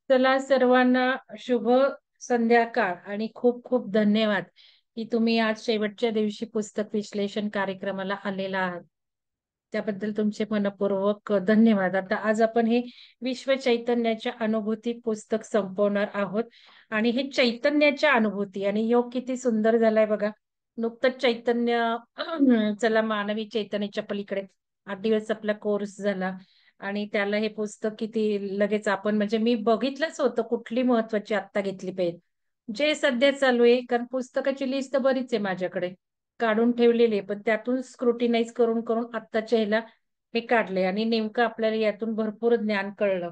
चला सर्वांना शुभ संध्याकाळ आणि खूप खूप धन्यवाद की तुम्ही आज शेवटच्या दिवशी पुस्तक विश्लेषण कार्यक्रमाला आलेला आहात. त्याबद्दल तुमचे मनपूर्वक धन्यवाद. आता आज आपण हे विश्व चैतन्याच्या अनुभूती पुस्तक संपवणार आहोत आणि हे चैतन्याच्या अनुभूती आणि योग किती सुंदर झालाय बघा. नुकतंच चैतन्य चला मानवी चैतन्याच्या पलीकडे 8 दिवस आपला कोर्स झाला आणि त्याला हे पुस्तक किती लगेच आपण म्हणजे मी बघितलंच होतं कुठली महत्वाची आत्ता घेतली पाहिजे. जे सध्या चालू आहे कारण पुस्तकाची लिस्ट बरीच आहे माझ्याकडे काढून ठेवलेली आहे, पण त्यातून स्क्रुटिनाइज करून करून आत्ताच्या ह्याला हे काढले आणि नेमकं आपल्याला यातून भरपूर ज्ञान कळलं.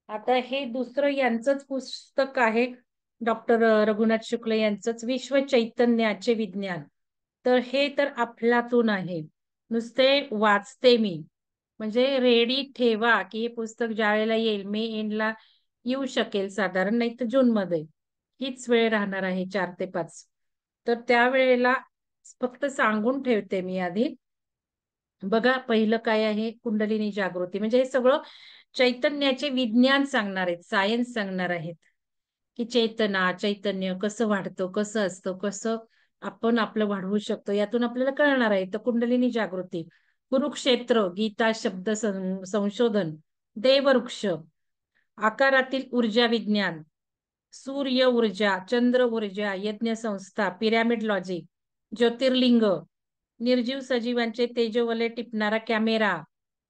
आता हे दुसरं यांचंच पुस्तक आहे, डॉक्टर रघुनाथ शुक्ल यांचंच विश्व चैतन्याचे विज्ञान. तर हे तर अफलातून आहे. नुसते वाचते मी, म्हणजे रेडी ठेवा की हे पुस्तक ज्या वेळेला येईल मे एंडला येऊ शकेल साधारण, नाही तर जून मध्ये हीच वेळ राहणार आहे 4 ते 5. तर त्यावेळेला फक्त सांगून ठेवते मी आधी. बघा पहिलं काय आहे, कुंडलिनी जागृती म्हणजे हे सगळं चैतन्याचे विज्ञान सांगणार आहेत, सायन्स सांगणार आहेत की चेतना चैतन्य कसं वाढतं, कसं असतं, कसं आपण आपलं वाढवू शकतो, यातून आपल्याला कळणार आहे. तर कुंडलिनी जागृती, कुरुक्षेत्र गीता शब्द संशोधन, देववृक्ष, आकारातील ऊर्जा विज्ञान, सूर्य ऊर्जा, चंद्र ऊर्जा, यज्ञ संस्था, पिरॅमिड लॉजिक, ज्योतिर्लिंग, निर्जीव सजीवांचे तेजोवलय टिपणारा कॅमेरा,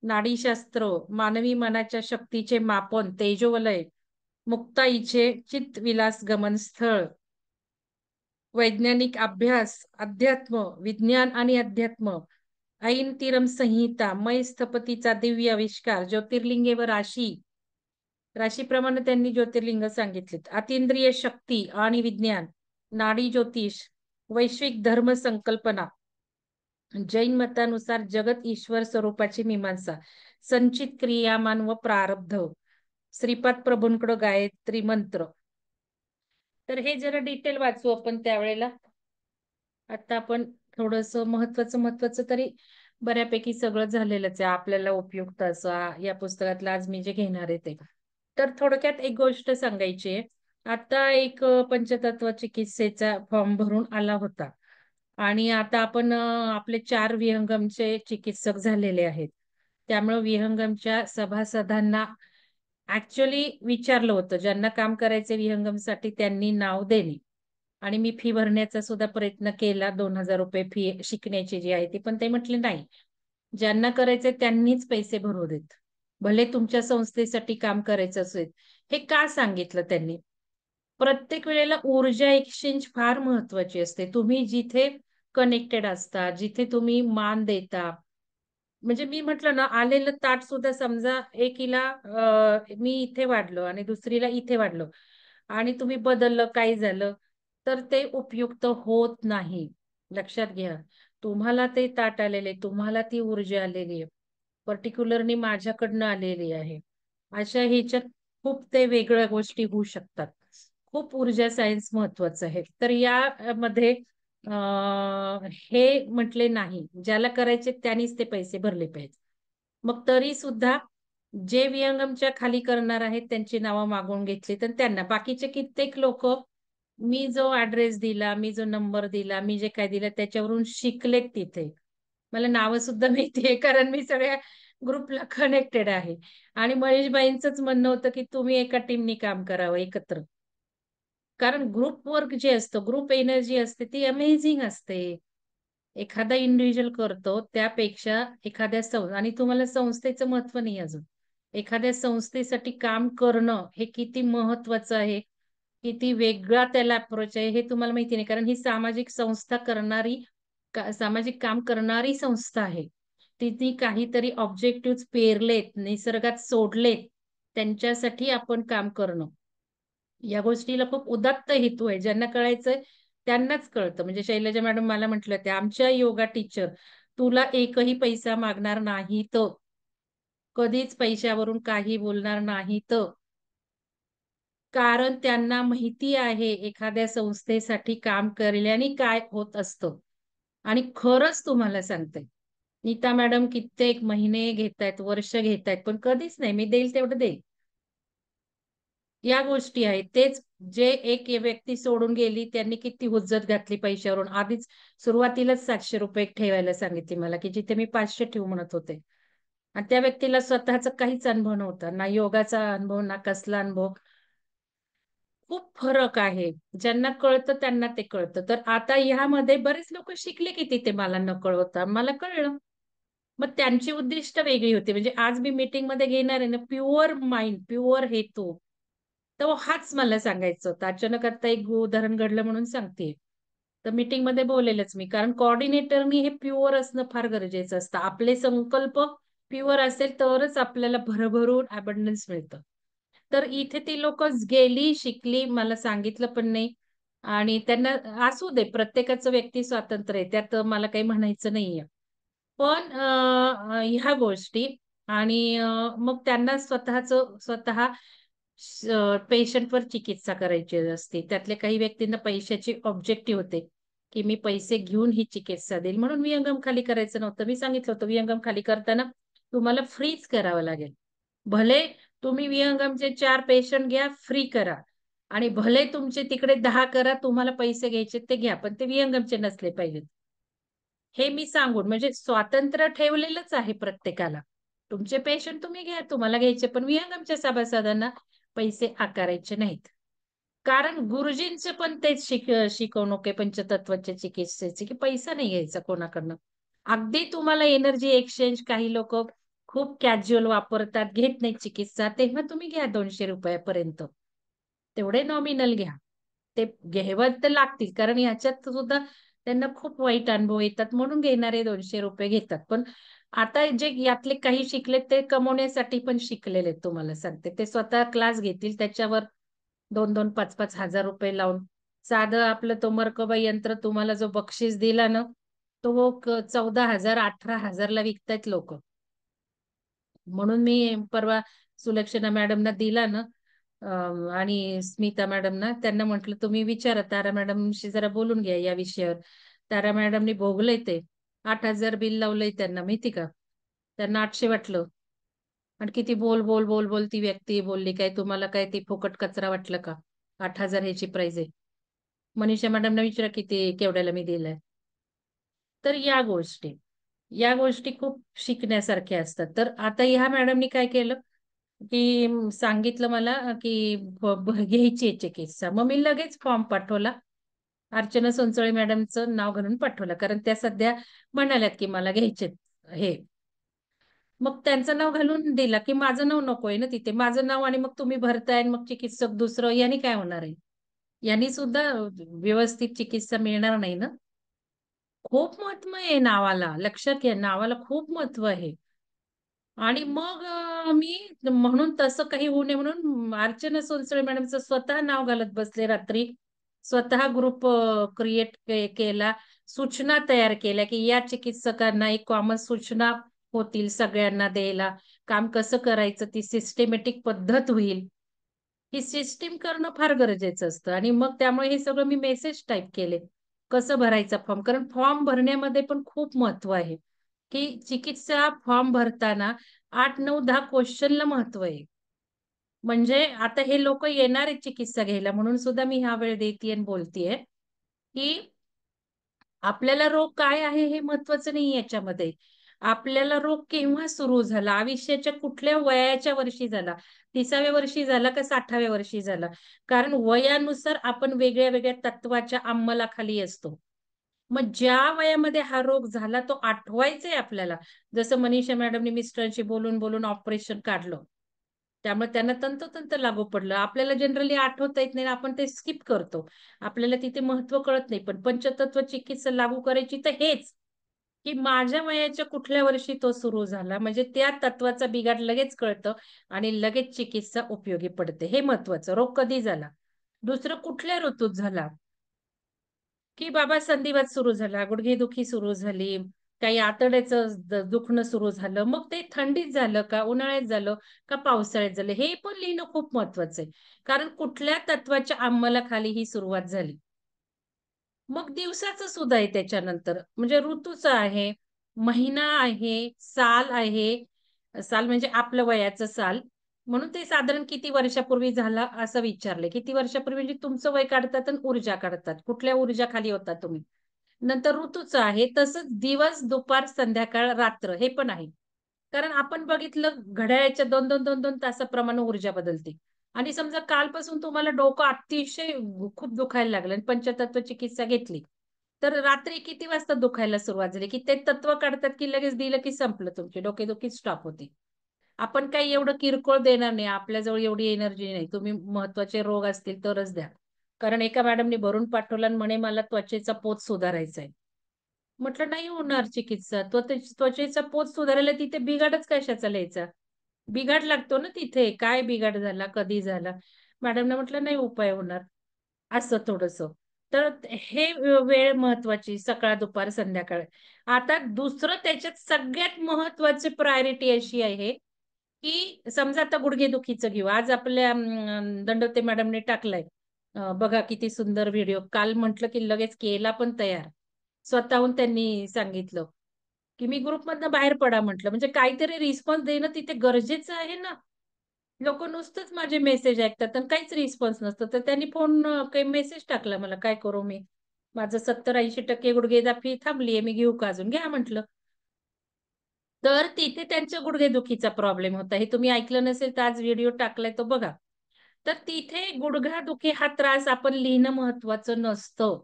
नाडीशास्त्र, मानवी मनाच्या शक्तीचे मापन तेजोवलय, मुक्ताईचे चित्तविलास गमन स्थळ, वैज्ञानिक अभ्यास, अध्यात्म, विज्ञान आणि अध्यात्म, ऐन तिरम संहिता, मै स्थपतीचा दिव्य आविष्कार, ज्योतिर्लिंगे व राशी, राशीप्रमाणे त्यांनी ज्योतिर्लिंग सांगितलेत, अतिंद्रिय शक्ती आणि विज्ञान, नाडी ज्योतिष, वैश्विक धर्म संकल्पना, जैन मतानुसार जगत ईश्वर स्वरूपाची मीमांसा, संचित क्रियामान व प्रारब्ध, श्रीपाद प्रभूंकडे गायत्री मंत्र. तर हे जरा डिटेल वाचू आपण त्यावेळेला. आता आपण थोडस महत्वाचं तरी बऱ्यापैकी सगळं झालेलंच आहे आपल्याला उपयुक्त असं या पुस्तकातलं आज मी जे घेणार आहे ते. तर थोडक्यात एक गोष्ट सांगायची आहे. आता एक पंचतत्व चिकित्सेचा फॉर्म भरून आला होता आणि आता आपण आपले 4 विहंगमचे चिकित्सक झालेले आहेत. त्यामुळे विहंगमच्या सभासदांना ऍक्च्युअली विचारलं होतं, ज्यांना काम करायचे विहंगमसाठी त्यांनी नाव देणे आणि मी फी भरण्याचा सुद्धा प्रयत्न केला, 2,000 रुपये फी शिकण्याची जी आहे ती, पण ते म्हटले नाही, ज्यांना करायचे त्यांनीच पैसे भरू देत, भले तुमच्या संस्थेसाठी काम करायचं असेल. हे का सांगितलं त्यांनी? प्रत्येक वेळेला ऊर्जा एक्सचेंज फार महत्वाची असते. तुम्ही जिथे कनेक्टेड असता, जिथे तुम्ही मान देता, म्हणजे मी म्हटलं ना, आलेलं ताट सुद्धा समजा एकीला मी इथे वाढलो आणि दुसरीला इथे वाढलो आणि तुम्ही बदललं काही झालं तर ते उपयुक्त होत नाही. लक्षात घ्या, तुम्हाला ते ताट आलेले, तुम्हाला ती ऊर्जा आलेली आहे, पर्टिक्युलरली माझ्याकडनं आलेली आहे, अशा ह्याच्यात खूप ते वेगळ्या गोष्टी होऊ शकतात. खूप ऊर्जा सायन्स महत्वाचं आहे. तर या मध्ये हे म्हटले नाही, ज्याला करायचे त्यांनीच ते पैसे भरले पाहिजे. मग तरी सुद्धा जे विहंगमच्या खाली करणार आहेत त्यांची नावं मागवून घेतली, तर त्यांना बाकीचे कित्येक लोक मी जो ऍड्रेस दिला, मी जो नंबर दिला, मी जे काय दिलं त्याच्यावरून शिकलेत तिथे. मला नावं सुद्धा माहितीये कारण मी सगळ्या ग्रुपला कनेक्टेड आहे. आणि महेशबाईंचंच म्हणणं होतं की तुम्ही एका टीमनी काम करावं एकत्र, कारण ग्रुप वर्क जे असतं, ग्रुप एनर्जी असते ती अमेझिंग असते. एखादा इंडिव्हिज्युअल करतो त्यापेक्षा एखाद्या आणि तुम्हाला संस्थेचं महत्व नाही अजून, एखाद्या संस्थेसाठी काम करणं हे किती महत्वाचं आहे, किती वेगळा त्याला अप्रोच आहे हे तुम्हाला माहिती नाही, कारण ही सामाजिक संस्था करणारी सामाजिक काम करणारी संस्था आहे. तिथे काहीतरी ऑब्जेक्टिव्ह पेरलेत, निसर्गात सोडलेत, त्यांच्यासाठी आपण काम करणं, या गोष्टीला खूप उदात्त हेतू आहे. ज्यांना कळायचंय त्यांनाच कळतं. म्हणजे शैलजा मॅडम मला म्हटलं त्या आमच्या योगा टीचर, तुला एकही पैसा मागणार नाही, तर कधीच पैशावरून काही बोलणार नाही, तर कारण त्यांना माहिती आहे एखाद्या संस्थेसाठी काम केल्याने काय होत असतं. आणि खरंच तुम्हाला सांगते, नीता मॅडम कित्येक महिने घेतायत, वर्ष घेतायत, पण कधीच नाही मी देईल तेवढं देईल. या गोष्टी आहेत. तेच जे एक व्यक्ती सोडून गेली, त्यांनी किती हुज्जत घातली पैशावरून. आधीच सुरुवातीलाच ₹700 ठेवायला सांगितली मला, की जिथे मी 500 ठेवू म्हणत होते. आणि त्या व्यक्तीला स्वतःचा काहीच अनुभव नव्हता. ना योगाचा अनुभव, ना कसला अनुभव. खूप फरक आहे. ज्यांना कळतं त्यांना ते कळतं. तर आता ह्यामध्ये बरेच लोकं शिकले की तिथे मला न कळवता. मला कळलं. मग त्यांची उद्दिष्ट वेगळी होती. म्हणजे आज मी मीटिंगमध्ये घेणार आहे ना, प्युअर माइंड, प्युअर हेतू. तर हाच मला सांगायचं होतं. अचानक आता एक उदाहरण घडलं म्हणून सांगतेय. तर मीटिंगमध्ये बोलेलच मी. कारण कोऑर्डिनेटरनी हे प्युअर असणं फार गरजेचं असतं. आपले संकल्प प्युअर असेल तरच आपल्याला भरभरून अबंडन्स मिळतं. तर इथे ती लोकं गेली, शिकली, मला सांगितलं पण नाही आणि त्यांना असू दे, प्रत्येकाचं व्यक्ती स्वातंत्र्य आहे. त्यात मला काही म्हणायचं नाहीये. पण ह्या गोष्टी आणि मग त्यांना स्वतः पेशंटवर चिकित्सा करायची असते. त्यातल्या काही व्यक्तींना पैशाचे ऑब्जेक्टिव्ह होते, की मी पैसे घेऊन ही चिकित्सा देईल. म्हणून विहंगम खाली करायचं नव्हतं. मी सांगितलं होतं, विहंगम खाली करताना तुम्हाला फ्रीच करावं लागेल. भले तुम्ही विहंगमचे 4 पेशंट घ्या, फ्री करा आणि भले तुमचे तिकडे 10 करा, तुम्हाला पैसे घ्यायचे ते घ्या, पण ते विहंगमचे नसले पाहिजेत. हे मी सांगून म्हणजे स्वातंत्र्य ठेवलेलंच आहे प्रत्येकाला. तुमचे पेशंट तुम्ही घ्या, तुम्हाला घ्यायचे, पण विहंगमच्या सभासदांना पैसे आकारायचे नाहीत. कारण गुरुजींचे पण तेच शिकवणूक आहे पंचतत्वाच्या चिकित्सेची, की पैसा नाही घ्यायचा कोणाकडनं. अगदी तुम्हाला एनर्जी एक्सचेंज काही लोकं खूप कॅज्युअल वापरतात, घेत नाहीत चिकित्सा, तेव्हा तुम्ही घ्या ₹200 पर्यंत. तेवढे नॉमिनल घ्या. ते घ्यावं तर लागतील कारण ह्याच्यात सुद्धा त्यांना खूप वाईट अनुभव येतात म्हणून घेणारे ₹200 घेतात. पण आता जे यातले काही शिकलेत ते कमवण्यासाठी पण शिकलेले आहेत तुम्हाला सांगते. ते स्वतः क्लास घेतील त्याच्यावर 2-2, 5-5 हजार रुपये लावून. साधं आपलं तो मर्कबा यंत्र तुम्हाला जो बक्षीस दिला ना, तो 14,000 18,000 ला विकतायत लोकं. म्हणून मी परवा सुलक्षणा मॅडमना दिला ना अ, आणि स्मिता मॅडमना त्यांना म्हटलं तुम्ही विचारा तारा मॅडमशी जरा बोलून घ्या या विषयावर. तारा मॅडमनी भोगलंय ते. 8,000 बिल लावलंय त्यांना माहिती का? त्यांना 800 वाटलं. आणि किती बोल ती व्यक्ती बोलली काय तुम्हाला काय ती फुकट कचरा वाटलं का? 8,000 ह्याची प्राइस आहे. मनीषा मॅडमना विचारा किती केवढ्याला मी दिलाय. तर या गोष्टी खूप शिकण्यासारख्या असतात. तर आता ह्या मॅडमनी काय केलं, की सांगितलं मला, की घ्यायची आहे चिकित्सा. मग मी लगेच फॉर्म पाठवला. अर्चना सोनसळे मॅडमचं नाव घालून पाठवलं. कारण त्या सध्या म्हणाल्यात, की मला घ्यायचेत हे. मग त्यांचं नाव घालून दिला, की माझं नाव नकोय ना तिथे. माझं नाव आणि मग तुम्ही भरताय आणि मग चिकित्सक दुसरं याने काय होणार आहे? यानी सुद्धा व्यवस्थित चिकित्सा मिळणार नाही ना. खूप महत्व आहे नावाला. लक्षात घ्या नावाला खूप महत्व आहे. आणि मग मी म्हणून तसं काही होऊ नये म्हणून अर्चना सोनसळे मॅडमचं स्वतः नाव घालत बसले रात्री. स्वतः ग्रुप क्रिएट केला. सूचना तयार केल्या, की या चिकित्सकांना एक कॉमन सूचना होतील सगळ्यांना द्यायला. काम कसं करायचं ती सिस्टमॅटिक पद्धत होईल. ही सिस्टम करणं फार गरजेचं असतं आणि मग त्यामुळे हे सगळं मी मेसेज टाइप केले. कसं भरायचा फॉर्म? कारण फॉर्म भरण्यामध्ये पण खूप महत्व आहे, की चिकित्सा फॉर्म भरताना 8, 9, 10 क्वेशनला महत्व आहे. म्हणजे आता हे लोकं येणार आहेत चिकित्सा घ्यायला म्हणून सुद्धा मी हा वेळ देतीये आणि बोलतीये, की आपल्याला रोग काय आहे हे महत्वाचं नाही याच्यामध्ये. आपल्याला रोग केव्हा सुरू झाला? आयुष्याच्या कुठल्या वयाच्या वर्षी झाला? 30व्या वर्षी झाला का 60व्या वर्षी झाला? कारण वयानुसार आपण वेगळ्या-वेगळ्या तत्वाच्या अंमलाखाली असतो. मग ज्या वयामध्ये हा रोग झाला तो आठवायचा आहे आपल्याला. जसं मनीषा मॅडमनी मिस्टरांशी बोलून ऑपरेशन काढलं. त्यामुळे त्यांना तंतोतंत लागू पडलं. आपल्याला जनरली आठवता येत नाही आपण ते स्किप करतो. आपल्याला तिथे महत्त्व कळत नाही. पण पंचतत्व चिकित्सा लागू करायची तर हेच, की माझ्या वयाच्या कुठल्या वर्षी तो सुरू झाला. म्हणजे त्या तत्वाचा बिघाड लगेच कळतं आणि लगेच चिकित्सा उपयोगी पडते. हे महत्त्वाचं. रोग कधी झाला? दुसरं कुठल्या ऋतूत झाला? की बाबा संधिवात सुरू झाला, गुडघेदुखी सुरू झाली, काही आतड्याचं दुखणं सुरू झालं. मग ते थंडीत झालं का, उन्हाळ्यात झालं का पावसाळ्यात झालं, हे पण लिहिणं खूप महत्वाचं आहे. कारण कुठल्या तत्वाच्या अंमलाखाली ही सुरुवात झाली. मग दिवसाचं सुद्धा आहे त्याच्यानंतर. म्हणजे ऋतूचं आहे, महिना आहे, साल आहे. साल म्हणजे आपलं वयाचं साल. म्हणून ते साधारण किती वर्षापूर्वी झालं असं विचारले. किती वर्षापूर्वी म्हणजे तुमचं वय काढतात आणि ऊर्जा काढतात. कुठल्या ऊर्जा खाली होता तुम्ही? नंतर ऋतूचं आहे. तसंच दिवस, दुपार, संध्याकाळ, रात्र हे पण आहे. कारण आपण बघितलं घड्याळाच्या 2-2, 2-2 तासाप्रमाणे ऊर्जा बदलते. आणि समजा कालपासून तुम्हाला डोकं अतिशय खूप दुखायला लागलं आणि पंचतत्व चिकित्सा घेतली. तर रात्री किती वाजता दुखायला सुरुवात झाली, की ते तत्व काढतात, की लगेच दिलं की संपलं तुमची डोकेदुखी स्टॉप होते. आपण काही एवढं किरकोळ देणार नाही. आपल्याजवळ एवढी एनर्जी नाही. तुम्ही महत्त्वाचे रोग असतील तरच द्या. कारण एका मॅडमनी भरून पाठवलं आणि म्हणे मला त्वचेचा पोत सुधारायचा आहे. म्हटलं नाही होणार चिकित्सा. त्वचेचा पोत सुधारायला तिथे बिघाडच कशाचा लिहायचा? बिघाड लागतो ना तिथे. काय बिघाड झाला? कधी झाला? मॅडमने म्हटलं नाही उपाय होणार. असं थोडंसं. तर हे वेळ महत्वाची सकाळ, दुपार, संध्याकाळ. आता दुसरं त्याच्यात सगळ्यात महत्वाची प्रायोरिटी अशी आहे, की समजा आता गुडघेदुखीचं घेऊ. आज आपल्या दंडवते मॅडमने टाकलाय. बघा किती सुंदर व्हिडिओ. काल म्हटलं की लगेच केला पण तयार. स्वतःहून त्यांनी सांगितलं, की मी ग्रुपमधनं बाहेर पडा म्हटलं. म्हणजे काहीतरी रिस्पॉन्स देणं तिथे गरजेचं आहे ना. लोकं नुसतंच माझे मेसेज ऐकतात आणि काहीच रिस्पॉन्स नसतो. तर त्यांनी काही मेसेज टाकला मला, "काय करू मी? माझं 70-80% गुडघेदाफी थांबली मी घेऊ का अजून?" "घ्या" म्हटलं. तर तिथे त्यांच्या गुडघेदुखीचा प्रॉब्लेम होता. हे तुम्ही ऐकलं नसेल तर आज व्हिडिओ टाकलाय तो बघा. तर तिथे गुडघादुखी हा त्रास आपण लिहिणं महत्वाचं नसतं.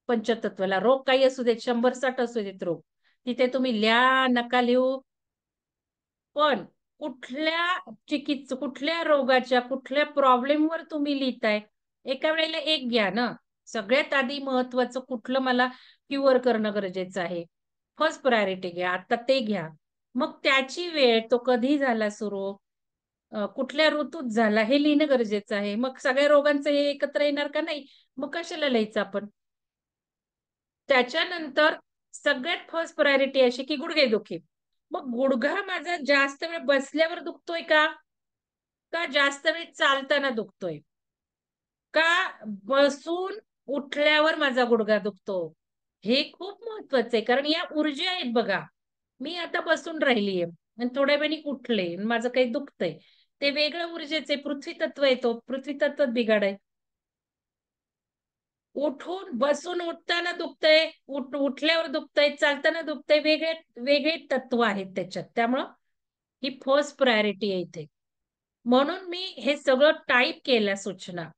पंचतत्वाला रोग काही असू देत, 100-60 असू देत रोग. तिथे तुम्ही लिहा, नका लिहू. पण कुठल्या रोगाच्या, कुठल्या प्रॉब्लेमवर तुम्ही लिहिताय? एका वेळेला एक घ्या ना. सगळ्यात आधी महत्वाचं कुठलं मला क्युअर करणं गरजेचं आहे. फर्स्ट प्रायोरिटी घ्या. आता ते घ्या. मग त्याची वेळ, तो कधी झाला सुरू, कुठल्या ऋतूत झाला हे लिहिणं गरजेचं आहे. मग सगळ्या रोगांचं हे एकत्र येणार का नाही? मग कशाला लिहायचं आपण? त्याच्यानंतर सगळ्यात फर्स्ट प्रायोरिटी अशी की गुडघेदुखी. मग गुडघा माझा जास्त वेळ बसल्यावर दुखतोय का? का जास्त वेळ चालताना दुखतोय? का बसून उठल्यावर माझा गुडघा दुखतो? हे खूप महत्वाचं आहे. कारण या ऊर्जा आहेत बघा. मी आता बसून राहिलीये आणि थोड्या वेळाने उठले आणि माझं काही दुखतंय. ते वेगळं ऊर्जेचं आहे. पृथ्वी तत्व आहे तो. पृथ्वी तत्वात बिघाड आहे. बसून उठताना दुखतंय, उठल्यावर दुखतंय, चालताना दुखतंय. वेगळे वेगळे तत्व आहेत त्याच्यात. त्यामुळं ही फर्स्ट प्रायोरिटी आहे इथे. म्हणून मी हे सगळं टाइप केल्या सूचना,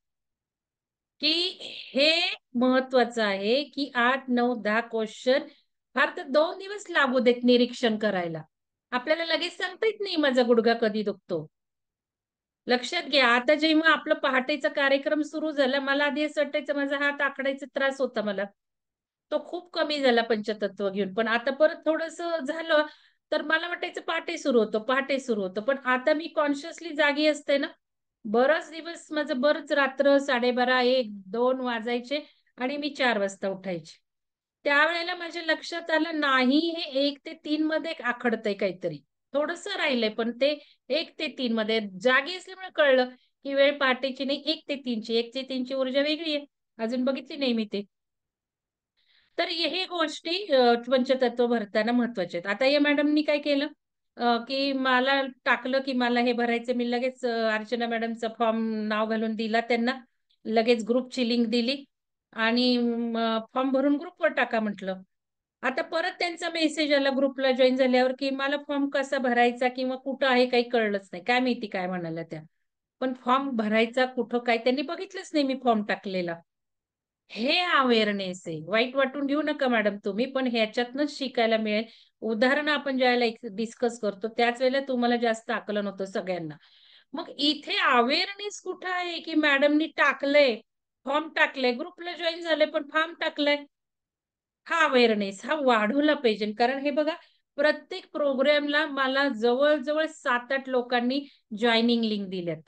की हे महत्वाचं आहे, की 8, 9, 10 क्वेश्चन फार तर 2 दिवस लागू देत निरीक्षण करायला. आपल्याला लगेच सांगता येत नाही माझा गुडघा कधी दुखतो. लक्षात घ्या, आता जेव्हा आपलं पहाटेचा कार्यक्रम सुरू झाला, मला आधी असं वाटायचं माझा हात आखडायचा त्रास होता मला. तो खूप कमी झाला पंचतत्व घेऊन. पण आता परत थोडंसं झालं, तर मला वाटायचं पहाटे सुरू होतं, पहाटे सुरू होतं. पण आता मी कॉन्शियसली जागी असते ना, बराच दिवस माझं बरंच रात्र 12:30, 1, 2 वाजायचे आणि मी 4 वाजता उठायचे. त्यावेळेला माझ्या लक्षात आलं नाही हे 1 ते 3 मध्ये आखडतंय काहीतरी. थोडंसं राहिलंय पण ते 1 ते 3 मध्ये जागी असल्यामुळे कळलं, की वेळ पहाटेची नाही 1 ते 3 ची. 1 ते 3 ची ऊर्जा वेगळी आहे. अजून बघितली नाही मी ते. तर हे गोष्टी पंचतत्व भरताना महत्त्वाच्या आहेत. आता या मॅडमनी काय केलं, की मला टाकलं, की मला हे भरायचं. मी लगेच अर्चना मॅडमचा फॉर्म नाव घालून दिला त्यांना. लगेच ग्रुपची लिंक दिली आणि फॉर्म भरून ग्रुपवर टाका म्हटलं. आता परत त्यांचा मेसेज आला ग्रुपला जॉइन झाल्यावर, की मला फॉर्म कसा भरायचा किंवा कुठं आहे काही कळलंच नाही. काय माहिती काय म्हणाल्या त्या. पण फॉर्म भरायचा कुठं काय त्यांनी बघितलंच नाही मी फॉर्म टाकलेला. हे अवेअरनेस आहे. वाईट वाटून घेऊ नका मॅडम तुम्ही, पण ह्याच्यातनंच शिकायला मिळेल. उदाहरणं आपण ज्यावेळेला डिस्कस करतो, त्याच वेळेला तुम्हाला जास्त आकलन होतं सगळ्यांना. मग इथे अवेअरनेस कुठं आहे, की मॅडमनी टाकलंय, फॉर्म टाकलंय, ग्रुपला जॉइन झालंय, पण फॉर्म टाकलाय. हा अवेअरनेस हा वाढवला पाहिजे. कारण हे बघा, प्रत्येक प्रोग्रामला मला जवळ-जवळ 7-8 लोकांनी जॉइनिंग लिंक दिल्यात.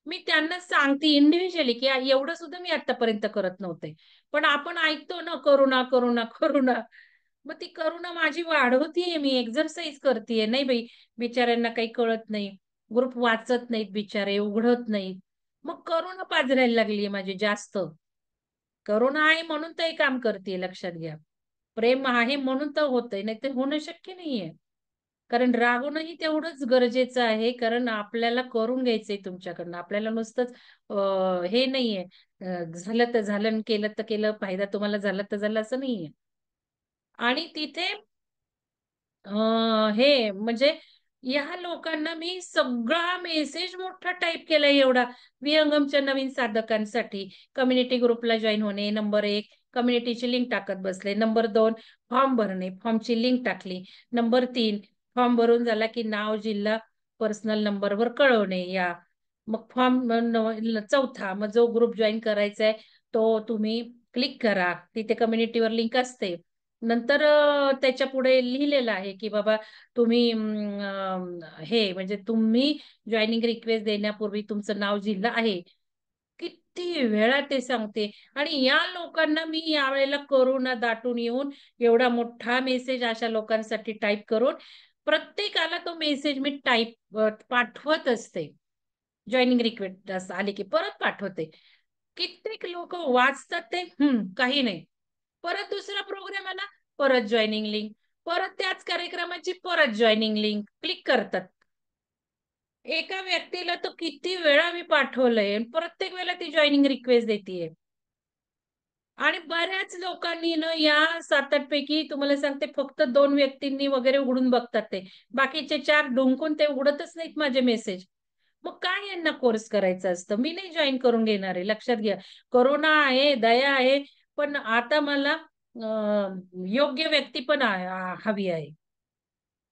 मी त्यांना सांगते इंडिव्हिज्युअली, की एवढं सुद्धा मी आत्तापर्यंत करत नव्हते. पण आपण ऐकतो ना, करुणा, करुणा, करुणा. मग ती करुणा माझी वाढवतीये मी, एक्सरसाइज करतीये. नाही बाई, बिचाऱ्यांना काही कळत नाही. ग्रुप वाचत नाहीत बिचारे, उघडत नाहीत. मग करुणा पाजरायला लागलीये माझी जास्त. करुणा आहे म्हणून तर हे काम करतीये लक्षात घ्या. प्रेम आहे म्हणून तर होतंय, नाहीतर होणं शक्य नाहीये. कारण रागवणंही तेवढंच गरजेचं आहे, कारण आपल्याला करून घ्यायचंय तुमच्याकडनं. आपल्याला नुसतंच हे नाहीये, झालं तर झालं आणि केलं तर केलं, फायदा तुम्हाला झाला तर झाला असं नाहीये. आणि तिथे हे म्हणजे ह्या लोकांना मी सगळा मेसेज मोठा टाइप केलाय एवढा, विहंगमच्या नवीन साधकांसाठी. कम्युनिटी ग्रुपला जॉइन होणे, नंबर 1. कम्युनिटीची लिंक टाकत बसले. नंबर 2, फॉर्म भरणे, फॉर्मची लिंक टाकली. नंबर 3, फॉर्म भरून झाला की नाव, जिल्हा, पर्सनल नंबरवर कळवणे या. मग चौथा, मग जो ग्रुप जॉइन करायचा आहे तो तुम्ही क्लिक करा. तिथे कम्युनिटीवर लिंक असते. नंतर त्याच्या पुढे लिहिलेलं आहे की बाबा तुम्ही हे म्हणजे तुम्ही जॉईनिंग रिक्वेस्ट देण्यापूर्वी तुमचं नाव, जिल्हा आहे. किती वेळा ते सांगते. आणि या लोकांना मी यावेळेला करोना दाटून येऊन एवढा मोठा मेसेज अशा लोकांसाठी टाइप करून प्रत्येकाला तो मेसेज मी पाठवत असते. जॉईनिंग रिक्वेस्ट आली की परत पाठवते. कित्येक लोक वाचतात ते काही नाही. परत दुसरा प्रोग्राम आला, परत जॉईनिंग लिंक, परत त्याच कार्यक्रमाची परत जॉईनिंग लिंक क्लिक करतात. एका व्यक्तीला तो किती वेळा मी पाठवलंय, प्रत्येक वेळेला ती जॉईनिंग रिक्वेस्ट देतीये. आणि बऱ्याच लोकांनी ना या 7-8 पैकी तुम्हाला सांगते फक्त 2 व्यक्तींनी वगैरे उघडून बघतात ते. बाकीचे 4 ढुंकून ते उघडतच नाहीत माझे मेसेज. मग काय यांना कोर्स करायचं असतं? मी नाही जॉईन करून घेणार आहे, लक्षात घ्या. कोरोना आहे, दया आहे, पण आता मला योग्य व्यक्ती पण हवी आहे.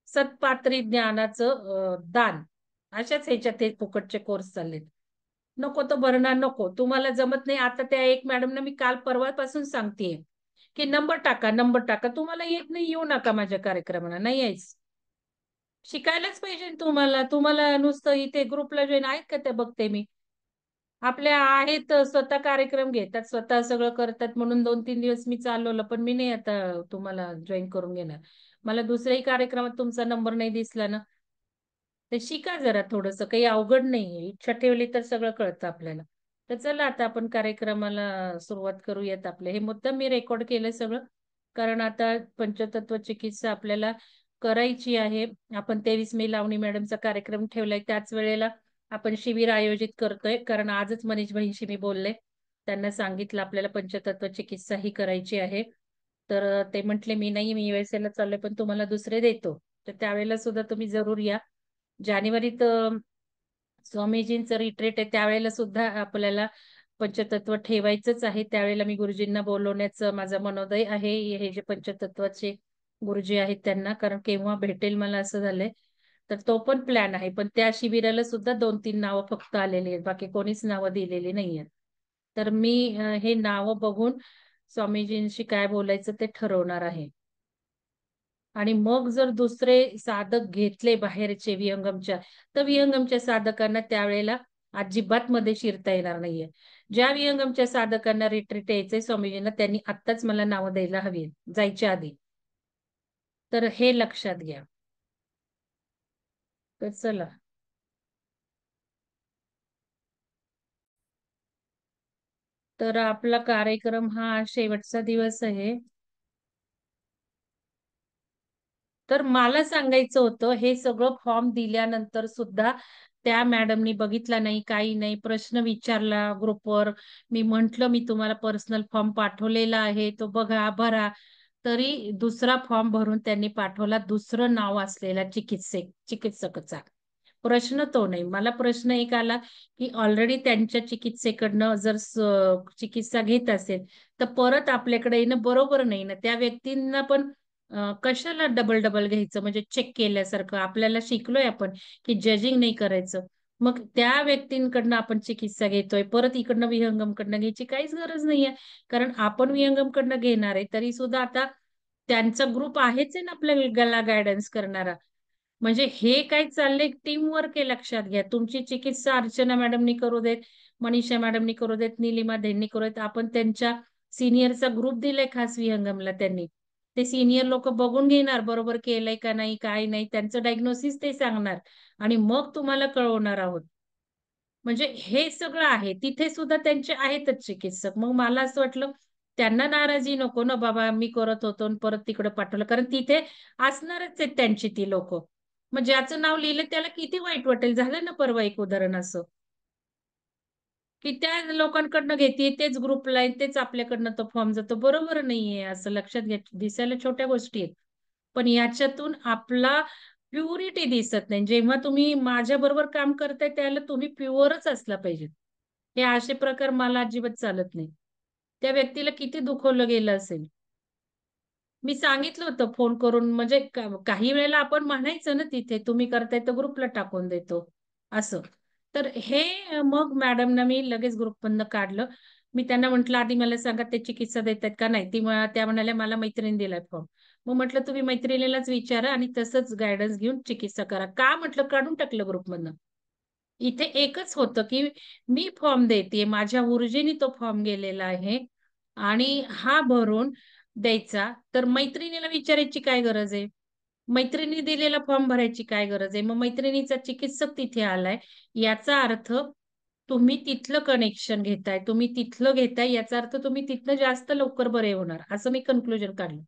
सत्पात्री ज्ञानाचं दान. अशाच ह्याच्यात हे फुकटचे कोर्स चाललेत. नको तो भरणार नको. तुम्हाला जमत नाही. आता त्या एक मॅडमना मी काल परवापासून सांगतेय, की नंबर टाका, नंबर टाका. तुम्हाला येत नाही, येऊ नका माझ्या कार्यक्रमाला. नाही यायचं. शिकायलाच पाहिजे तुम्हाला. तुम्हाला नुसतं इथे ग्रुपला जॉईन आहेत का ते बघते मी. आपल्या आहेत स्वतः कार्यक्रम घेतात, स्वतः सगळं करतात म्हणून 2-3 दिवस मी चालवलं. पण मी नाही आता तुम्हाला जॉईन करून घेणार. मला दुसऱ्याही कार्यक्रमात तुमचा नंबर नाही दिसला ना, ते शिका जरा थोडंसं. काही अवघड नाहीये. इच्छा ठेवली तर सगळं कळतं आपल्याला. तर चला आता आपण कार्यक्रमाला सुरुवात करूयात आपले. हे मुद्दाम मी रेकॉर्ड केलं सगळं. कारण आता पंचतत्व चिकित्सा आपल्याला करायची आहे. आपण 23 मे लावणी मॅडमचा कार्यक्रम ठेवलाय. त्याच वेळेला आपण शिबिर आयोजित करतोय. कारण आजच मनीष भाईंशी मी बोलले. त्यांना सांगितलं आपल्याला पंचतत्व चिकित्सा ही करायची आहे. तर ते म्हटले मी नाही, मी USA ला चाललोय, पण तुम्हाला दुसरे देतो. तर त्यावेळेला सुद्धा तुम्ही जरूर या. जानेवारीत स्वामीजींचं रिट्रीट आहे, त्यावेळेला सुद्धा आपल्याला पंचतत्व ठेवायचंच आहे. त्यावेळेला मी गुरुजींना बोलवण्याचं माझा मनोदय आहे. हे जे पंचतत्वाचे गुरुजी आहेत त्यांना, कारण केव्हा भेटेल मला असं झालंय. तर तो पण प्लॅन आहे. पण त्या शिबिराला सुद्धा 2-3 नावं फक्त आलेली आहेत. बाकी कोणीच नावं दिलेली नाहीयेत. तर मी हे नावं बघून स्वामीजींशी काय बोलायचं ते ठरवणार आहे. आणि मग जर दुसरे साधक घेतले बाहेरचे विहंगमच्या, तर विहंगमच्या साधकांना त्यावेळेला अजिबात मध्ये शिरता येणार नाहीये. ज्या विहंगमच्या साधकांना रिट्रीट यायचंय स्वामीजींना, त्यांनी आत्ताच मला नावं द्यायला हवी जायच्या आधी. तर हे लक्षात घ्या. तर चला. तर आपला कार्यक्रम हा शेवटचा दिवस आहे. तर मला सांगायचं होतं, हे सगळं फॉर्म दिल्यानंतर सुद्धा त्या मॅडमनी बघितला नाही, काही नाही. प्रश्न विचारला ग्रुपवर. मी म्हंटल मी तुम्हाला पर्सनल फॉर्म पाठवलेला आहे, तो बघा, भरा. तरी दुसरा फॉर्म भरून त्यांनी पाठवला, दुसरं नाव असलेला चिकित्सकचा. प्रश्न तो नाही. मला प्रश्न एक आला, की ऑलरेडी त्यांच्या चिकित्सेकडनं जर चिकित्सा घेत असेल, तर परत आपल्याकडे येणं बरोबर नाही ना. त्या व्यक्तींना पण कशाला डबल डबल घ्यायचं, म्हणजे चेक केल्यासारखं. आपल्याला शिकलोय आपण की जजिंग नाही करायचं. मग त्या व्यक्तींकडनं आपण चिकित्सा घेतोय, परत इकडनं विहंगमकडनं घ्यायची काहीच गरज नाहीये. कारण आपण विहंगमकडनं घेणार आहे, तरी सुद्धा आता त्यांचा ग्रुप आहेच आहे ना आपल्याला गायडन्स करणारा. म्हणजे हे काय चाललंय, टीम वर्क आहे, लक्षात घ्या. तुमची चिकित्सा अर्चना मॅडमनी करू देत, मनीषा मॅडमनी करू देत, निलिमा धेंनी करू देत. आपण त्यांच्या सिनियरचा ग्रुप दिलाय खास विहंगमला त्यांनी. ते सिनियर लोक बघून घेणार बरोबर केलंय का नाही, काय नाही, त्यांचं डायग्नोसिस ते सांगणार आणि मग तुम्हाला कळवणार आहोत. म्हणजे हे सगळं आहे. तिथे सुद्धा त्यांचे आहेतच चिकित्सक. मग मला असं वाटलं त्यांना नाराजी नको ना बाबा, मी करत होतो आणि परत तिकडे पाठवलं. कारण तिथे असणारच आहेत त्यांची ती लोक. मग ज्याचं नाव लिहिलं त्याला किती वाईट वाटेल. झालं ना परवा एक उदाहरण असं, की त्या लोकांकडनं घेते तेच ग्रुपला आहे, तेच आपल्याकडनं तो फॉर्म जातो. बरोबर नाहीये असं लक्षात घ्या. दिसायला छोट्या गोष्टी आहेत. पण याच्यातून आपला प्युरिटी दिसत नाही. जेव्हा तुम्ही माझ्या बरोबर काम करताय त्याला तुम्ही प्युअरच असला पाहिजे. हे असे प्रकार मला अजिबात चालत नाही. त्या व्यक्तीला किती दुखवलं गेलं असेल. मी सांगितलं होतं फोन करून म्हणजे काही वेळेला आपण म्हणायचं ना तिथे तुम्ही करताय तर ग्रुपला टाकून देतो असं. तर हे मग मॅडमना मी लगेच ग्रुपमधनं काढलं. मी त्यांना म्हटलं, "आधी मला सांगा ते चिकित्सा देतायत का नाही?" त्या म्हणाल्या, "मला मैत्रिणी दिलाय फॉर्म." मग म्हटलं, "तुम्ही मैत्रिणीलाच विचारा आणि तसंच गाईडन्स घेऊन चिकित्सा करा." का म्हटलं काढून टाकलं ग्रुपमधनं. इथे एकच होतं, की मी फॉर्म देतेय, माझ्या ऊर्जेने तो फॉर्म गेलेला आहे आणि हा भरून द्यायचा, तर मैत्रिणीला विचारायची काय गरज आहे? मैत्रिणीने दिलेला फॉर्म भरायची काय गरज आहे? मग मैत्रिणीचा चिकित्सक तिथे आलाय, याचा अर्थ तुम्ही तिथलं कनेक्शन घेताय, तुम्ही तिथलं घेताय, याचा अर्थ तुम्ही तिथनं जास्त लवकर बरे होणार, असं मी कन्क्लुजन काढलं.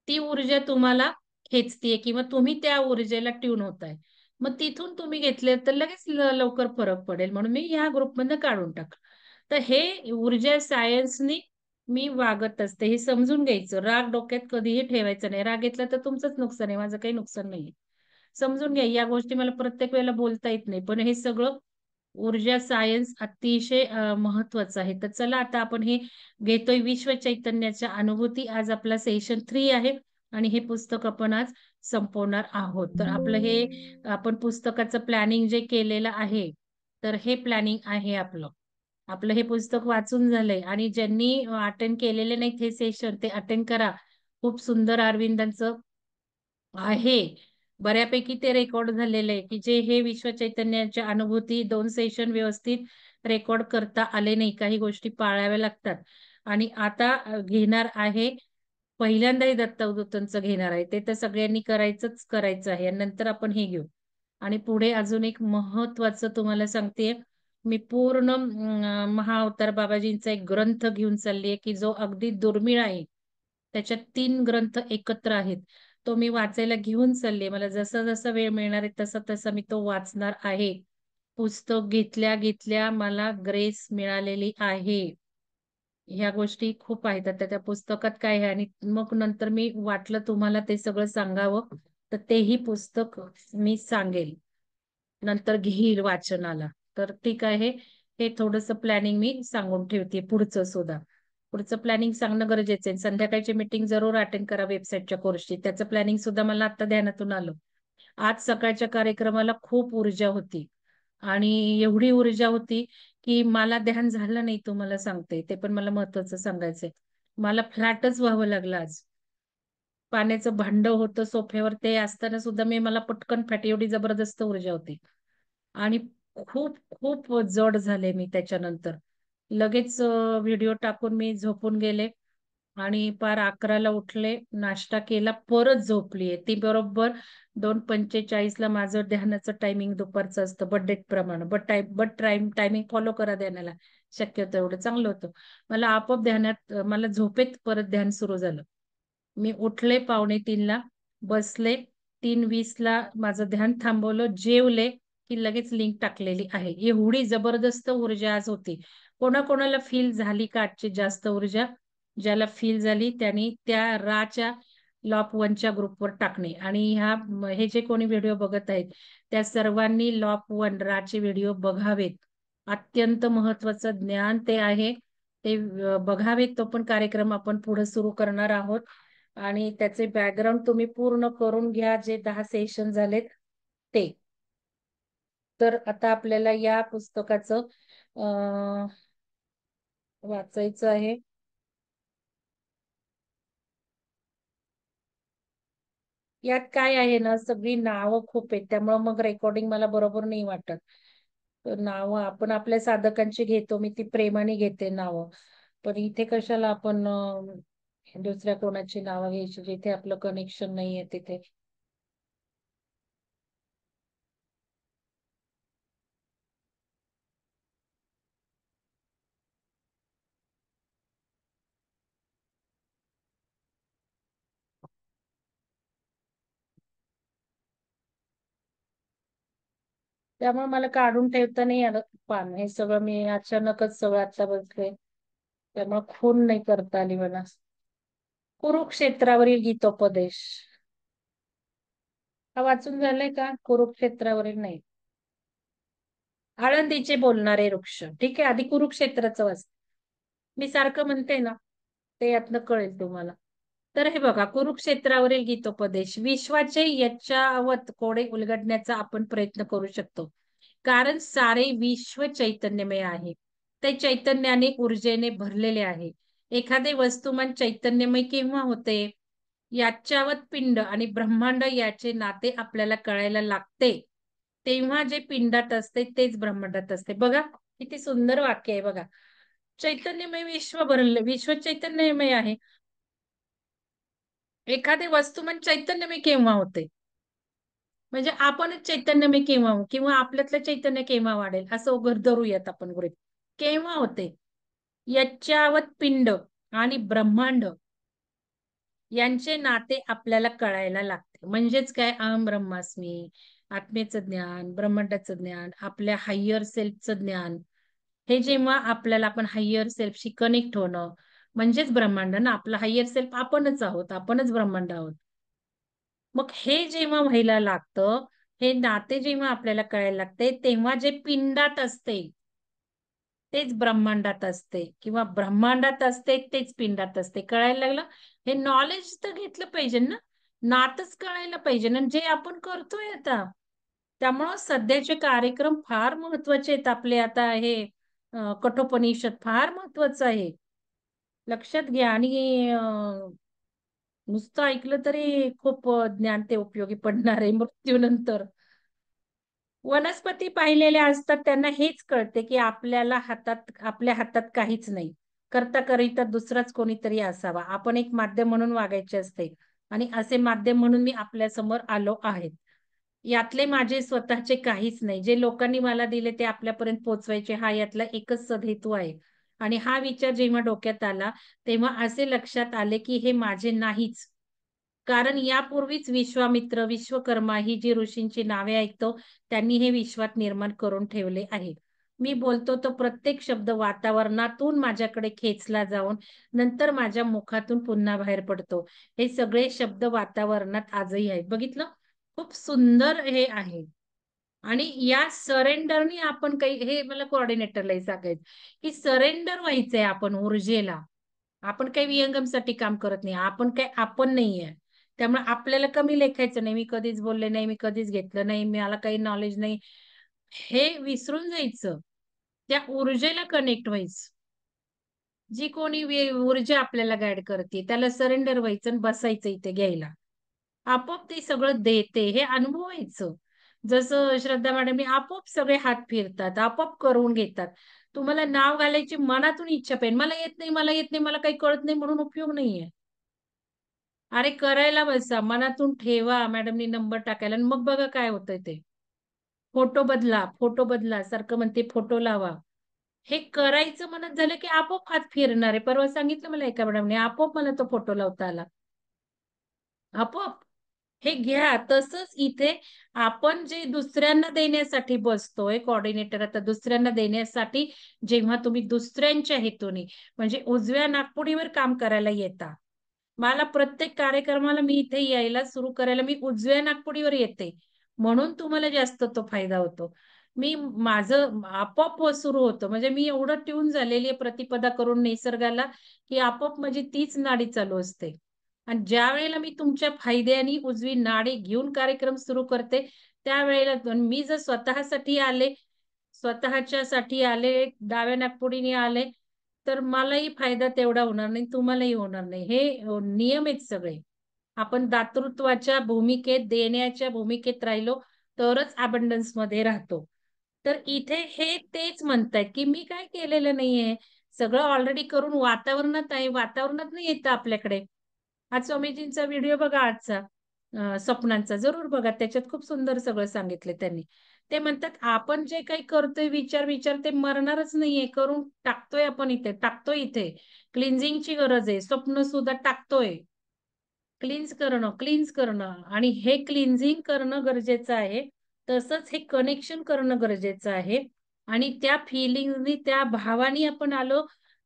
ती ऊर्जा तुम्हाला खेचतीये किंवा तुम्ही त्या ऊर्जेला ट्यून होताय. मग तिथून तुम्ही घेतले तर लगेच लवकर फरक पडेल म्हणून मी ह्या ग्रुपमधनं काढून टाकलं. तर हे ऊर्जा सायन्सनी मी वागत असते. हे समजून घ्यायचं. राग डोक्यात कधीही ठेवायचा नाही. राग घेतला तर तुमचंच नुकसान आहे. माझं काही नुकसान नाहीये. समजून घ्या. या गोष्टी मला प्रत्येक वेळेला बोलता येत नाही. पण हे सगळं ऊर्जा सायन्स अतिशय महत्वाचं आहे. तर चला आता आपण हे घेतोय विश्व चैतन्याच्या अनुभूती. आज आपला सेशन 3 आहे आणि हे पुस्तक आपण आज संपवणार आहोत. तर आपलं हे आपण पुस्तकाचं प्लॅनिंग जे केलेलं आहे, तर हे प्लॅनिंग आहे आपलं. आपलं हे पुस्तक वाचून झालंय आणि ज्यांनी अटेंड केलेले नाहीत हे सेशन ते अटेंड करा. खूप सुंदर अरविंदांचं आहे. बऱ्यापैकी ते रेकॉर्ड झालेलं आहे, की जे हे विश्व चैतन्याच्या अनुभूती 2 सेशन व्यवस्थित रेकॉर्ड करता आले नाही. काही गोष्टी पाळाव्या लागतात. आणि आता घेणार आहे, पहिल्यांदाही दत्तअवधूतांचं घेणार आहे. ते तर सगळ्यांनी करायचंच करायचं आहे आणि नंतर आपण हे घेऊ. आणि पुढे अजून एक महत्त्वाचं तुम्हाला सांगतेय, मी पूर्ण महाअवतार बाबाजींचा एक ग्रंथ घेऊन चालली आहे, की जो अगदी दुर्मिळ आहे. त्याच्यात 3 ग्रंथ एकत्र आहेत. तो मी वाचायला घेऊन चालले. मला जसा-जसा वेळ मिळणार आहे, तसा-तसा मी तो वाचणार आहे. पुस्तक घेतल्या-घेतल्या मला ग्रेस मिळालेली आहे. ह्या गोष्टी खूप आहेत. आता त्या पुस्तकात काय आहे आणि मग नंतर मी वाटलं तुम्हाला ते सगळं सांगावं, तर तेही पुस्तक मी सांगेल. नंतर घेईल वाचनाला. तर ठीक आहे. हे थोडंसं प्लॅनिंग मी सांगून ठेवते पुढचं सुद्धा. पुढचं प्लॅनिंग सांगणं गरजेचं आहे. संध्याकाळची मीटिंग जरूर अटेंड करा वेबसाईटच्या कोर्सची. त्याचं प्लॅनिंग सुद्धा मला आता ध्यानातून आलं. आज सकाळच्या कार्यक्रमाला खूप ऊर्जा होती आणि एवढी ऊर्जा होती, की मला ध्यान झालं नाही तुम्हाला सांगते. ते पण मला महत्वाचं सांगायचंय. मला फ्लॅटच व्हावं लागलं आज. पाण्याचं भांडं होतं सोफ्यावर ते असताना सुद्धा मला पटकन फॅट एवढी जबरदस्त ऊर्जा होती. आणि खूप खूप जड झाले मी त्याच्यानंतर. लगेच व्हिडिओ टाकून मी झोपून गेले आणि पार 11ला उठले, नाश्ता केला, परत झोपलीये. ती बरोबर 2:45 ला माझं ध्यानाचं टायमिंग दुपारचं असतं बट डेट प्रमाणे. टायमिंग फॉलो करा ध्यानाला. शक्यतो एवढं चांगलं होतं. मला आपोआप ध्यानात मला झोपेत परत ध्यान सुरू झालं. मी उठले 2:45ला, बसले, 3:20ला माझं ध्यान थांबवलं, जेवले, की लगेच लिंक टाकलेली आहे. एवढी जबरदस्त ऊर्जा आज होती. कोणाकोणाला फील झाली का आजची जास्त ऊर्जा? ज्याला फील झाली त्यांनी त्या राच्या लॉप 1च्या ग्रुपवर टाकणे आणि हे जे कोणी व्हिडिओ बघत आहेत, त्या सर्वांनी लॉप 1 राचे व्हिडिओ बघावेत. अत्यंत महत्त्वाचं ज्ञान ते आहे. ते बघावेत. तो पण कार्यक्रम आपण पुढे सुरू करणार आहोत. आणि त्याचे बॅकग्राऊंड तुम्ही पूर्ण करून घ्या जे 10 सेशन झालेत ते. तर आता आपल्याला या पुस्तकाचं वाचायचं आहे. यात काय आहे ना, सगळी नावं खूप आहेत. त्यामुळे मग रेकॉर्डिंग मला बरोबर नाही वाटत. तर नावं आपण आपल्या साधकांची घेतो. मी ती प्रेमाने घेते नावं. पण इथे कशाला आपण दुसऱ्या कोणाची नावं घ्यायची जिथे आपलं कनेक्शन नाहीये तिथे. त्यामुळे मला काढून ठेवता नाही आलं पान. हे सगळं मी अचानकच सगळं आता बघते, त्यामुळे खून नाही करता आली मला. कुरुक्षेत्रावरील गीतोपदेश हा वाचून झालाय का? कुरुक्षेत्रावरील नाही, आळंदीचे बोलणारे वृक्ष. ठीक आहे, आधी कुरुक्षेत्राचं वाच. मी सारखं म्हणते ना, ते यातनं कळेल तुम्हाला. तर हे बघा, कुरुक्षेत्रावरील गीतोपदेश. विश्वाचे यच्चावत कोडे उलगडण्याचा आपण प्रयत्न करू शकतो, कारण सारे विश्व चैतन्यमय आहे. ते चैतन्याने, ऊर्जेने भरलेले आहे. एखादे वस्तुमान चैतन्यमय केव्हा होते? याच्यावत पिंड आणि ब्रह्मांड याचे नाते आपल्याला कळायला लागते, तेव्हा जे पिंडात असते तेच ब्रह्मांडात असते. बघा किती सुंदर वाक्य आहे बघा. चैतन्यमय विश्व भरले, विश्व चैतन्यमय आहे. एखादे वस्तुमान चैतन्यमय केव्हा होते? म्हणजे आपणच चैतन्यमय केव्हा होऊ, किंवा आपल्यातलं चैतन्य केव्हा वाढेल, असं धरूयात आपण गृहीत. केव्हा होते? यच्चावत पिंड आणि ब्रह्मांड यांचे नाते आपल्याला कळायला लागते. म्हणजेच काय? अहम ब्रह्मास्मी, आत्मेचं ज्ञान, ब्रह्मांडाचं ज्ञान, आपल्या हायर सेल्फचं ज्ञान. हे जेव्हा आपल्याला, आपण हायर सेल्फशी कनेक्ट होणं म्हणजेच ब्रह्मांड ना. आपला हायर सेल्फ आपणच आहोत, आपणच ब्रह्मांड आहोत. मग हे जेव्हा व्हायला लागतं, हे नाते जेव्हा आपल्याला कळायला लागते, तेव्हा जे पिंडात असते तेच ब्रह्मांडात असते, किंवा ब्रह्मांडात असते तेच पिंडात असते. कळायला लागलं? हे नॉलेज तर घेतलं पाहिजे ना, नातच कळायला पाहिजे ना, जे आपण करतोय आता. त्यामुळं सध्याचे कार्यक्रम फार महत्वाचे आहेत आपले. आता हे कठोपनिषद फार महत्वाचं आहे, लक्षात घ्या. आणि नुसतं ऐकलं तरी खूप ज्ञान ते उपयोगी पडणार आहे मृत्यूनंतर. वनस्पती पाहिलेल्या असतात, त्यांना हेच कळते की आपल्या हातात काहीच नाही. करता करिता दुसराच कोणीतरी असावा, आपण एक माध्यम म्हणून वागायचे असते, आणि असे माध्यम म्हणून मी आपल्या समोर आलो आहे. यातले माझे स्वतःचे काहीच नाही. जे लोकांनी मला दिले ते आपल्यापर्यंत पोहोचवायचे, हा यातला एकच सदहेतू आहे. आणि हा विचार जेव्हा डोक्यात आला, तेव्हा असे लक्षात आले की हे माझे नाहीच. कारण यापूर्वीच विश्वामित्र, विश्वकर्मा ही जी ऋषींची नावे ऐकतो, त्यांनी हे विश्वात निर्माण करून ठेवले आहे. मी बोलतो तो प्रत्येक शब्द वातावरणातून माझ्याकडे खेचला जाऊन नंतर माझ्या मुखातून पुन्हा बाहेर पडतो. हे सगळे शब्द वातावरणात आजही आहेत. बघितलं? खूप सुंदर हे आहे. आणि या सरेंडरनी आपण काही, हे मला कोऑर्डिनेटरलाही सांगायचं, की सरेंडर व्हायचंय आपण ऊर्जेला. आपण काही विहंगमसाठी काम करत नाही, आपण काही आपण नाहीये. त्यामुळे आपल्याला कमी लेखायचं नाही, मी कधीच बोलले नाही, मी कधीच घेतलं नाही, मला काही नॉलेज नाही, हे विसरून जायचं. त्या ऊर्जेला कनेक्ट व्हायचं. जी कोणी ऊर्जा आपल्याला गाईड करते त्याला सरेंडर व्हायचं आणि बसायचं इथे घ्यायला. आपोआप ते सगळं देते, हे अनुभवायचं. जसं श्रद्धा मॅडम, आपोआप सगळे हात फिरतात, आपोआप करून घेतात. तुम्हाला नाव घालायची मनातून इच्छा पाहिजे. मला येत नाही, मला येत नाही, मला काही कळत नाही म्हणून उपयोग नाहीये. अरे करायला बसा, मनातून ठेवा मॅडमनी नंबर टाकायला, आणि मग बघा काय होतंय ते. फोटो बदला, फोटो बदला, सारखं म्हणते फोटो लावा. हे करायचं म्हणत झालं की आपोआप हात फिरणार आहे. परवा सांगितलं मला एका मॅडमने, आपोआप मला तो फोटो लावता आला. आपोआप. हे घ्या. तसंच इथे आपण जे दुसऱ्यांना देण्यासाठी बसतोय, कोऑर्डिनेटर आता दुसऱ्यांना देण्यासाठी, जेव्हा तुम्ही दुसऱ्यांच्या हेतूने, म्हणजे उजव्या नागपुडीवर काम करायला येता. मला प्रत्येक कार्यक्रमाला मी इथे यायला सुरू करायला मी उजव्या नागपुडीवर येते, म्हणून तुम्हाला जास्त तो फायदा होतो. मी माझं आपोआप सुरू होतं, म्हणजे मी एवढं ट्यून झालेली आहे प्रतिपदा करून निसर्गाला, की आपोआप माझी तीच नाडी चालू असते. आणि ज्या वेळेला मी तुमच्या फायद्याने उजवी नाडी घेऊन कार्यक्रम सुरू करते, त्यावेळेला मी जर स्वतःसाठी आले, स्वतःच्यासाठी आले, डाव्या नागपुडीने आले, तर मलाही फायदा तेवढा होणार नाही, तुम्हालाही होणार नाही. हे नियम आहेत सगळे. आपण दातृत्वाच्या भूमिकेत, देण्याच्या भूमिकेत राहिलो तरच अबंडन्स मध्ये राहतो. तर इथे हे तेच म्हणतायत की मी काय केलेलं नाहीये, सगळं ऑलरेडी करून वातावरणात आहे, वातावरणात नाही येतं आपल्याकडे. आज स्वामीजींचा व्हिडिओ बघा आजचा, स्वप्नांचा जरूर बघा, त्याच्यात खूप सुंदर सगळं सांगितलं त्यांनी. ते म्हणतात आपण जे काही करतोय, विचार विचार ते मरणारच नाहीये, करून टाकतोय आपण इथे, टाकतोय इथे. क्लिन्झिंगची गरज आहे, स्वप्न सुद्धा टाकतोय. क्लीन्स करणं, क्लीन्स करणं, आणि हे क्लिन्झिंग करणं गरजेचं आहे. तसंच हे कनेक्शन करणं गरजेचं आहे आणि त्या फिलिंगनी, त्या भावानी आपण आलो,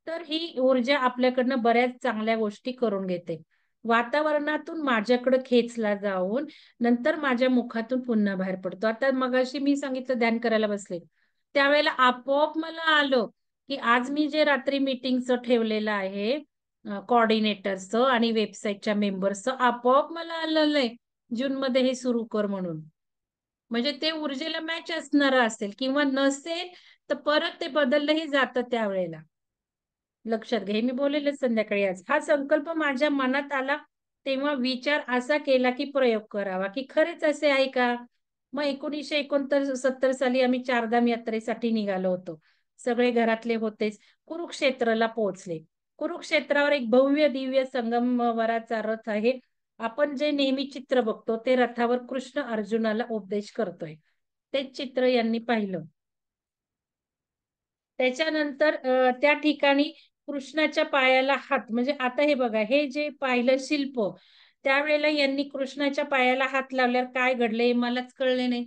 तर ही ऊर्जा आपल्याकडनं बऱ्याच चांगल्या गोष्टी करून घेते. वातावरणातून माझ्याकडे खेचला जाऊन नंतर माझ्या मुखातून पुन्हा बाहेर पडतो. आता मगाशी मी सांगितलं ध्यान करायला बसले. त्यावेळेला आपोआप मला आलं, की आज मी जे रात्री मीटिंगचं ठेवलेलं आहे कोऑर्डिनेटर्सचं आणि वेबसाईटच्या मेंबर्सचं आपोआप मला आलेलं आहे, जूनमध्ये हे सुरू कर म्हणून. म्हणजे ते ऊर्जेला मॅच असणारं असेल किंवा नसेल, तर परत ते बदललंही जातं त्यावेळेला. लक्षात घ्या. हे मी बोलेलच संध्याकाळी आज. हा संकल्प माझ्या मनात आला, तेव्हा विचार असा केला, की प्रयोग करावा, की खरेच असे आहे का? मग 1969-70 साली आम्ही चारधाम यात्रेसाठी निघालो होतो. सगळे घरातले होतेच. कुरुक्षेत्राला पोहोचले. कुरुक्षेत्रावर एक भव्य दिव्य संगमवराचा रथ आहे. आपण जे नेहमी चित्र बघतो, ते रथावर कृष्ण अर्जुनाला उपदेश करतोय. तेच चित्र यांनी पाहिलं. त्याच्यानंतर त्या ठिकाणी कृष्णाच्या पायाला हात म्हणजे आता हे बघा, हे जे पाहिलं शिल्प, त्यावेळेला यांनी कृष्णाच्या पायाला हात लावल्यावर काय घडले हे मलाच कळले नाही.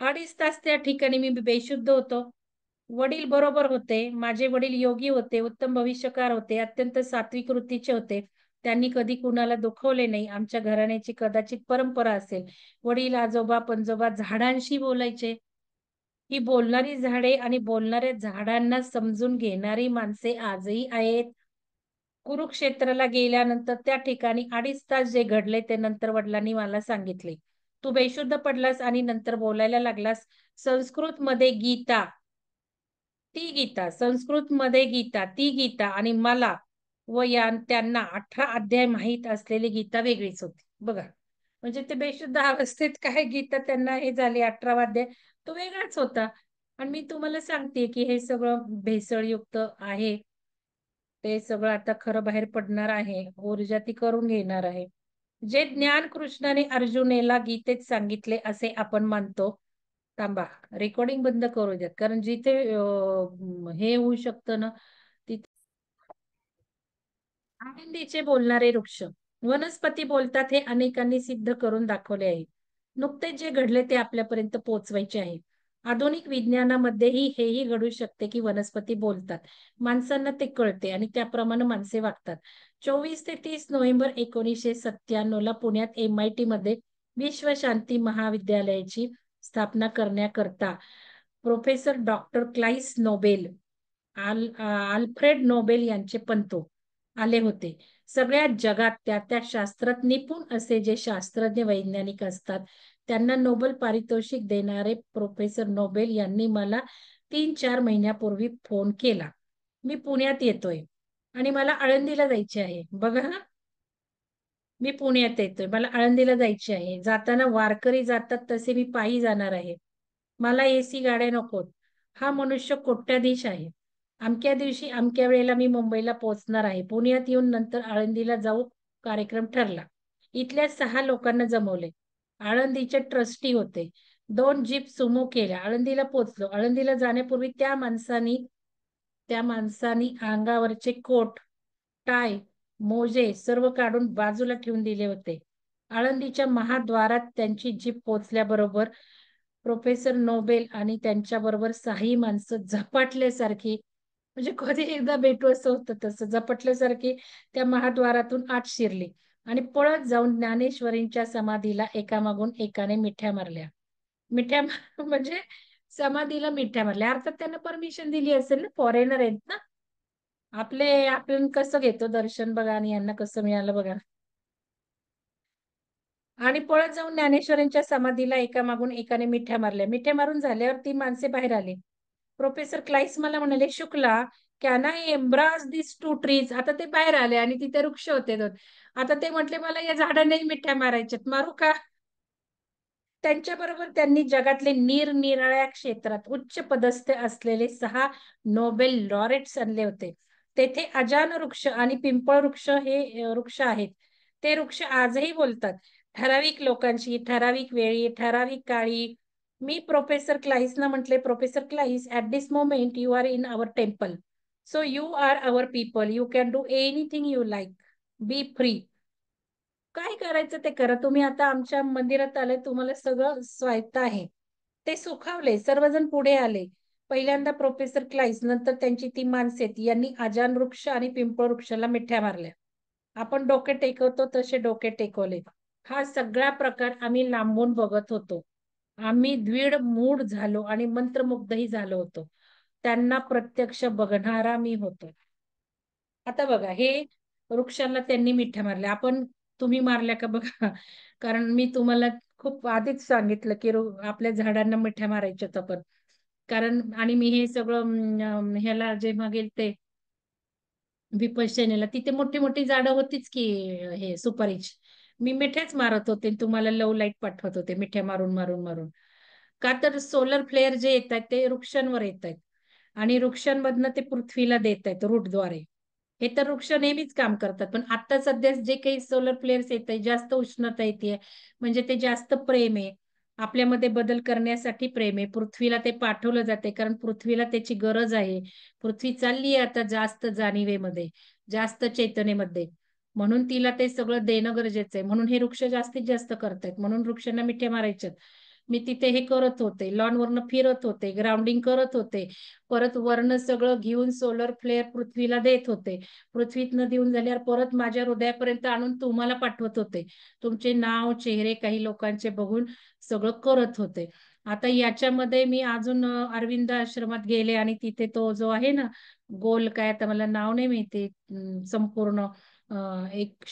2.5 तास त्या ठिकाणी मी बेशुद्ध होतो. वडील बरोबर होते. माझे वडील योगी होते, उत्तम भविष्यकार होते, अत्यंत सात्विक वृत्तीचे होते. त्यांनी कधी कुणाला दुखवले नाही. आमच्या घराण्याची कदाचित परंपरा असेल. वडील, आजोबा, पणजोबा झाडांशी बोलायचे. ही बोलणारी झाडे आणि बोलणाऱ्या झाडांना समजून घेणारी माणसे आजही आहेत. कुरुक्षेत्राला गेल्यानंतर त्या ठिकाणी 2.5 तास जे घडले ते नंतर वडिलांनी मला सांगितले. तू बेशुद्ध पडलास आणि नंतर बोलायला लागलास. संस्कृतमध्ये गीता, ती गीता, संस्कृतमध्ये गीता, ती गीता आणि मला व त्यांना 18 अध्याय माहीत असलेली गीता वेगळीच होती. बघा. म्हणजे ते बेशुद्ध अवस्थेत काय गीता त्यांना हे झाले 18 अध्याय तो वेगळाच होता. आणि मी तुम्हाला सांगते, की हे सगळं भेसळयुक्त आहे. ते सगळं आता खरं बाहेर पडणार आहे. ऊर्जा ती करून घेणार आहे. जे ज्ञान कृष्णाने अर्जुनेला गीतेत सांगितले असे आपण मानतो. थांबा, रेकॉर्डिंग बंद करू द्यात. कारण जिथे हे होऊ शकतं ना, तिथे आनंदीचे बोलणारे वृक्ष. वनस्पती बोलतात हे अनेकांनी सिद्ध करून दाखवले आहे. नुकतेच जे घडले ते आपल्यापर्यंत पोहोचवायचे आहे. आधुनिक विज्ञानामध्येही हेही घडू शकते की वनस्पती बोलतात. माणसांना ते कळते आणि त्याप्रमाणे माणसे वागतात. 24 ते 30 नोव्हेंबर 1997 ला पुण्यात MIT मध्ये विश्व शांती महाविद्यालयाची स्थापना करण्याकरता professor doctor Kleiss Nobel, Alfred Nobel यांचे पंतो आले होते. सगळ्या जगात त्या शास्त्रात निपुण असे जे शास्त्रज्ञ वैज्ञानिक असतात, त्यांना नोबेल पारितोषिक देणारे प्रोफेसर नोबेल यांनी मला 3-4 महिन्यापूर्वी फोन केला. मी पुण्यात येतोय आणि मला आळंदीला जायचे आहे. बघा हां, मी पुण्यात येतोय. मला आळंदीला जायची आहे. जाताना वारकरी जातात तसे मी पायी जाणार आहे. मला एसी गाड्या नकोत. हा मनुष्य कोट्याधीश आहे. अमक्या दिवशी अमक्या वेळेला मी मुंबईला पोहोचणार आहे. पुण्यात येऊन नंतर आळंदीला जाऊ कार्यक्रम ठरला. इथल्या 6 लोकांना जमवले. आळंदीचे ट्रस्टी होते. 2 जीप सुमो केल्या. आळंदीला पोहोचलो. आळंदीला जाण्यापूर्वी त्या माणसानी अंगावरचे कोट, टाय, मोजे सर्व काढून बाजूला ठेवून दिले होते. आळंदीच्या महाद्वारात त्यांची जीप पोहोचल्याबरोबर प्रोफेसर नोबेल आणि त्यांच्याबरोबर 6 माणसं झपाटल्यासारखी म्हणजे कधी एकदा भेटू असं होतं तसं झपटल्यासारखी त्या महाद्वारातून आत शिरली आणि पळत जाऊन ज्ञानेश्वरींच्या समाधीला एकामागून एकाने मिठ्या मारल्या. मिठ्या म्हणजे समाधीला मिठ्या मारल्या. अर्थात त्यांना परमिशन दिली असेल ना, फॉरेनर आहेत ना. आपण कसं घेतो दर्शन बघा आणि यांना कसं मिळालं बघा. आणि पळत जाऊन ज्ञानेश्वरांच्या समाधीला एकामागून एकाने मिठ्या मारल्या. मिठ्या मारून झाल्यावर ती माणसे बाहेर आली. प्रोफेसर क्लाइस मला म्हणाले, "Shukla, can I embrace this two trees?" आता ते बाहेर आले आणि तिथे वृक्ष होते 2. आता ते म्हटले, "मला या झाडांनाही मिठ्या मारायच्यात. मारू का?" त्यांच्याबरोबर त्यांनी जगातले निरनिराळ्या क्षेत्रात उच्च पदस्थ असलेले 6 नोबेल लॉरेट्स आणले होते. तेथे अजान वृक्ष आणि पिंपळ वृक्ष हे वृक्ष आहेत. ते वृक्ष आजही बोलतात. ठराविक लोकांशी, ठराविक वेळी, ठराविक काळी. मी प्रोफेसर क्लाइसना म्हटले, "professor Kleiss, at this moment you are in our temple. So you are our people. You can do anything you like. Be free." काय करायचं ते करा. तुम्ही आता आमच्या मंदिरात आले, तुम्हाला सगळं स्वायत्त आहे. ते सुखावले, सर्वजण पुढे आले. पहिल्यांदा प्रोफेसर क्लाइस, नंतर त्यांची ती माणसे यांनी आजान वृक्ष आणि पिंपळ वृक्षाला मिठ्या मारल्या. आपण डोके टेकवतो तसे डोके टेकवले. हा सगळा प्रकार आम्ही लांबून बघत होतो. आम्ही द्विड मूड झालो आणि मंत्रमुग्धही झालो होतो. त्यांना प्रत्यक्ष बघणारा मी होतो. आता बघा, हे वृक्षांना त्यांनी मिठ्या मारल्या. तुम्ही मारल्या का बघा. कारण मी तुम्हाला खूप आधीच सांगितलं की आपल्या झाडांना मिठ्या मारायच्यात आपण. कारण आणि मी हे सगळं ह्याला जेव्हा गेलते विपश्यनेला, तिथे मोठी मोठी झाडं होतीच की हे सुपारीची. मी मिठ्याच मारत होते, तुम्हाला लव लाईट पाठवत होते मिठ्या मारून मारून मारून. का तर सोलर फ्लेअर जे येत आहेत ते वृक्षांवर येत आहेत आणि वृक्षांमधनं ते पृथ्वीला देत आहेत रूटद्वारे. हे तर वृक्ष नेहमीच काम करतात, पण आता सध्या जे काही सोलर फ्लेअर्स येत आहे, जास्त उष्णता येते, म्हणजे ते जास्त प्रेम आहे आपल्यामध्ये, बदल करण्यासाठी प्रेम आहे. पृथ्वीला ते पाठवलं जाते कारण पृथ्वीला त्याची गरज आहे. पृथ्वी चालली आहे आता जास्त जाणीवेमध्ये, जास्त चेतनेमध्ये. म्हणून तिला ते सगळं देणं गरजेचं आहे. म्हणून हे वृक्ष जास्तीत जास्त करतायत. म्हणून वृक्षांना मिठ्या मारायच्यात. मी तिथे हे करत होते, लॉन वरनं फिरत होते, ग्राउंडिंग करत होते. परत वरनं सगळं घेऊन सोलर फ्लेअर पृथ्वीला देत होते. पृथ्वीतनं देऊन झाल्यावर परत माझ्या हृदयापर्यंत आणून तुम्हाला पाठवत होते. तुमचे नाव, चेहरे काही लोकांचे बघून सगळं करत होते. आता याच्यामध्ये मी अजून अरविंद आश्रमात गेले आणि तिथे तो जो आहे ना गोल, काय आता मला नाव नाही माहिती, संपूर्ण एक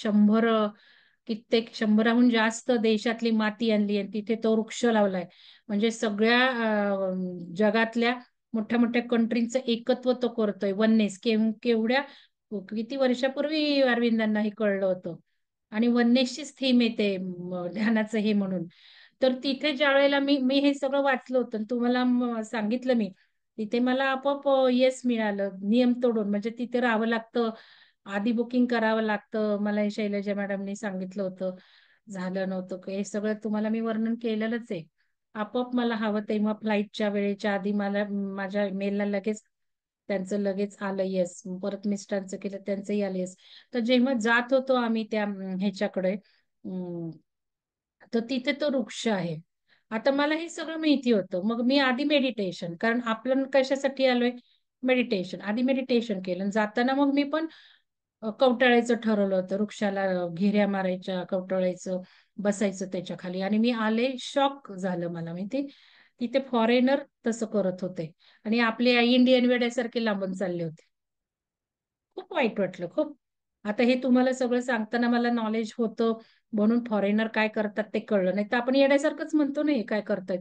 100 जास्त देशातली माती आणली आणि तिथे तो वृक्ष लावलाय. म्हणजे सगळ्या जगातल्या मोठ्या मोठ्या कंट्रीचं एकत्व तो करतोय. वननेस केवढ्या किती वर्षापूर्वी अरविंदांना हे कळलं होतं. आणि वननेसचीच थीम येते ध्यानाचं हे म्हणून. तर तिथे ज्या वेळेला मी मी हे सगळं वाचलं होतं तुम्हाला सांगितलं मी, तिथे मला आपोआप येस मिळालं नियम तोडून. म्हणजे तिथे राहावं लागतं, आधी बुकिंग करावं लागतं. मला हे शैलजा मॅडमनी सांगितलं होतं, झालं नव्हतं. हे सगळं तुम्हाला मी वर्णन केलेलंच आहे. आपोआप मला हवं तेव्हा फ्लाईटच्या वेळेच्या आधी मला माझ्या मेलला लगेच त्यांचं लगेच आलं येस. परत मिस्टरांचं केलं, त्यांचंही आलं येस. तर जेव्हा जात होतो आम्ही त्या ह्याच्याकडे, तर तिथे तो वृक्ष आहे. आता मला हे सगळं माहिती होतं. मग मी आधी मेडिटेशन, कारण आपण कशासाठी आलोय, मेडिटेशन, आधी मेडिटेशन केलं. आणि जाताना मग मी पण कवटाळायचं ठरवलं होतं. वृक्षाला घेऱ्या मारायच्या, कवटाळायचं, बसायचं त्याच्या खाली. आणि मी आले, शॉक झालं मला माहिती. तिथे फॉरेनर तसं करत होते आणि आपले इंडियन वेड्यासारखे लांबून चालले होते. खूप वाईट वाटलं, खूप. आता हे तुम्हाला सगळं सांगताना मला नॉलेज होतं म्हणून फॉरेनर काय करतात ते कळलं. नाही तर आपण येण्यासारखंच म्हणतो नाही काय करतायत.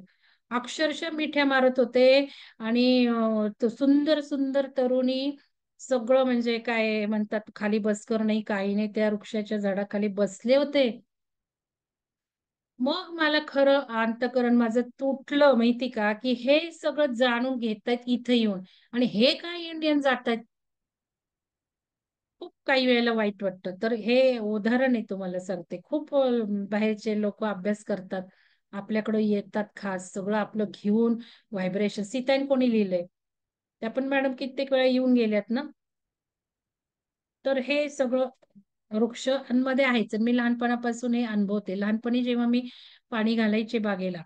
अक्षरशः मिठ्या मारत होते. आणि सुंदर सुंदर तरुणी, सगळं म्हणजे काय म्हणतात, खाली बसकर नाही काही नाही, त्या वृक्षाच्या झाडाखाली बसले होते. मग मला खरं अंतःकरण माझं तुटलं माहिती का, की हे सगळं जाणून घेतायत इथे येऊन आणि हे काय इंडियन जातायत. खूप काही वेळेला वाईट वाटतं. तर हे उदाहरण आहे तुम्हाला सांगते. खूप बाहेरचे लोक अभ्यास करतात, आपल्याकडे येतात खास सगळं आपलं घेऊन, व्हायब्रेशन. सीताईन कोणी लिहिलंय? त्या पण मॅडम कित्येक वेळा येऊन गेल्यात ना. तर हे सगळं वृक्षांमध्ये आहेच. मी लहानपणापासून हे अनुभवते. लहानपणी जेव्हा मी पाणी घालायचे बागेला,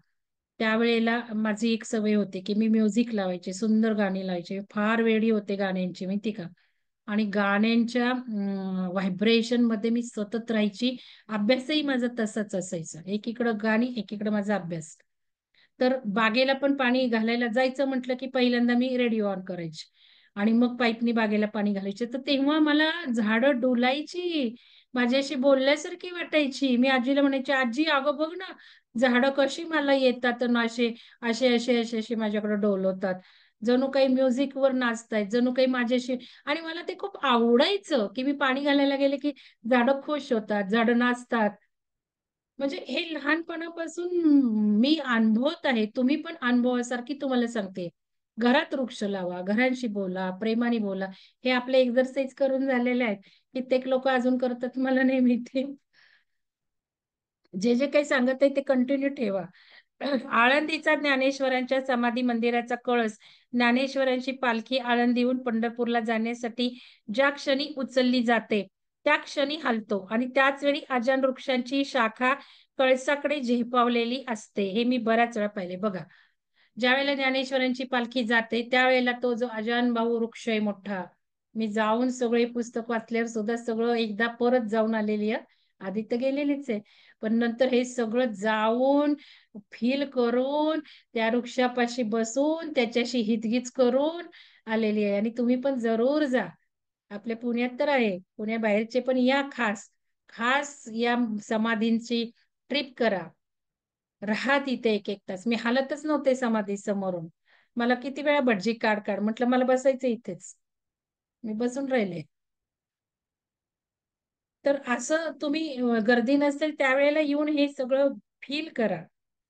त्यावेळेला माझी एक सवय होती की मी म्युझिक लावायचे, सुंदर गाणी लावायचे. फार वेडी होते गाण्यांची माहिती का. आणि गाण्यांच्या व्हायब्रेशन मध्ये मी सतत राहायची. अभ्यासही माझा तसाच असायचा, एकीकडं गाणी एकीकडे माझा अभ्यास. तर बागेला पण पाणी घालायला जायचं म्हटलं की पहिल्यांदा मी रेडिओ ऑन करायची आणि मग पाईपनी बागेला पाणी घालायचे. तर तेव्हा मला झाडं डोलायची, माझ्याशी बोलल्यासारखी वाटायची. मी आजीला म्हणायची, आजी अगं बघ ना, झाडं कशी मला येतात आणि असे असे असे असे असे माझ्याकडे डोलवतात, जणू काही म्युझिक वर नाचतायत, जणू काही माझ्याशी. आणि मला ते खूप आवडायचं की मी पाणी घालायला गेले की झाडं खुश होतात, झाडं नाचतात. म्हणजे हे लहानपणापासून मी अनुभवत आहे. तुम्ही पण अनुभवासारखी तुम्हाला सांगते. घरात वृक्ष लावा, घरांशी बोला, प्रेमाने बोला. हे आपले एक्सरसाइज करून झालेले आहेत. कित्येक लोक अजून करतात मला नाही माहिती. जे जे काही सांगत आहे ते कंटिन्यू ठेवा. आळंदीचा ज्ञानेश्वरांच्या समाधी मंदिराचा कळस, ज्ञानेश्वरांची पालखी आळंदीहून पंढरपूरला जाण्यासाठी ज्या क्षणी उचलली जाते, त्या क्षणी हलतो आणि त्याच वेळी अजान वृक्षांची शाखा कळसाकडे झेपावलेली असते. हे मी बऱ्याच वेळा पाहिले बघा. ज्यावेळेला ज्ञानेश्वरांची पालखी जाते त्यावेळेला तो जो अजानबाहू वृक्ष आहे मोठा, मी जाऊन सगळे पुस्तक वाचल्यावर सुद्धा सगळं एकदा परत जाऊन आलेली आहे. आधी तर गेलेलीच आहे, पण नंतर हे सगळं जाऊन फील करून त्या वृक्षापाशी बसून त्याच्याशी हितगीच करून आलेली आहे. आणि तुम्ही पण जरूर जा. आपल्या पुण्यात तर आहे, पुण्याबाहेरचे पण या, खास खास या समाधींची ट्रिप करा. राहा तिथे एक एक तास. मी हालतच नव्हते समाधी समोरून. मला किती वेळा भटजी काढ काढ म्हटलं, मला बसायचं इथेच. मी बसून राहिले. तर असं तुम्ही गर्दी नसेल त्यावेळेला येऊन हे सगळं फील करा.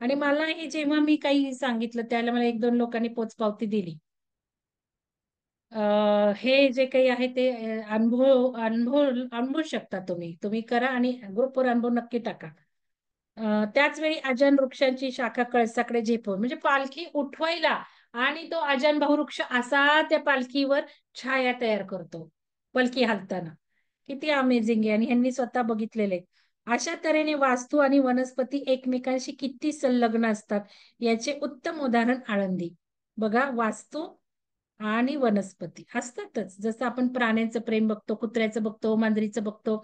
आणि मला हे जेव्हा मी काही सांगितलं त्याला मला 1-2 लोकांनी पोचपावती दिली. हे जे काही आहे ते अनुभव अनुभव अनुभवू शकता तुम्ही. तुम्ही करा आणि ग्रुपवर अनुभव नक्की टाका. त्याच वेळी अजन वृक्षांची शाखा कळसाकडे झेपवून म्हणजे पालखी उठवायला आणि तो अजन बहुवृक्ष असा त्या पालखीवर छाया तयार करतो पालखी हलताना. किती अमेझिंग आहे आणि ह्यांनी स्वतः बघितलेले. अशा तऱ्हेने वास्तू आणि वनस्पती एकमेकांशी किती संलग्न असतात याचे उत्तम उदाहरण आळंदी. बघा, वास्तू आणि वनस्पती असतातच. जसं आपण प्राण्यांचं प्रेम बघतो, कुत्र्याचं बघतो, मांजरीचं बघतो,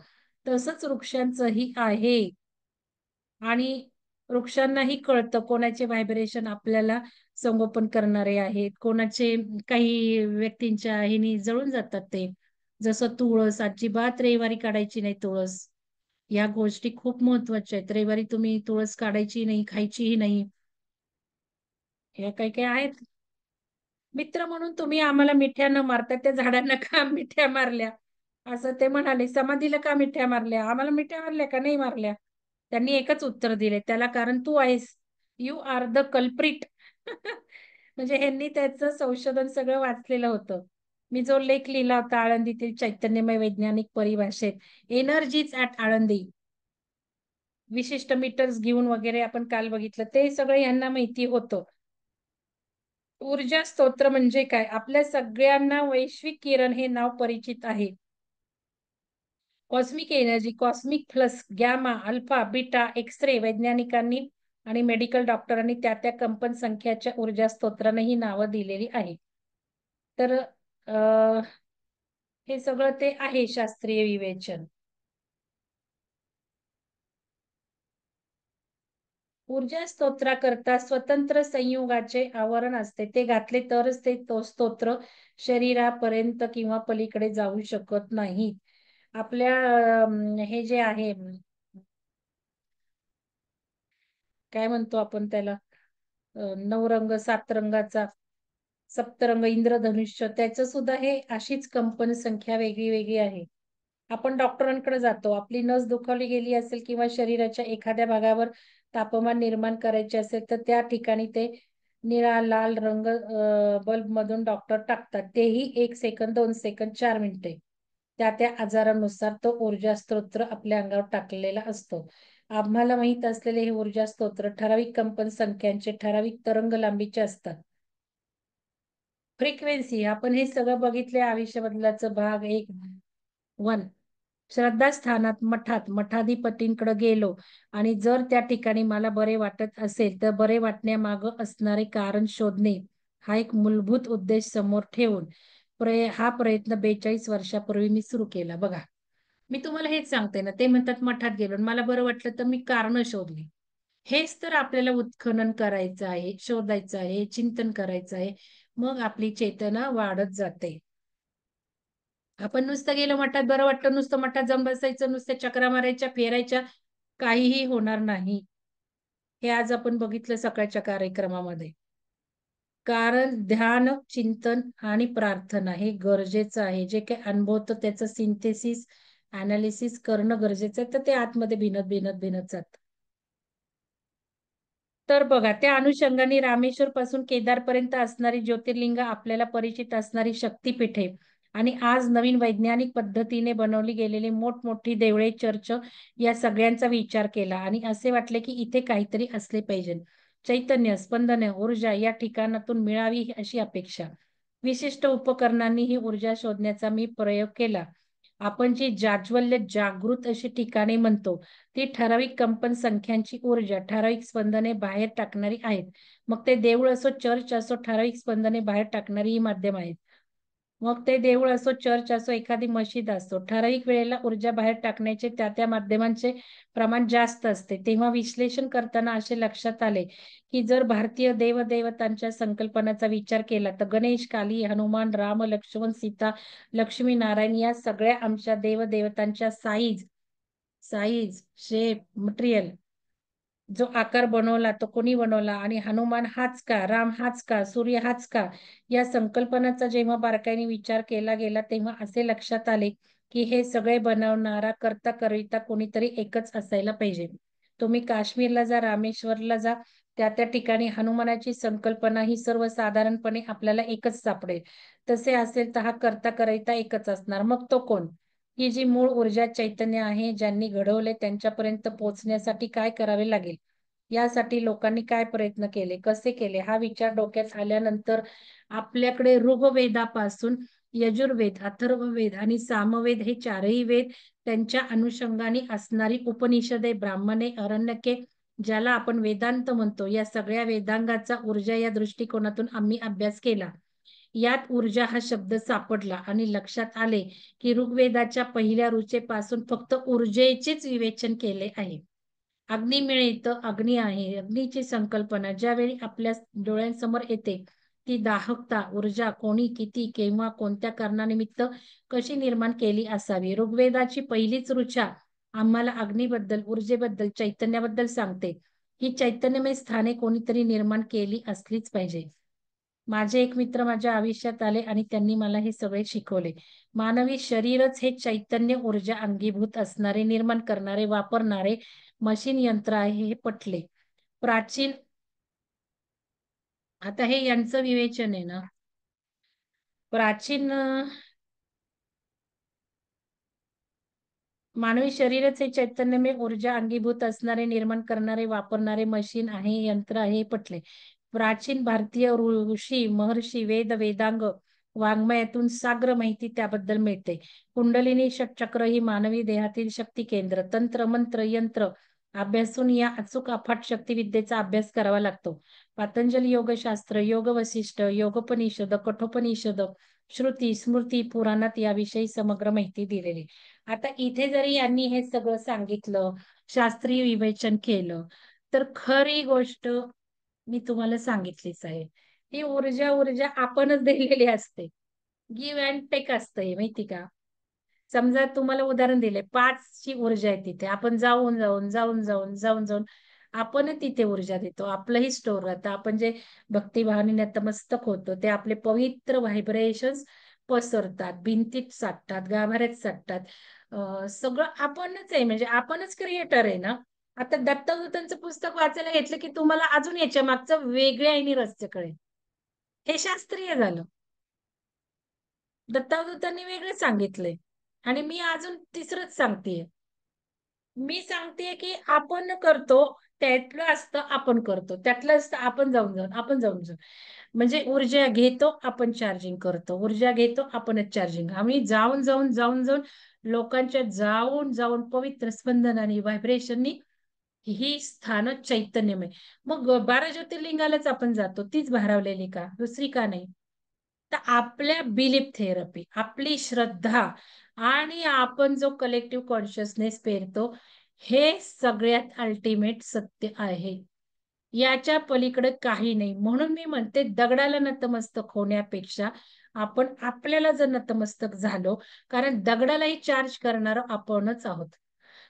तसंच वृक्षांचंही आहे. आणि वृक्षांनाही कळतं कोणाचे व्हायब्रेशन आपल्याला संगोपन करणारे आहेत, कोणाचे काही व्यक्तींच्या ह्यानी जळून जातात ते. जसं तुळस, अजिबात रविवारी काढायची नाही तुळस. या गोष्टी खूप महत्वाच्या आहेत. रविवारी तुम्ही तुळस काढायची नाही, खायचीही नाही. हे काही काही आहेत. मित्र म्हणून तुम्ही आम्हाला मिठ्या न मारता त्या झाडांना का मिठ्या मारल्या? असं ते म्हणाले. समाधीला का मिठ्या मारल्या? आम्हाला मिठ्या मारल्या का नाही मारल्या? त्यांनी एकच उत्तर दिले, त्याला कारण तू आहेस. You are the culprit. म्हणजे ह्यांनी त्याचं संशोधन सगळं वाचलेलं होतं. मी जो लेख लिहिला होता आळंदीतील चैतन्यमय वैज्ञानिक परिभाषेत, एनर्जीज ऍट आळंदी, विशिष्ट मीटर्स घेऊन वगैरे आपण काल बघितलं, ते सगळं यांना माहिती होतं. ऊर्जा स्तोत्र म्हणजे काय? आपल्या सगळ्यांना वैश्विक किरण हे नाव परिचित आहे. Cosmic energy, cosmic plus, gamma, alpha, beta, X-ray वैज्ञानिकांनी आणि मेडिकल डॉक्टरांनी त्या त्या कंपन संख्याच्या ऊर्जा स्तोत्रांना ही नावं दिलेली आहे. तर हे सगळं ते आहे शास्त्रीय विवेचन. ऊर्जा स्तोत्राकरता स्वतंत्र संयुगाचे आवरण असते. ते घातले तरच ते तो स्तोत्र शरीरापर्यंत किंवा पलीकडे जाऊ शकत नाही. आपल्या हे जे आहे, काय म्हणतो आपण त्याला, नवरंग सात रंगाचा सप्तरंग इंद्रधनुष्य, त्याचं सुद्धा हे अशीच कंपन संख्या वेगळी वेगळी आहे. आपण डॉक्टरांकडे जातो, आपली नस दुखावली गेली असेल किंवा शरीराच्या एखाद्या भागावर तापमान निर्माण करायचे असेल तर त्या ठिकाणी ते निळा लाल रंग बल्ब मधून डॉक्टर टाकतात. तेही 1 सेकंद, 2 सेकंद, 4 मिनिटे. त्या त्या आजारानुसार तो ऊर्जा स्तोत्र आपल्या अंगावर टाकलेला असतो. आम्हाला माहित असलेले हे ऊर्जा स्तोत्र ठराविक कंपन संख्यांचे, ठराविक तरंग लांबीचे असतात. फ्रिक्वेन्सी आपण हे सगळं बघितले. आयुष्य बदलाचं भाग 1. श्रद्धास्थानात, मठाधिपतींकडे गेलो आणि जर त्या ठिकाणी मला बरे वाटत असेल तर बरे वाटण्यामागं असणारे कारण शोधणे हा एक मूलभूत उद्देश समोर ठेवून हा प्रयत्न 42 वर्षापूर्वी मी सुरू केला. बघा, मी तुम्हाला हेच सांगते ना, ते म्हणतात मठात गेलो मला बरं वाटलं तर मी कारण शोधली. हेच तर आपल्याला उत्खनन करायचं आहे, शोधायचं आहे, चिंतन करायचं आहे. मग आपली चेतना वाढत जाते. आपण नुसतं गेलो मठात बरं वाटतं, नुसतं मठात जाऊन बसायचं, नुसत्या चकरा मारायच्या, फिरायच्या, काहीही होणार नाही. हे आज आपण बघितलं सकाळच्या कार्यक्रमामध्ये. कारण ध्यान, चिंतन आणि प्रार्थना हे गरजेचं आहे. जे काही अनुभवतं त्याचं सिंथेसिस, अनालिसिस करणं गरजेचं आहे. तर ते आतमध्ये भिनत भिनत भिनत जातं. तर बघा, त्या अनुषंगाने रामेश्वर पासून केदारपर्यंत असणारी ज्योतिर्लिंग, आपल्याला परिचित असणारी शक्तिपीठे आणि आज नवीन वैज्ञानिक पद्धतीने बनवली गेलेली मोठमोठी देवळे, चर्च, या सगळ्यांचा विचार केला आणि असे वाटले की इथे काहीतरी असले पाहिजे. चैतन्य, स्पंदन, ऊर्जा या ठिकाणातून मिळावी अशी अपेक्षा. विशिष्ट उपकरणांनी ही ऊर्जा शोधण्याचा मी प्रयोग केला. आपण जी जाज्वल्य जागृत अशी ठिकाणे म्हणतो, ती ठराविक कंपन संख्यांची ऊर्जा, ठराविक स्पंदने बाहेर टाकणारी आहेत. मग ते देऊळ असो, चर्च असो, ठराविक स्पंदने बाहेर टाकणारी ही माध्यम आहेत. मग ते देऊळ असो, चर्च असो, एखादी मशीद असो, ठराविक वेळेला ऊर्जा बाहेर टाकण्याचे त्या माध्यमांचे प्रमाण जास्त असते. तेव्हा विश्लेषण करताना असे लक्षात आले की जर भारतीय देवदेवतांच्या संकल्पनाचा विचार केला तर गणेश, काली, हनुमान, राम, लक्ष्मण, सीता, लक्ष्मी, नारायण या सगळ्या आमच्या देवदेवतांच्या साईज साईज शेप मटेरियल जो आकार बनवला तो कोणी बनवला आणि हनुमान हाच का, राम हाच का, सूर्य हाच का, या संकल्पनाचा जेव्हा बारकाईने विचार केला गेला तेव्हा असे लक्षात आले की हे सगळे बनवणारा करता करिता कोणीतरी एकच असायला पाहिजे. तुम्ही काश्मीरला जा, रामेश्वरला जा, त्या ठिकाणी हनुमानाची संकल्पना ही सर्वसाधारणपणे आपल्याला एकच सापडेल. तसे असेल तर हा करता करिता एकच असणार. मग तो कोण? ही जी मूळ ऊर्जा चैतन्य आहे, ज्यांनी घडवले त्यांच्यापर्यंत पोहोचण्यासाठी काय करावे लागेल, यासाठी लोकांनी काय प्रयत्न केले, कसे केले, हा विचार डोक्यात आल्यानंतर आपल्याकडे ऋग्वेदापासून यजुर्वेद, अथर्ववेद आणि सामवेद हे चारही वेद, त्यांच्या अनुषंगाने असणारी उपनिषदे, ब्राह्मणे, अरण्यके, ज्याला आपण वेदांत म्हणतो, या सगळ्या वेदांगाचा ऊर्जा या दृष्टिकोनातून आम्ही अभ्यास केला. यात ऊर्जा हा शब्द सापडला आणि लक्षात आले की ऋग्वेदाच्या पहिल्या ऋचेपासून फक्त ऊर्जेचेच विवेचन केले आहे. अग्नी मिळेल अग्नी आहे. अग्नीची संकल्पना ज्यावेळी आपल्या डोळ्यांसमोर येते ती दाहकता, ऊर्जा कोणी, किती, केव्हा, कोणत्या कारणानिमित्त कशी निर्माण केली असावी. ऋग्वेदाची पहिलीच ऋचा आम्हाला अग्नीबद्दल, ऊर्जेबद्दल, चैतन्याबद्दल सांगते. ही चैतन्यमय स्थाने कोणीतरी निर्माण केली असलीच पाहिजे. माझे एक मित्र माझ्या आयुष्यात आले आणि त्यांनी मला हे सगळे शिकवले. मानवी शरीरच हे चैतन्य ऊर्जा अंगीभूत असणारे, निर्माण करणारे, वापरणारे मशीन यंत्र आहे हे पटले. प्राचीन, आता हे यांचं विवेचन आहे ना, प्राचीन मानवी शरीरच हे चैतन्यमय ऊर्जा अंगीभूत असणारे, निर्माण करणारे, वापरणारे मशीन आहे, यंत्र आहे हे पटले. प्राचीन भारतीय ऋषी, महर्षी, वेद, वेदांग, वाङ्मयातून साग्र माहिती त्याबद्दल मिळते. कुंडलिनी षटचक्र ही मानवी देहातील शक्ती केंद्र, तंत्र, मंत्र, यंत्र अभ्यासून या अचूक अफाट शक्तिविद्येचा अभ्यास करावा लागतो. पतंजली योगशास्त्र, योग वशिष्ठ, योगोपनिषद, कठोपनिषद, श्रुती, स्मृती, पुराणात याविषयी समग्र माहिती दिलेली. आता इथे जरी यांनी हे सगळं सांगितलं, शास्त्रीय विवेचन केलं, तर खरी गोष्ट मी तुम्हाला सांगितलीच आहे. ही ऊर्जा ऊर्जा आपणच दिलेली असते. गिव्ह अँड टेक असतंय माहिती का. समजा तुम्हाला उदाहरण दिले, 5ची ऊर्जा आहे तिथे. आपण जाऊन आपण तिथे ऊर्जा देतो. आपलंही स्टोर राहतं. आपण जे भक्तिभावाने नतमस्तक होतो ते आपले पवित्र व्हायब्रेशन्स पसरतात, भिंतीत साठतात, गाभाऱ्यात साठतात. सगळं आपणच आहे, म्हणजे आपणच क्रिएटर आहे ना. आता दत्तदूतांचं पुस्तक वाचायला घेतलं की तुम्हाला अजून याच्या मागचं वेगळ्या आणि रहस्य कळेल. हे शास्त्रीय झालं. दत्तावतांनी वेगळे सांगितले आणि मी अजून तिसरंच सांगतेय. मी सांगतेय की आपण करतो, त्यातलं असतं आपण करतो, त्यातलं असतं आपण जाऊन म्हणजे ऊर्जा घेतो आपण चार्जिंग करतो, ऊर्जा घेतो आपणच चार्जिंग. आम्ही जाऊन लोकांच्या जाऊन पवित्र स्पंदन आणि व्हायब्रेशननी ही स्थानं चैतन्यमय. मग 12 ज्योतिर्लिंगालाच आपण जातो, तीच भारावलेली का, दुसरी का नाही? तर आपल्या बिलीफ थेरपी, आपली श्रद्धा आणि आपण जो कलेक्टिव्ह कॉन्शियसनेस पेरतो, हे सगळ्यात अल्टिमेट सत्य आहे. याच्या पलीकडे काही नाही. म्हणून मी म्हणते दगडाला नतमस्तक होण्यापेक्षा आपण आपल्याला जर नतमस्तक झालो, कारण दगडालाही चार्ज करणारं आपणच आहोत.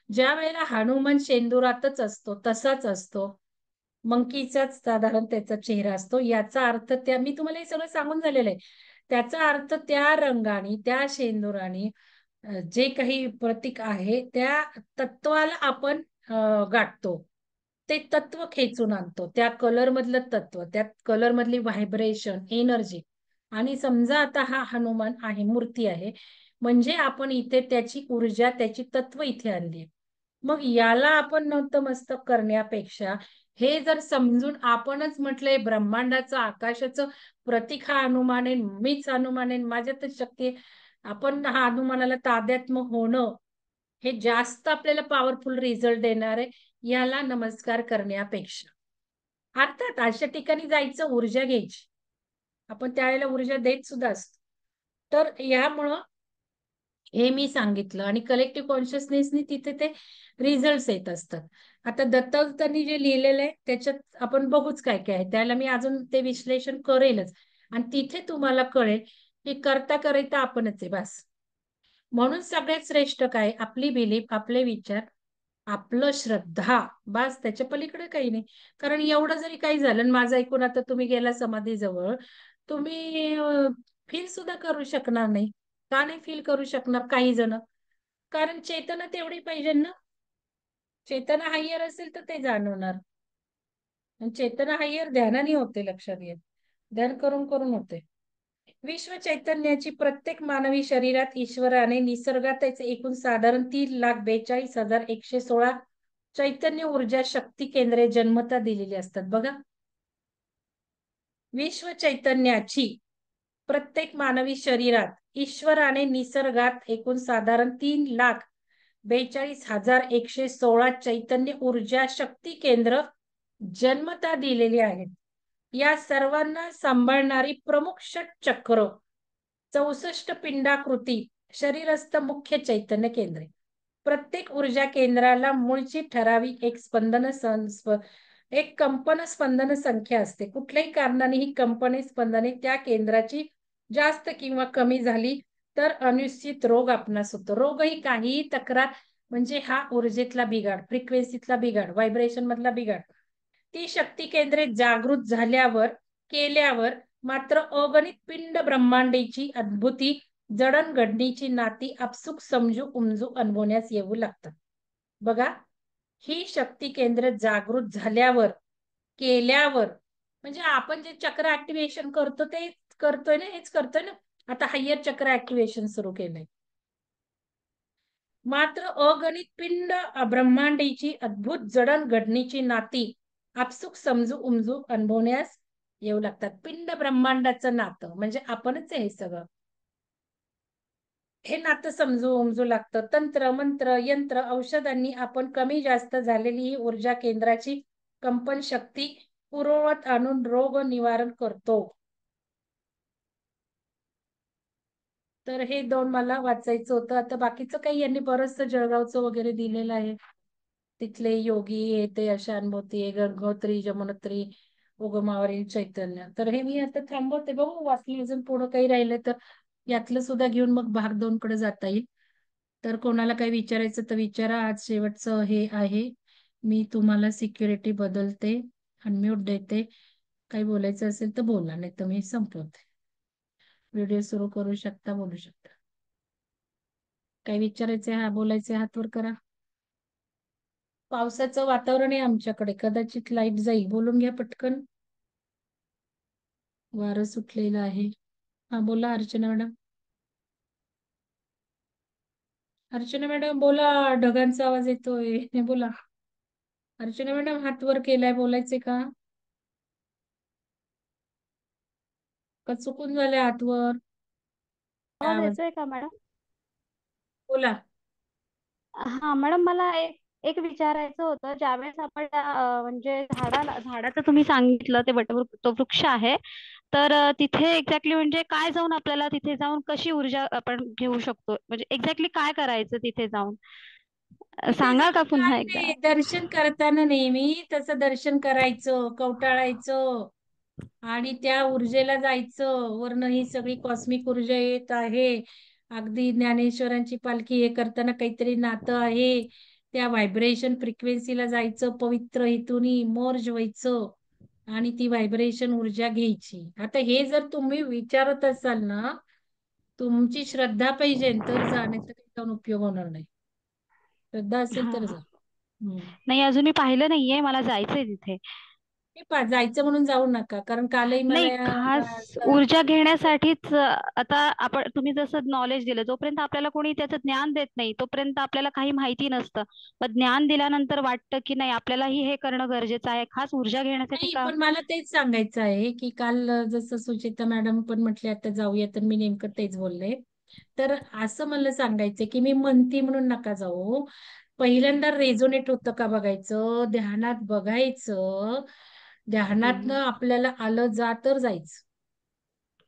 ज्या वेळेला हनुमान शेंदुरातच असतो तसाच असतो. मंकीचाच साधारण त्याचा चेहरा असतो. याचा अर्थ त्या मी तुम्हाला हे सगळं सांगून झालेलं आहे. त्याचा अर्थ त्या रंगाने, त्या शेंदुराने जे काही प्रतीक आहे त्या तत्वाला आपण गाठतो. ते तत्व खेचून आणतो. त्या कलर मधलं तत्व, त्या कलर मधली व्हायब्रेशन, एनर्जी. आणि समजा आता हा हनुमान आहे, मूर्ती आहे, म्हणजे आपण इथे त्याची ऊर्जा, त्याची तत्व इथे आणली. मग याला आपण नतमस्तक करण्यापेक्षा हे जर समजून आपणच म्हटलंय ब्रह्मांडाचं, आकाशाचं प्रतीक हा हनुमान आहे, मीच हनुमान आहे, माझ्यातच शक्ती आहे, आपण हा हनुमानाला तादात्म्य होणं हे जास्त आपल्याला पॉवरफुल रिझल्ट देणार आहे, याला नमस्कार करण्यापेक्षा. अर्थात अशा ठिकाणी जायचं, ऊर्जा घ्यायची. आपण त्यावेळेला ऊर्जा देत सुद्धा असतो. तर यामुळं हे मी सांगितलं, आणि कलेक्टिव्ह कॉन्शियसनेसनी तिथे ते रिझल्ट येत असतात. आता दत्तावतांनी जे लिहिलेलं आहे त्याच्यात आपण बघूच काय काय आहे, त्याला मी अजून ते विश्लेषण करेलच, आणि तिथे तुम्हाला कळेल की करता करता आपणच आहे बस. म्हणून सगळ्यात श्रेष्ठ काय, आपली बिलीफ, आपले विचार, आपलं श्रद्धा, बस. त्याच्या पलीकडे काही नाही. कारण एवढं जरी काही झालं, आणि माझं ऐकून आता तुम्ही गेला समाधीजवळ, तुम्ही फील सुद्धा करू शकणार नाही. का नाही फील करू शकणार काही जण? कारण चेतना तेवढी पाहिजे ना. चेतना हायर असेल तर ते जाणवणार. आणि चेतना हायर ध्यानाने होते, लक्षात घ्या. ध्यान करून करून होते. विश्व चैतन्याची प्रत्येक मानवी शरीरात ईश्वराने निसर्गात एकूण साधारण 3,42,116 चैतन्य ऊर्जा शक्ती केंद्रे जन्मता दिलेली असतात. बघा, विश्व चैतन्याची प्रत्येक मानवी शरीरात ईश्वराने निसर्गात एकूण साधारण 3,42,116 चैतन्य ऊर्जा शक्ती केंद्र जन्मता दिलेली आहेत. या सर्वांना सांभाळणारी प्रमुख षटचक्र 64 पिंडाकृती शरीरस्थ मुख्य चैतन्य केंद्रे. प्रत्येक ऊर्जा केंद्राला मूळची ठराविक एक कंपन स्पंदन संख्या असते. कुठल्याही कारणाने ही कंपनी स्पंदने त्या केंद्राची जास्त किंवा कमी झाली तर अनिश्चित रोग आपणास होतो. रोग ही काहीही तक्रार म्हणजे हा ऊर्जेतला बिघाड, फ्रिक्वेन्सीतला बिघाड, व्हायब्रेशन मधला बिघाड. ती शक्ती केंद्रे जागृत झाल्यावर, केल्यावर मात्र अगणित पिंड ब्रह्मांडीची अद्भुती जडणघडणीची नाती आपसुक समजू उमजू अनुभवण्यास येऊ लागतात. बघा, ही शक्ती केंद्र जागृत झाल्यावर, केल्यावर, म्हणजे आपण जे चक्र ऍक्टिव्हेशन करतो ते करतोय ना, हेच करतोय ना. आता हायर चक्र ऍक्टिव्हेशन सुरू केलंय. मात्र अगणित पिंड ब्रह्मांडीची अद्भुत जडणघडणीची नाती आपसुक समजू उमजू अनुभवण्यास येऊ लागतात. पिंड ब्रह्मांडाचं नातं म्हणजे आपणच आहे हे सगळं. हे नातं समजू उमजू लागतं. तंत्र मंत्र यंत्र औषधांनी आपण कमी जास्त झालेली ही ऊर्जा केंद्राची कंपन शक्ती पूर्ववत आणून रोग निवारण करतो. तर हे दोन मला वाचायचं होतं. आता बाकीचं काही यांनी बरंचसं जळगावचं वगैरे दिलेलं आहे. तिथले योगी हे ते अशा अनुभूती, गंगोत्री जमुनोत्री उगमावरील चैतन्य. तर हे मी आता थांबवते, बघू वाचली अजून पुढं काही राहिलं तर यातलं सुद्धा घेऊन मग भाग 2 कडे जाता येईल. तर कोणाला काही विचारायचं तर विचारा. आज शेवटचं हे आहे. मी तुम्हाला सिक्युरिटी बदलते, अनम्यूट देते. काही बोलायचं असेल तर बोला, नाही तर मी संपवते. व्हिडिओ सुरू करू शकता, बोलू शकता. काही विचारायचे, हा बोलायचे, हात वर करा. पावसाचं वातावरण आहे आमच्याकडे, कदाचित लाईट जाईल. बोलून घ्या पटकन. वारं सुटलेलं आहे. हा बोला अर्चना मॅडम. अर्चना मॅडम बोला, ढगांचा आवाज येतोय, बोला. अर्चना मॅडम हात वर केलाय, बोलायचे का? का चुकून झाले हात वर? आवाज आवाज, येतोय का मॅडम? बोला. हा मॅडम, मला एक विचारायचं होतं. ज्यावेळेस आपण म्हणजे झाडाचं तुम्ही सांगितलं ते तो वृक्ष आहे, तर तिथे एक्झॅक्टली म्हणजे काय जाऊन आपल्याला तिथे जाऊन कशी ऊर्जा आपण घेऊ शकतो, म्हणजे एक्झॅक्टली काय करायचं तिथे जाऊन तिथे सांगाल का जाऊन पुन्हा काही एकदा? नाही, दर्शन करताना नेहमी तसं दर्शन करायचं, कवटाळायचं आणि त्या ऊर्जेला जायचं. वरनं ही सगळी कॉस्मिक ऊर्जा येत आहे. अगदी ज्ञानेश्वरांची पालखी हे करताना काहीतरी नातं आहे. त्या व्हायब्रेशन फ्रिक्वेन्सीला जायचं, पवित्र इथूनही मर्ज व्हायचं आणि ती व्हायब्रेशन ऊर्जा घ्यायची. आता हे जर तुम्ही विचारत असाल ना, तुमची श्रद्धा पाहिजे तर जा, नाही तर काही जाऊन उपयोग होणार नाही. श्रद्धा असेल हा तर हा. जा. हम्म. नाही, अजून मी पाहिलं नाहीये, मला जायचंय तिथे. जायचं म्हणून जाऊ नका, कारण कालही मला नाही, खास ऊर्जा घेण्यासाठीच आता आपण तुम्ही जसं नॉलेज दिलं, जोपर्यंत आपल्याला कोणी त्याचं ज्ञान देत नाही तोपर्यंत आपल्याला काही माहिती नसतं. मग ज्ञान दिल्यानंतर वाटतं की नाही, आपल्यालाही हे करणं गरजेचं आहे, खास ऊर्जा घेण्यासाठी नाही, का? पण मला तेच सांगायचं आहे की काल जसं सुचिता मॅडम पण म्हटले आता जाऊया, तर मी नेमकं तेच बोलले तर असं मला सांगायचं की मी म्हणती म्हणून नका जाऊ. पहिल्यांदा रेझोनेट होतं का बघायचं, ध्यानात बघायचं, ध्यानातनं हम्म. आपल्याला आलं जा तर जायचं.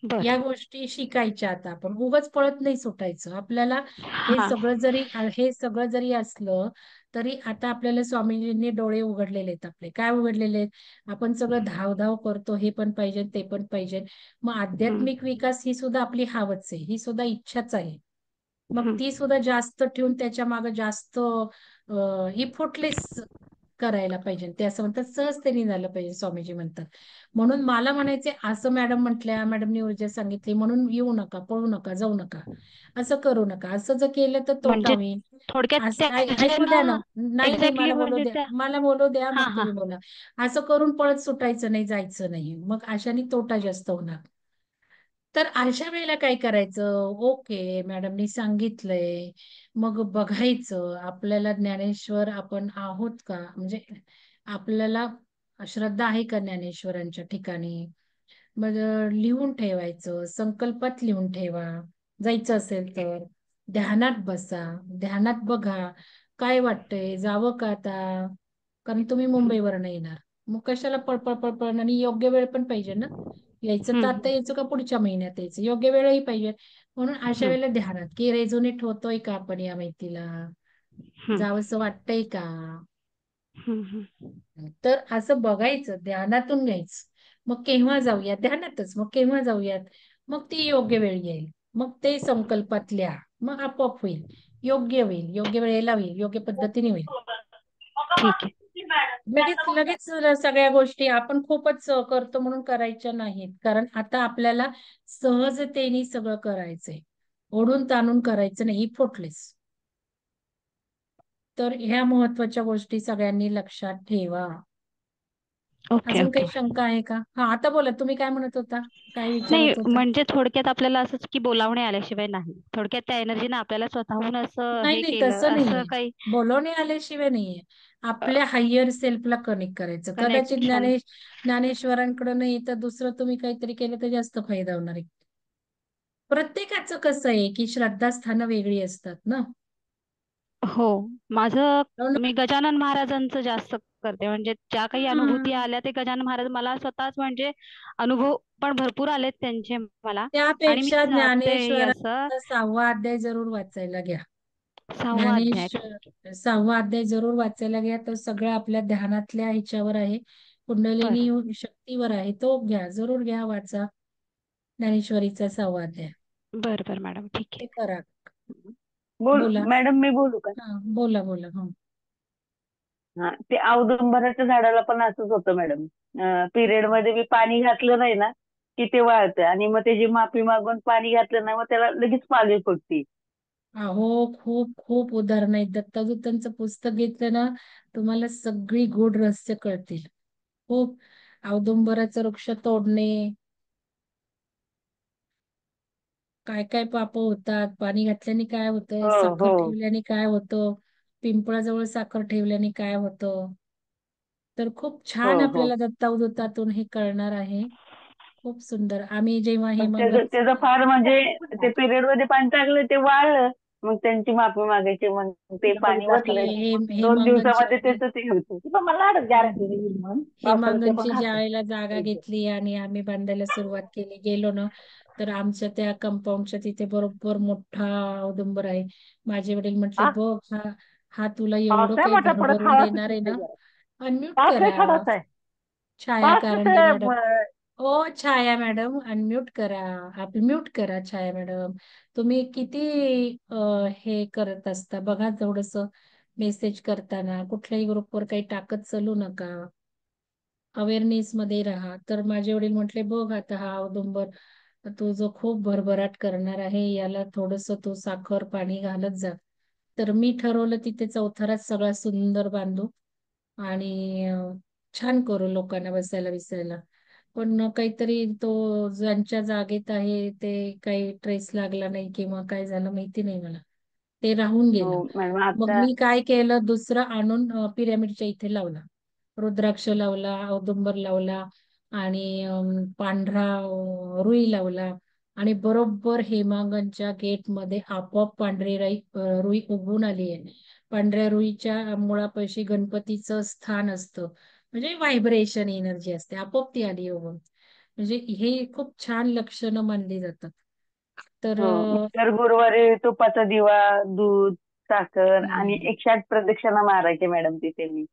या बर. गोष्टी शिकायच्या आता आपण उगाच पळत नाही सुटायचं आपल्याला. हे हा. सगळं जरी हे सगळं जरी असलं तरी आता आपल्याला स्वामीजींनी डोळे उघडलेले आहेत. आपले काय उघडलेले आहेत, आपण सगळं धावधाव करतो, हे पण पाहिजे ते पण पाहिजे. मग हम्म. आध्यात्मिक विकास ही सुद्धा आपली हावच आहे, ही सुद्धा इच्छाच आहे. मग हम्म. ती सुद्धा जास्त ठेवून त्याच्या मागे जास्त ही फुटलेस करायला पाहिजे. ते असं म्हणतात सहजतेने झालं पाहिजे, स्वामीजी म्हणतात. म्हणून मला म्हणायचे असं मॅडम म्हटल्या, मॅडमनी ऊर्जा सांगितली म्हणून येऊ नका, पळू नका, जाऊ नका, असं करू नका. असं जर केलं तर तोटा म्हणजे होईल. थोडक्यात असं ऐकू द्या ना. त्याच्यानं नाही नाही, एक्झॅक्टली मला बोलू म्हणजे द्या, त्या. मला बोलू द्या, हा मग हा. तुम्ही बोला. असं करून पळत सुटायचं नाही, जायचं नाही, मग अशाने तोटा जास्त होणार. तर अशा वेळेला काय करायचं, ओके मॅडमनी सांगितलंय, मग बघायचं आपल्याला ज्ञानेश्वर आपण आहोत का, म्हणजे आपल्याला श्रद्धा आहे का ज्ञानेश्वरांच्या ठिकाणी. मग लिहून ठेवायचं, संकल्पात लिहून ठेवा. जायचं असेल तर ध्यानात बसा, ध्यानात बघा काय वाटतंय, जावं का आता. कारण तुम्ही हम्म. मुंबईवर नाही येणार, मग कशाला पळपळ पळपळ, आणि योग्य वेळ पण पाहिजे ना. यायचं तर आता हम्म. यायचं का पुढच्या महिन्यात यायचं, योग्य वेळही पाहिजे. म्हणून अशा हम्म. वेळेला ध्यानात की रेझोनेट होतोय का आपण या माहितीला, हम्म. जावंसं वाटतंय का. हम्म. हम्म. तर असं बघायचं, ध्यानातून घ्यायचं. मग केव्हा जाऊयात, ध्यानातच, मग केव्हा जाऊयात, मग ती योग्य वेळ येईल. मग ते संकल्पात लिहा, मग आपोआप होईल. योग्य होईल, योग्य वेळेला होईल, योग्य पद्धतीने होईल. ठीक आहे. लगेच लगेच सगळ्या गोष्टी आपण खूपच करतो म्हणून करायच्या नाहीत. कारण आता आपल्याला सहजतेने सगळं करायचंय, ओढून ताणून करायचं नाही, फोटलेस. तर ह्या महत्वाच्या गोष्टी सगळ्यांनी लक्षात ठेवा. ओके अजून ओके. काही शंका आहे का? हा, आता बोला, तुम्ही काय म्हणत होता, काय नाही विचारत होता. म्हणजे थोडक्यात आपल्याला असंच की बोलावणे आल्याशिवाय नाही, थोडक्यात त्या एनर्जीने आपल्याला स्वतःहून असं नाही हे नाही, केलं तसं असं नाहीये. काही. बोलवणे आल्याशिवाय नाहीये. आपल्या हायर सेल्फला कनेक्ट करायचं. कदाचित कनेक्शन. ज्ञानेश्वरांकडे नाही तर दुसरं तुम्ही काहीतरी केलं तर जास्त फायदा होणार आहे. प्रत्येकाचं कसं आहे की श्रद्धास्थानं वेगळी असतात ना. हो. माझं म्हणून मी गजानन महाराजांचं जास्त करते, म्हणजे ज्या काही अनुभूती हं, आल्या ते गजानन महाराज मला स्वतःच म्हणजे अनुभव पण भरपूर आलेत त्यांचे मला. आणि मी त्यापेक्षा जाते असं. ज्ञानेश्वरांचा 6वा अध्याय जरूर वाचायला घ्या. 6वा अध्याय. ज्ञानेश्वर 6वा अध्याय जरूर वाचायला घ्या. तो सगळं आपल्या ध्यानातल्या ह्याच्यावर आहे, बर. कुंडलिनी शक्तीवर आहे. तो घ्या, जरूर घ्या, वाचा ज्ञानेश्वरीचा 6वा अध्याय. बर बर मॅडम, ठीक ते आहे. करा. बोल बोला. मॅडम, मी बोलू का? हा, बोला बोला. हो. हा, ते औदुंबराच्या झाडाला पण असंच होतं मॅडम. पिरियड मध्ये मी पाणी घातलं नाही ना की ते वाळतं, आणि मग त्याची माफी मागून पाणी घातलं नाही, मग त्याला लगेच पालवी फुटते. अहो, खूप खूप उदाहरण आहेत. दत्तादूतांचं पुस्तक घेतलं ना, तुम्हाला सगळी गूढ रहस्य कळतील. खूप. औदुंबराचं वृक्ष तोडणे, काय काय पाप होतात, पाणी घातल्याने काय होतंय, हो साखर हो ठेवल्याने काय होतं, पिंपळाजवळ साखर ठेवल्याने काय होतं. तर खूप हो छान हो. आपल्याला दत्तावधूतातून हे कळणार आहे. खूप सुंदर. आम्ही जेव्हा मग त्याचं हेमांगाचं त्याचं फार म्हणजे ते पिरियड मध्ये पाणी टाकलं ते वाळलं, मग त्यांची माफी मागायची, मग ते पाणी हे वतलं. हे 2 दिवसामध्ये हेमांगांची त्याचं ते होतं. हेमांगनची ज्या वेळेला जागा घेतली आणि आम्ही बांधायला सुरुवात केली, गेलो ना, तर आमच्या त्या कंपाऊंडच्या तिथे बरोबर मोठा औदुंबर आहे. माझे वडील म्हटले, हा, बघ हा, हा तुला एवढं पाऊस नाही काही मोठा घर पडत, भरून हळद देणार आहे सुटते ना. जरा. अनम्यूट पाऊस लय करा. खडाच आहे. छाया पाऊस कारंडे कसं मॅडम. ओ छाया मॅडम, अनम्यूट करा. आपण म्यूट करा छाया मॅडम. तुम्ही किती हे करत असता बघा, थोडस मेसेज करताना कुठल्याही ग्रुपवर काही टाकत चालू नका. अवेअरनेस मध्ये राहा. तर माझे वडील म्हटले, बघ आता हा औदुंबर तो जो खूप भरभराट करणार आहे, याला थोडस तू साखर पाणी घालत जा. तर मी ठरवलं तिथे चौथराच सगळा सुंदर बांधू आणि छान करू लोकांना बसायला विसायला. पण काहीतरी तो ज्यांच्या जागेत आहे ते काही ट्रेस लागला नाही किंवा काय झालं माहिती नाही मला, ते राहून हो गेलं. मॅडम, मग आता मी काय केलं, दुसरं आणून पिरॅमिडच्या इथे लावला. रुद्राक्ष लावला, औदुंबर लावला आणि पांढरा रुई लावला आणि बरोबर हेमांगणच्या गेटमध्ये आपोआप पांढरी रुई उगवून आली आहे. पांढऱ्या रुईच्या मुळापाशी गणपतीचं स्थान असतं, म्हणजे व्हायब्रेशन एनर्जी असते, आपोआप ती आली उगवून. म्हणजे हे खूप छान लक्षणं मानली जातात. तर हो, दर गुरुवारी तुपाचा दिवा, दूध, साखर आणि हम्म, 108 प्रदक्षिणा मारायचे मॅडम तिथे मी.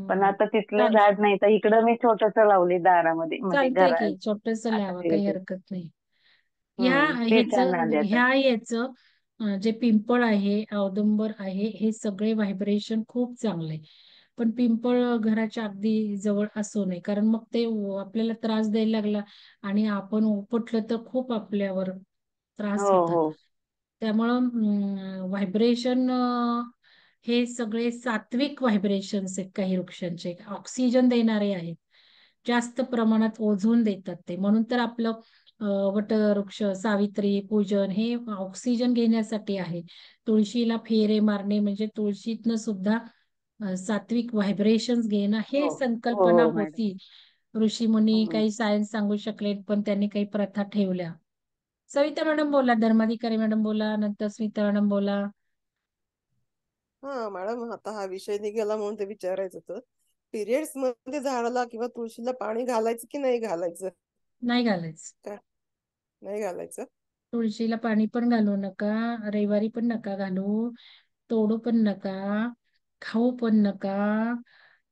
पण हम्म. आता तिथलं चाल झाड नाही, तर इकडं मी छोटस लावले दारामध्ये, म्हणजे चालतंय घरा की छोटस आता लावा, काही हरकत नाही. ह्या ते छान ह्याचं आले आता. ह्या याचं जे पिंपळ आहे, औदुंबर आहे, हे सगळे व्हायब्रेशन खूप चांगले. पण पिंपळ घराच्या अगदी जवळ असू नये, कारण मग ते आपल्याला त्रास द्यायला लागला आणि आपण उपटलं तर खूप आपल्यावर त्रास हो होतात. हो. त्यामुळं व्हायब्रेशन हे सगळे सात्विक व्हायब्रेशन्स आहेत. काही वृक्षांचे ऑक्सिजन देणारे आहेत, जास्त प्रमाणात ओझोन देतात ते. म्हणून तर आपलं वटवृक्ष, सावित्री पूजन हे ऑक्सिजन घेण्यासाठी आहे. तुळशीला फेरे मारणे म्हणजे तुळशीतनं सुद्धा सात्विक व्हायब्रेशन्स घेणं, हे हो हो संकल्पना हो मॅडम. होती. ऋषीमुनी हम्म. काही सायन्स सांगू शकले, पण त्यांनी काही प्रथा ठेवल्या. सविता मॅडम बोला, धर्माधिकारी मॅडम बोला, नंतर स्मिता मॅडम बोला. हा मॅडम, आता हा विषय निघाला म्हणून ते विचारायचं होतं. पिरियड्स मध्ये झाडाला किंवा तुळशीला पाणी घालायचं की नाही घालायचं? नाही घालायचं. का नाही घालायचं? तुळशीला पाणी पण घालू नका, रविवारी पण नका घालू, तोडू पण नका, खाऊ पण नका.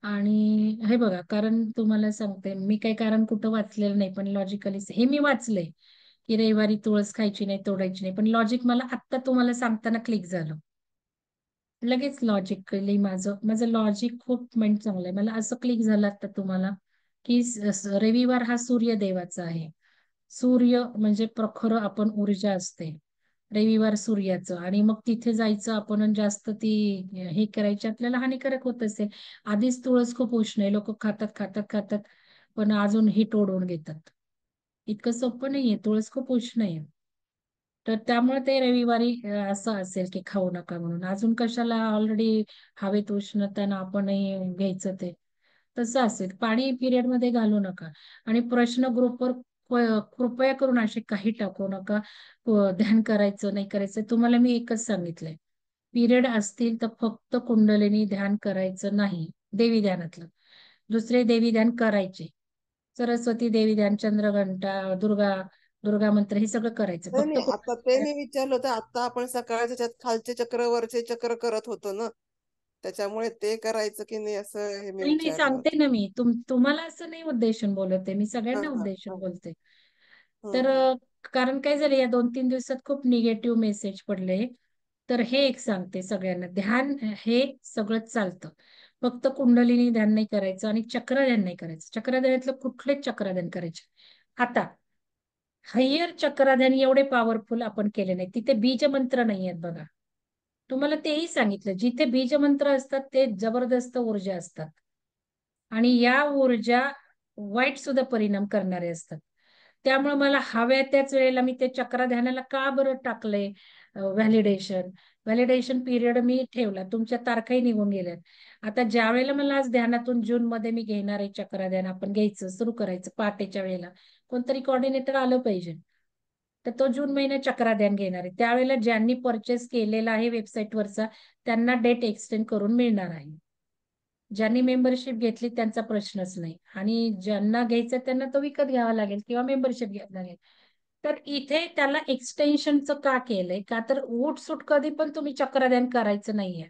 आणि हे बघा, कारण तुम्हाला सांगते मी, काही कारण कुठं वाचलेलं नाही, पण लॉजिकली हे मी वाचलंय की रविवारी तुळस खायची नाही, तोडायची नाही. पण लॉजिक मला आत्ता तुम्हाला सांगताना क्लिक झालं. लगेच लॉजिकली माझं माझं लॉजिक खूप माइंड चांगलं आहे. मला असं क्लिक झालं आता तुम्हाला की रविवार हा सूर्यदेवाचा आहे. सूर्य म्हणजे प्रखर आपण ऊर्जा असते. रविवार सूर्याचं, आणि मग तिथे जायचं आपण आणि जास्त ती हे करायची आपल्याला हानिकारक होत असेल. आधीच तुळस खूप उष्ण आहे, लोक खातात खातात खातात, पण अजून ही तोडून घेतात. इतकं सोपं नाहीये, तुळस खूप उष्ण आहे. तर त्यामुळे ते रविवारी असं असेल की खाऊ नका म्हणून. अजून कशाला, ऑलरेडी हवेत उष्णता ना, आपणही घ्यायचं ते तसं असेल. पाणी पिरियड मध्ये घालू नका. आणि प्रश्न ग्रुपवर कृपया करून असे काही टाकू नका, ध्यान करायचं नाही करायचं. तुम्हाला मी एकच सांगितलंय, पिरियड असतील तर फक्त कुंडलिनी ध्यान करायचं नाही, देवी ध्यानातलं. दुसरे देवी ध्यान करायचे, सरस्वती देवी ध्यान, चंद्रघंटा, दुर्गा दुर्गा मंत्र, हे सगळं करायचं. नाही फक्त नाही, आता ते मी विचारलं होतं. आता आपण सकाळच्या त्याच्यात खालचे चक्र वरचे चक्र करत होतो ना, त्याच्यामुळे ते करायचं की नाही असं हे मी नाही नाही, विचारलं सांगते होतं. ना मी, तुम्हाला असं नाही उद्देशून बोलते, मी हा सगळ्यांना हा उद्देशून हा. बोलते. हम्म तर हम्म. कारण काय झालं, या 2-3 दिवसात खूप निगेटिव्ह मेसेज पडले. तर हे एक सांगते सगळ्यांना, ध्यान हे सगळं चालतं, फक्त कुंडलिनी ध्यान नाही करायचं आणि चक्र ध्यान नाही करायचं. चक्र ध्यानातलं कुठलेच चक्र ध्यान करायचे. आता हायर चक्र ध्यान एवढे पॉवरफुल आपण केले नाही, तिथे बीज मंत्र नाही आहेत बघा. तुम्हाला तेही सांगितलं, जिथे बीज मंत्र असतात ते जबरदस्त ऊर्जा असतात, आणि या ऊर्जा वाईट सुद्धा परिणाम करणारे असतात. त्यामुळे मला हव्या त्याच वेळेला मी ते चक्र ध्यानाला का बरं टाकलंय, व्हॅलिडेशन व्हॅलिडेशन पिरियड मी ठेवला. तुमच्या तारखाही निघून गेल्यात. आता ज्या वेळेला मला आज ध्यानातून जून मध्ये मी घेणार आहे चक्र ध्यान, आपण घ्यायचं सुरू करायचं पहाटेच्या वेळेला, कोणतरी कोऑर्डिनेटर आलं पाहिजे. तर तो जून महिन्यात चक्र ध्यान घेणार आहे. त्यावेळेला ज्यांनी परचेस केलेला आहे वेबसाईटवरचा, त्यांना डेट एक्सटेंड करून मिळणार आहे. ज्यांनी मेंबरशिप घेतली त्यांचा प्रश्नच नाही, आणि ज्यांना घ्यायचं त्यांना तो विकत घ्यावा लागेल किंवा मेंबरशिप घ्यावी लागेल. तर इथे त्याला एक्सटेन्शनचं का केलंय, का तर उठसूट कधी पण तुम्ही चक्रध्यान करायचं नाहीये.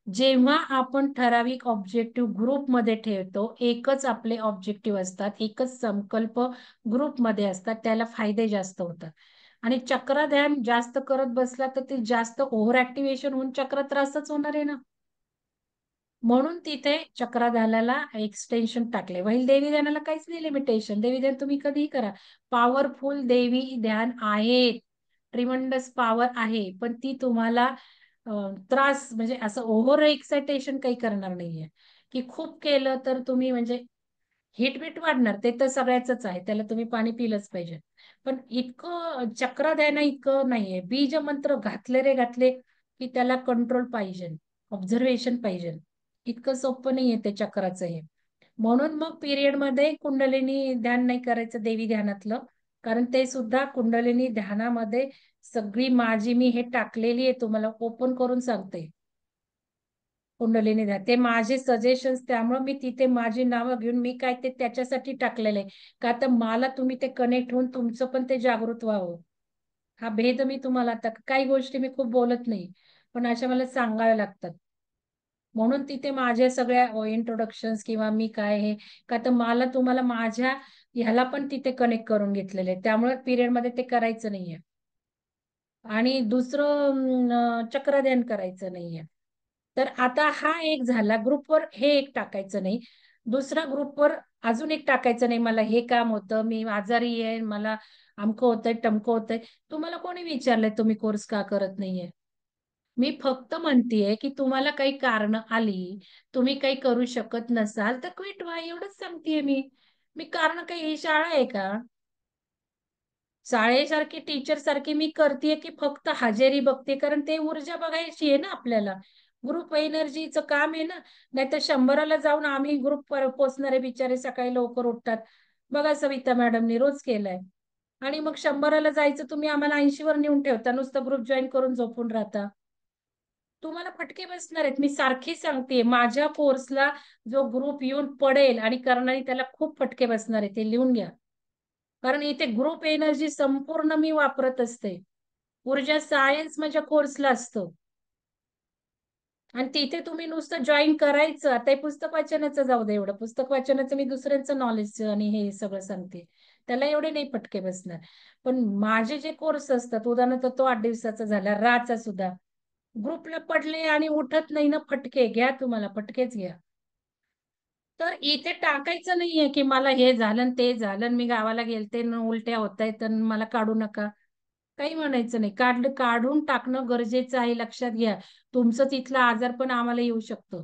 जेव्हा आपण ठराविक ऑब्जेक्टिव्ह ग्रुपमध्ये ठेवतो, एकच आपले ऑब्जेक्टिव्ह असतात, एकच संकल्प ग्रुपमध्ये असतात, त्याला फायदे जास्त होतात. आणि चक्रध्यान जास्त करत बसला तर ते जास्त ओव्हर ऍक्टिव्हेशन होऊन चक्र त्रासच होणार आहे ना. म्हणून तिथे चक्रध्यानाला एक्सटेन्शन टाकले. वैल देवी ध्यानाला काहीच नाही लिमिटेशन, देवी ध्यान तुम्ही कधीही करा. पॉवरफुल देवी ध्यान आहेत, ट्रिमंडस पॉवर आहे, पण ती तुम्हाला त्रास म्हणजे असं ओव्हर एक्सायटेशन काही करणार नाहीये. की खूप केलं तर तुम्ही म्हणजे हिटबीट वाढणार, ते तर सगळ्याच आहे, त्याला तुम्ही पाणी पिलंच पाहिजे. पण इतकं चक्र द्यायला इतकं नाहीये. बीज मंत्र घातले रे घातले की त्याला कंट्रोल पाहिजे, ऑब्झर्वेशन पाहिजे. इतकं सोपं नाहीये ते चक्राचं हे. म्हणून मग पिरियड मध्ये कुंडलिनी ध्यान नाही करायचं देवी ध्यानातलं, कारण ते सुद्धा कुंडलिनी ध्यानामध्ये सगळी माझी मी हे टाकलेली आहे, तुम्हाला ओपन करून सांगते. कुंडलिनी ध्यान ते माझे सजेशन्स, त्यामुळे मी तिथे माझी नावं घेऊन मी काय ते त्याच्यासाठी टाकलेलं आहे का, तर मला तुम्ही ते कनेक्ट होऊन तुमचं पण ते जागृत व्हावं. हा भेद मी तुम्हाला, आता काही गोष्टी मी खूप बोलत नाही, पण अशा मला सांगाव्या लागतात. म्हणून तिथे माझ्या सगळ्या इंट्रोडक्शन्स किंवा मी काय हे का, तर मला तुम्हाला माझ्या ह्याला पण तिथे कनेक्ट करून घेतलेले आहे. त्यामुळे पिरियड मध्ये ते करायचं नाहीये. आणि दुसरं चक्रध्यान करायचं नाहीये. तर आता हा एक झाला, ग्रुपवर हे एक टाकायचं नाही. दुसरा ग्रुपवर अजून एक टाकायचं नाही, मला हे काम होतं, मी आजारी आहे, मला अमकं होतंय टमकं होतंय. तुम्हाला कोणी विचारलंय तुम्ही कोर्स का करत नाहीये? मी फक्त म्हणतेय की तुम्हाला काही कारण आली, तुम्ही काही करू शकत नसाल तर क्विट व्हा, एवढंच सांगतेय मी. मी कारण काही, ही शाळा आहे का? शाळेसारखी टीचर सारखी मी करतेय की फक्त हजेरी बघते? कारण ते ऊर्जा बघायची आहे ना आपल्याला, ग्रुप एनर्जीचं काम आहे ना. नाहीतर 100ला जाऊन आम्ही ग्रुप पोचणारे बिचारे सकाळी लवकर उठतात. बघा सविता मॅडमनी रोज केलंय. आणि मग 100ला जायचं, तुम्ही आम्हाला 80वर नेऊन ठेवता, नुसतं ग्रुप जॉईन करून झोपून राहता. तुम्हाला फटके बसणार आहेत, मी सारखी सांगते. माझ्या कोर्सला जो ग्रुप येऊन पडेल आणि करणारी, त्याला खूप फटके बसणार आहे, ते लिहून घ्या. कारण इथे ग्रुप एनर्जी संपूर्ण मी वापरत असते. ऊर्जा सायन्स माझ्या कोर्सला असतं. आणि तिथे तुम्ही नुसतं जॉईन करायचं. आता हे पुस्तक वाचनाचं जाऊ दे, एवढं पुस्तक वाचनाचं मी दुसऱ्यांचं नॉलेज आणि हे सगळं सांगते, त्याला एवढे नाही फटके बसणार. पण माझे जे कोर्स असतात, उदाहरणार्थ तो 8 दिवसाचा झाला, राचा सुद्धा ग्रुपला पडले आणि उठत नाही ना, फटके घ्या, तुम्हाला फटकेच घ्या. तर इथे टाकायचं नाहीये की मला हे झालं ते झालं, मी गावाला गेलते उलट्या होत आहेत तर मला काढू नका, काही म्हणायचं नाही. काढून टाकणं गरजेचं आहे, लक्षात घ्या. तुमचं तिथला आजार पण आम्हाला येऊ शकतो.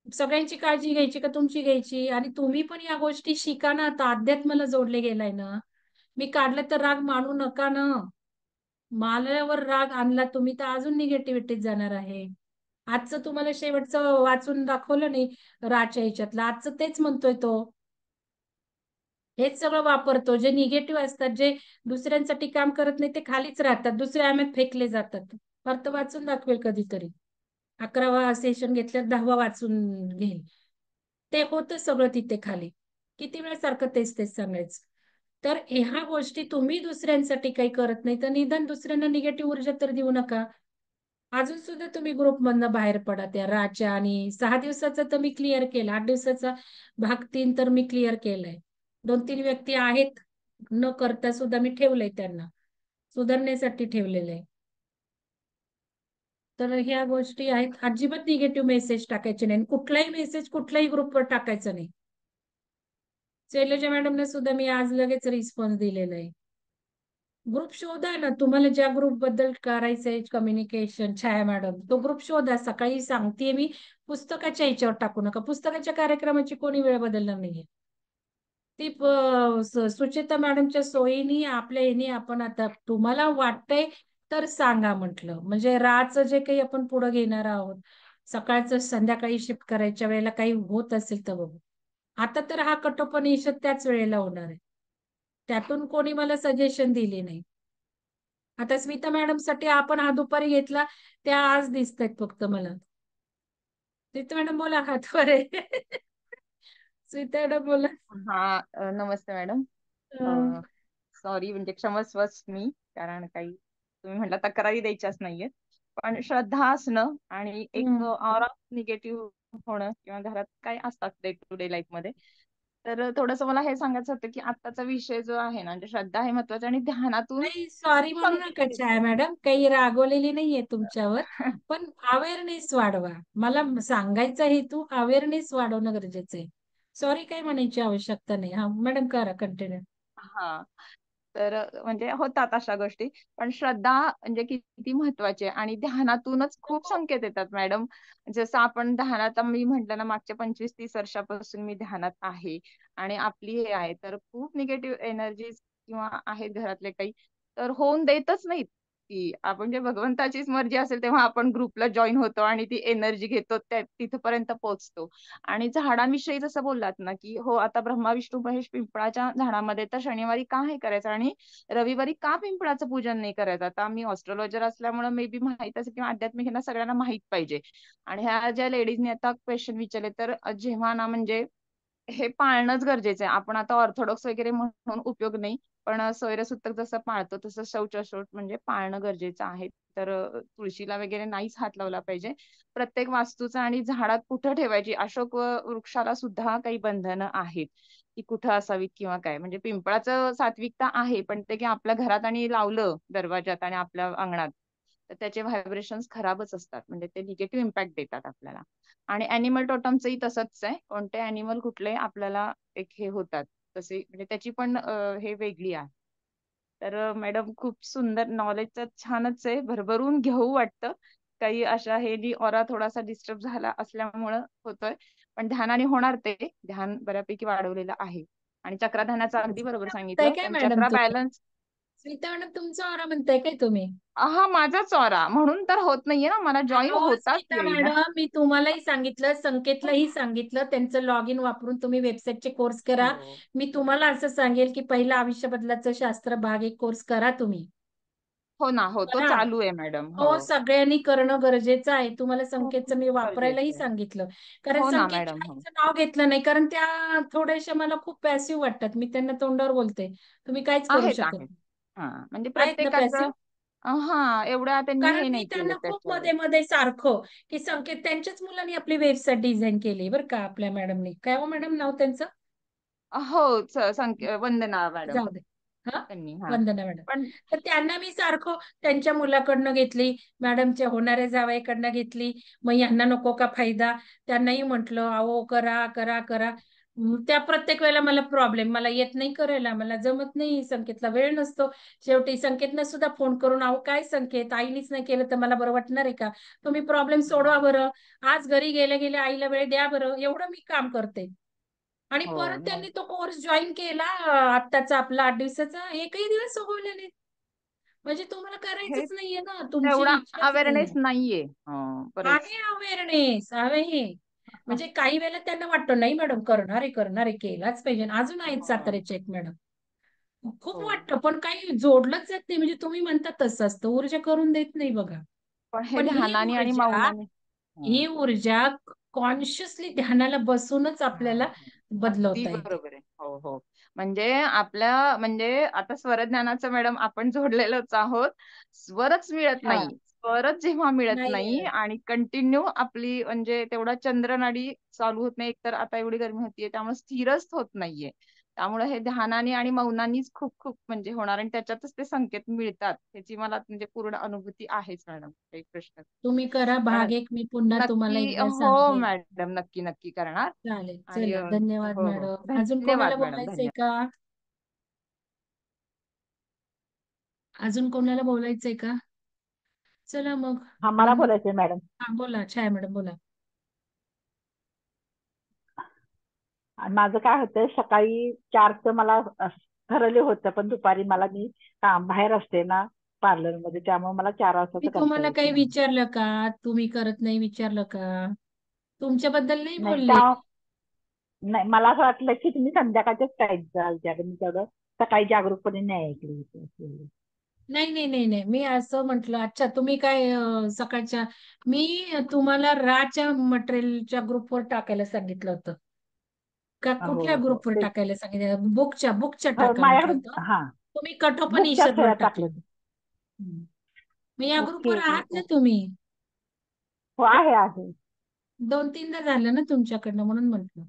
सगळ्यांची काळजी घ्यायची का तुमची घ्यायची? आणि तुम्ही पण या गोष्टी शिका ना, आता अध्यात्माला जोडले गेलाय ना. मी काढलं तर राग मानू नका ना. मालयावर राग आणला तुम्ही तर अजून निगेटिव्हिटीत जाणार आहे. आजचं तुम्हाला शेवटचं वाचून दाखवलं नाही राच्या ह्याच्यातलं, आजचं तेच म्हणतोय तो. हेच सगळं वापरतो. जे निगेटिव्ह असतात, जे दुसऱ्यांसाठी काम करत नाही, ते खालीच राहतात, दुसऱ्या आम्यात फेकले जातात. अर्थ वाचून दाखवेल कधीतरी. 11वा सेशन घेतल्यावर 10वा वाचून घेईल. ते होतं सगळं तिथे खाली. किती वेळ सारखं तेच तेच सांगायचं. तर ह्या गोष्टी तुम्ही दुसऱ्यांसाठी काही करत नाही, तर निदान दुसऱ्यांना निगेटिव्ह ऊर्जा तर देऊ नका. अजून सुद्धा तुम्ही ग्रुपमधनं बाहेर पडा त्या राच्या. आणि 6 दिवसाचा तर मी क्लिअर केला, 8 दिवसाचा भाग 3 तर मी क्लिअर केलाय. 2-3 व्यक्ती आहेत न करता सुद्धा मी ठेवलंय, त्यांना सुधारण्यासाठी ठेवलेलं आहे. तर ह्या गोष्टी आहेत. अजिबात निगेटिव्ह मेसेज टाकायचे नाही, कुठलाही मेसेज कुठल्याही ग्रुपवर टाकायचा नाही. शैलजा मॅडमने सुद्धा मी आज लगेच रिस्पॉन्स दिलेला आहे. ग्रुप शोधा ना, तुम्हाला ज्या ग्रुप बद्दल करायचंय कम्युनिकेशन, छाया मॅडम, तो ग्रुप शोधा. सकाळी सांगतेय मी, पुस्तकाच्या ह्याच्यावर टाकू नका. पुस्तकाच्या कार्यक्रमाची कोणी वेळ बदलणार नाहीये. ती सुचेता मॅडमच्या सोयीनी आपल्या ह्यानी आपण, आता तुम्हाला वाटतंय तर सांगा म्हटलं. म्हणजे राचं जे काही आपण पुढे घेणार आहोत, सकाळचं संध्याकाळी शिफ्ट करायच्या वेळेला काही होत असेल तर बघू. आता तर हा कठोपनिषद त्याच वेळेला होणार आहे, त्यातून कोणी मला सजेशन दिले नाही. आता स्मिता मॅडम साठी आपण हा दुपारी घेतला, त्या आज दिसत आहेत फक्त मला. स्मिता मॅडम बोला, हातवर आहे. स्मिता मॅडम बोला. हा नमस्ते मॅडम. अं, सॉरी, म्हणजे क्षमस्वच मी, कारण काही तुम्ही म्हटलं तक्रारी द्यायच्याच नाहीयेत. पण श्रद्धा असणं आणि एक हम्म. ऑरा निगेटिव्ह होणं किंवा घरात काय असतात डे टू डे लाईफ मध्ये, तर थोडंसं मला हे सांगायचं होतं की आत्ताचा विषय जो आहे ना, म्हणजे श्रद्धा हे महत्वाचं आणि ध्यानातून नाही, सॉरी खूप म्हणू नका संकेत छाया मॅडम, काही रागवलेली नाहीये तुमच्यावर. येतात. पण अवेअरनेस वाढवा. मला सांगायचा हेतू अवेअरनेस वाढवणं गरजेचं आहे. सॉरी काही म्हणायची आवश्यकता नाही. हा मॅडम, करा कंटिन्यू. हा, तर म्हणजे होतात अशा गोष्टी. पण श्रद्धा म्हणजे किती महत्वाची आहे आणि ध्यानातूनच खूप संकेत येतात मॅडम. जसं आपण ध्यानात, मी म्हटलं ना, मागच्या 25-30 वर्षापासून मी ध्यानात आहे आणि आपली हे आहे, तर खूप निगेटिव्ह एनर्जीज किंवा आहेत घरातले काही, तर होऊन देतच नाहीत. की आपण जे भगवंताचीच मर्जी असेल तेव्हा आपण ग्रुपला जॉईन होतो आणि ती एनर्जी घेतो, त्या तिथपर्यंत पोहोचतो. आणि झाडांविषयी जसं बोललात ना, की हो आता ब्रह्मा विष्णू महेश पिंपळाच्या झाडामध्ये तर शनिवारी का हे करायचं आणि रविवारी का पिंपळाचं पूजन नाही करायचं? आता मी ऑस्ट्रोलॉजर असल्यामुळे मे बी माहित असेल किंवा आध्यात्मिक ह्यांना सगळ्यांना माहित पाहिजे. आणि ह्या ज्या लेडीजने आता क्वेश्चन विचारले, तर जेव्हा ना म्हणजे हे पाळणंच गरजेचं आहे. आपण आता ऑर्थोडॉक्स वगैरे म्हणून उपयोग नाही, पण स्वैरसूतक जसं पाळतो तसं शौच म्हणजे पाळणं गरजेचं आहे. तर तुळशीला वगैरे नाहीच हात लावला पाहिजे. प्रत्येक वास्तूचा आणि झाडात कुठं ठेवायची, अशोक वृक्षाला सुद्धा काही बंधनं आहेत की कुठं असावीत किंवा काय. म्हणजे पिंपळाचं सात्विकता आहे, पण ते की आपल्या घरात आणि लावलं दरवाजात आणि आपल्या अंगणात, तर त्याचे व्हायब्रेशन्स खराबच असतात. म्हणजे ते निगेटिव्ह इम्पॅक्ट देतात आपल्याला. आणि अॅनिमल टोटमचंही तसंच आहे. कोणते अॅनिमल कुठले आपल्याला एक हे होतात तसे, म्हणजे त्याची पण हे वेगळी आहे. तर मॅडम खूप सुंदर नॉलेज तर छानच आहे, भरभरून घेऊ वाटतं. काही अशा हे जी ऑरा थोडासा डिस्टर्ब झाला असल्यामुळं होतोय, पण ध्यानाने होणार ते. ध्यान बऱ्यापैकी वाढवलेलं आहे. आणि चक्रध्यानाचं अगदी बरोबर म्हणताय सांगितलं, काय कारण मॅडम चक्र तुम्ही? बॅलन्स. स्मिता मॅडम तुमचा ऑरा म्हणताय काय तुम्ही? हा माझाच ऑरा म्हणून तर होत नाहीये ना, मला जॉईन अहो होताच स्मिता येईना. मॅडम, मी तुम्हालाही सांगितलं, संकेतलाही सांगितलं, त्यांचं लॉग इन वापरून तुम्ही वेबसाईटचे कोर्स करा. हो मी तुम्हाला असं सांगेल की पहिला आयुष्य बदलाचं शास्त्र भाग एक कोर्स करा तुम्ही. हो ना, हो तो करा. चालू आहे मॅडम. हो हो सगळ्यांनी करणं गरजेचं आहे. तुम्हाला खूप संकेतचं खूप मी वापरायलाही गरजेचं आहे. सांगितलं. कारण हो ना संकेतच्या मॅडम. हो आईचं नाव घेतलं नाही, कारण त्या थोड्याशा मला खूप पॅसिव्ह वाटतात. मी त्यांना तोंडावर बोलते, तुम्ही काहीच करू आहेत शकत आहेत. नाही. हा म्हणजे आहेत ना प्रत्येकाचं पॅसिव्ह? हा एवढ्या त्यांनी कारण हे मी नाही केलं त्यांना खूप त्याच्यावर. मध्ये मध्ये सारखं की संकेत त्यांच्याच मुलांनी आपली वेबसाईट डिझाईन केली बरं का, आपल्या मॅडमनी. काय हो मॅडम नाव त्यांचं? हो वंदना मॅडम जाऊ दे. हा, त्यांनी. हा वंदना मॅडम. पण तर त्यांना मी सारखं त्यांच्या मुलाकडनं घेतली, मॅडमच्या होणाऱ्या जावयाकडनं घेतली. मग यांना नको का फायदा? त्यांनाही म्हटलं अहो करा करा करा. त्या प्रत्येक वेळेला मला प्रॉब्लेम, मला येत नाही करायला, मला जमत नाही, संकेतला वेळ नसतो. शेवटी संकेतनं सुद्धा फोन करून अहो काय संकेत, आईनीच नाही केलं तर मला बरं वाटणार आहे का? तुम्ही प्रॉब्लेम सोडवा बरं. आज घरी गेल्या गेल्या आईला वेळ द्या बरं, एवढं मी काम करते. आणि हो परत नाही, त्यांनी तो कोर्स जॉईन केला, आत्ताचा आपला 8 दिवसाचा, एकही दिवस उगवले नाही. म्हणजे तुम्हाला हे करायचंच नाहीये ना, तुमची तेवढा इच्छाच अवेअरनेस नाहीये. नाहीये बरेच. आहे अवेअरनेस आहे. म्हणजे काही वेळेला त्यांना वाटतं नाही मॅडम करणार आहे केलाच पाहिजे. अजून आहेत हो साताऱ्याचे एक मॅडम, खूप हो वाटतं पण काही जोडलंच जात नाही. म्हणजे तुम्ही म्हणता तसं असतं, ऊर्जा करून देत नाही बघा. पण हे पण ध्यानाने आणि मौनाने. ही ऊर्जा कॉन्शियसली ध्यानाला बसूनच हां, आपल्याला हां. अगदी बदलवता येते. बरोबर आहे. हो, हो. म्हणजे आपल्या म्हणजे आता स्वरज्ञानाचं मॅडम आपण जोडलेलोच आहोत. स्वरच मिळत हा, नाही. स्वरच जेव्हा मिळत नाही नाही मिळत. आणि कंटिन्यू आपली म्हणजे तेवढा चंद्रनाडी चालू होत नाही. एकतर आता एवढी गरमी होतीये त्यामुळे स्थिरच होत नाहीये. त्यामुळे हे ध्यानाने आणि मौनानेच खूप खूप म्हणजे होणार आणि त्याच्यातच ते संकेत मिळतात. ह्याची मला म्हणजे पूर्ण अनुभूती आहेच मॅडम. काही प्रश्न तुम्ही करा पण भाग एक, मी पुन्हा तुम्हाला नक्की एकदा हो सांगेल. मॅडम, नक्की नक्की करणार. चालेल, आणि चला धन्यवाद हो हो मॅडम. अजून कोणाला धन्यवाद मॅडम, बोलायचंय धन्यवाद. का? अजून कोणाला बोलायचंय का? चला मग. हा मला बंद. बोलायचंय मॅडम. हा बोला, छाया मॅडम बोला. आणि माझं काय होतंय सकाळी 4चं मला ठरवले होतं, पण दुपारी मी काम बाहेर असते ना पार्लर मध्ये, त्यामुळे मला 4 मी वाजताच करता तुम्हाला येत काही नाही. विचारलं का? तुम्ही करत नाही विचारलं का? तुमच्याबद्दल नाही नाही बोलले. त्या नाही मला असं वाटलं की तुम्ही संध्याकाळच्याच टाईप जाल, त्याकडे मी तेवढं सकाळी जागरूकपणे नाही ऐकलं होतं. नाही नाही नाही नाही, मी असं म्हटलं. अच्छा तुम्ही काय सकाळच्या, मी तुम्हाला राच्या मटेरियलच्या ग्रुपवर टाकायला सांगितलं होतं का? हो कुठल्या हो ग्रुपवर ते टाकायला सांगितलं? बुकच्या हो टाका म्हटलं माझ्याकडे. होतं. हा तुम्ही कठोपनिषद बुकच्याच वर ह्याला टाकलं. टाकलं. हम्म. मग या ओके. ग्रुपवर आहात ना तुम्ही? हो आहे आहे. 2-3दा झालं ना तुमच्याकडनं, म्हणून म्हटलं.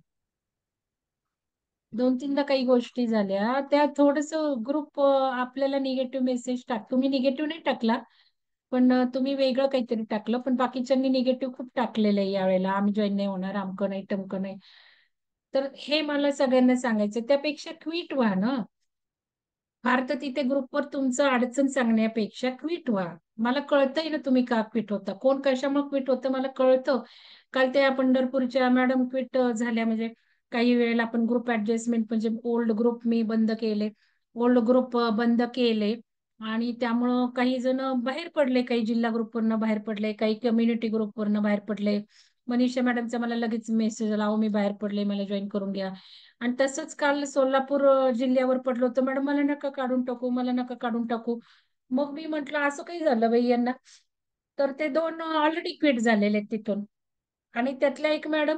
2-3दा काही गोष्टी झाल्या त्या, थोडस ग्रुप आपल्याला निगेटिव्ह मेसेज तुम्ही निगेटिव्ह नाही टाकला, पण तुम्ही वेगळं काहीतरी टाकलं. पण बाकीच्यांनी निगेटिव्ह खूप टाकलेलं आहे यावेळेला, आम्ही जॉईन नाही होणार, अमकं नाही टमकं नाही. तर हे मला सगळ्यांना सांगायचं, त्यापेक्षा क्विट व्हा ना. फार तर तिथे ग्रुपवर तुमचं अडचण सांगण्यापेक्षा क्विट व्हा. मला कळतंय ना तुम्ही का क्विट होता, कोण कशामुळे क्विट होतं मला कळतं. काल त्या पंढरपूरच्या मॅडम क्विट झाल्या. म्हणजे काही वेळेला आपण ग्रुप ऍडजस्टमेंट, म्हणजे ओल्ड ग्रुप मी बंद केले, ओल्ड ग्रुप बंद केले आणि त्यामुळं काही जण बाहेर पडले, काही जिल्हा ग्रुपवरनं बाहेर पडले, काही कम्युनिटी ग्रुपवरनं बाहेर पडले. मनीषा मॅडमचा मला लगेच मेसेज आला, अहो मी बाहेर पडले, मला जॉईन करून घ्या. आणि तसंच काल सोलापूर जिल्ह्यावर पडलं होतं, मॅडम मला नका काढून टाकू, मला नका काढून टाकू. मग मी म्हंटल असं काही झालं बाई यांना. तर ते 2 ऑलरेडी क्विट झालेले आहेत तिथून. आणि त्यातल्या एक मॅडम,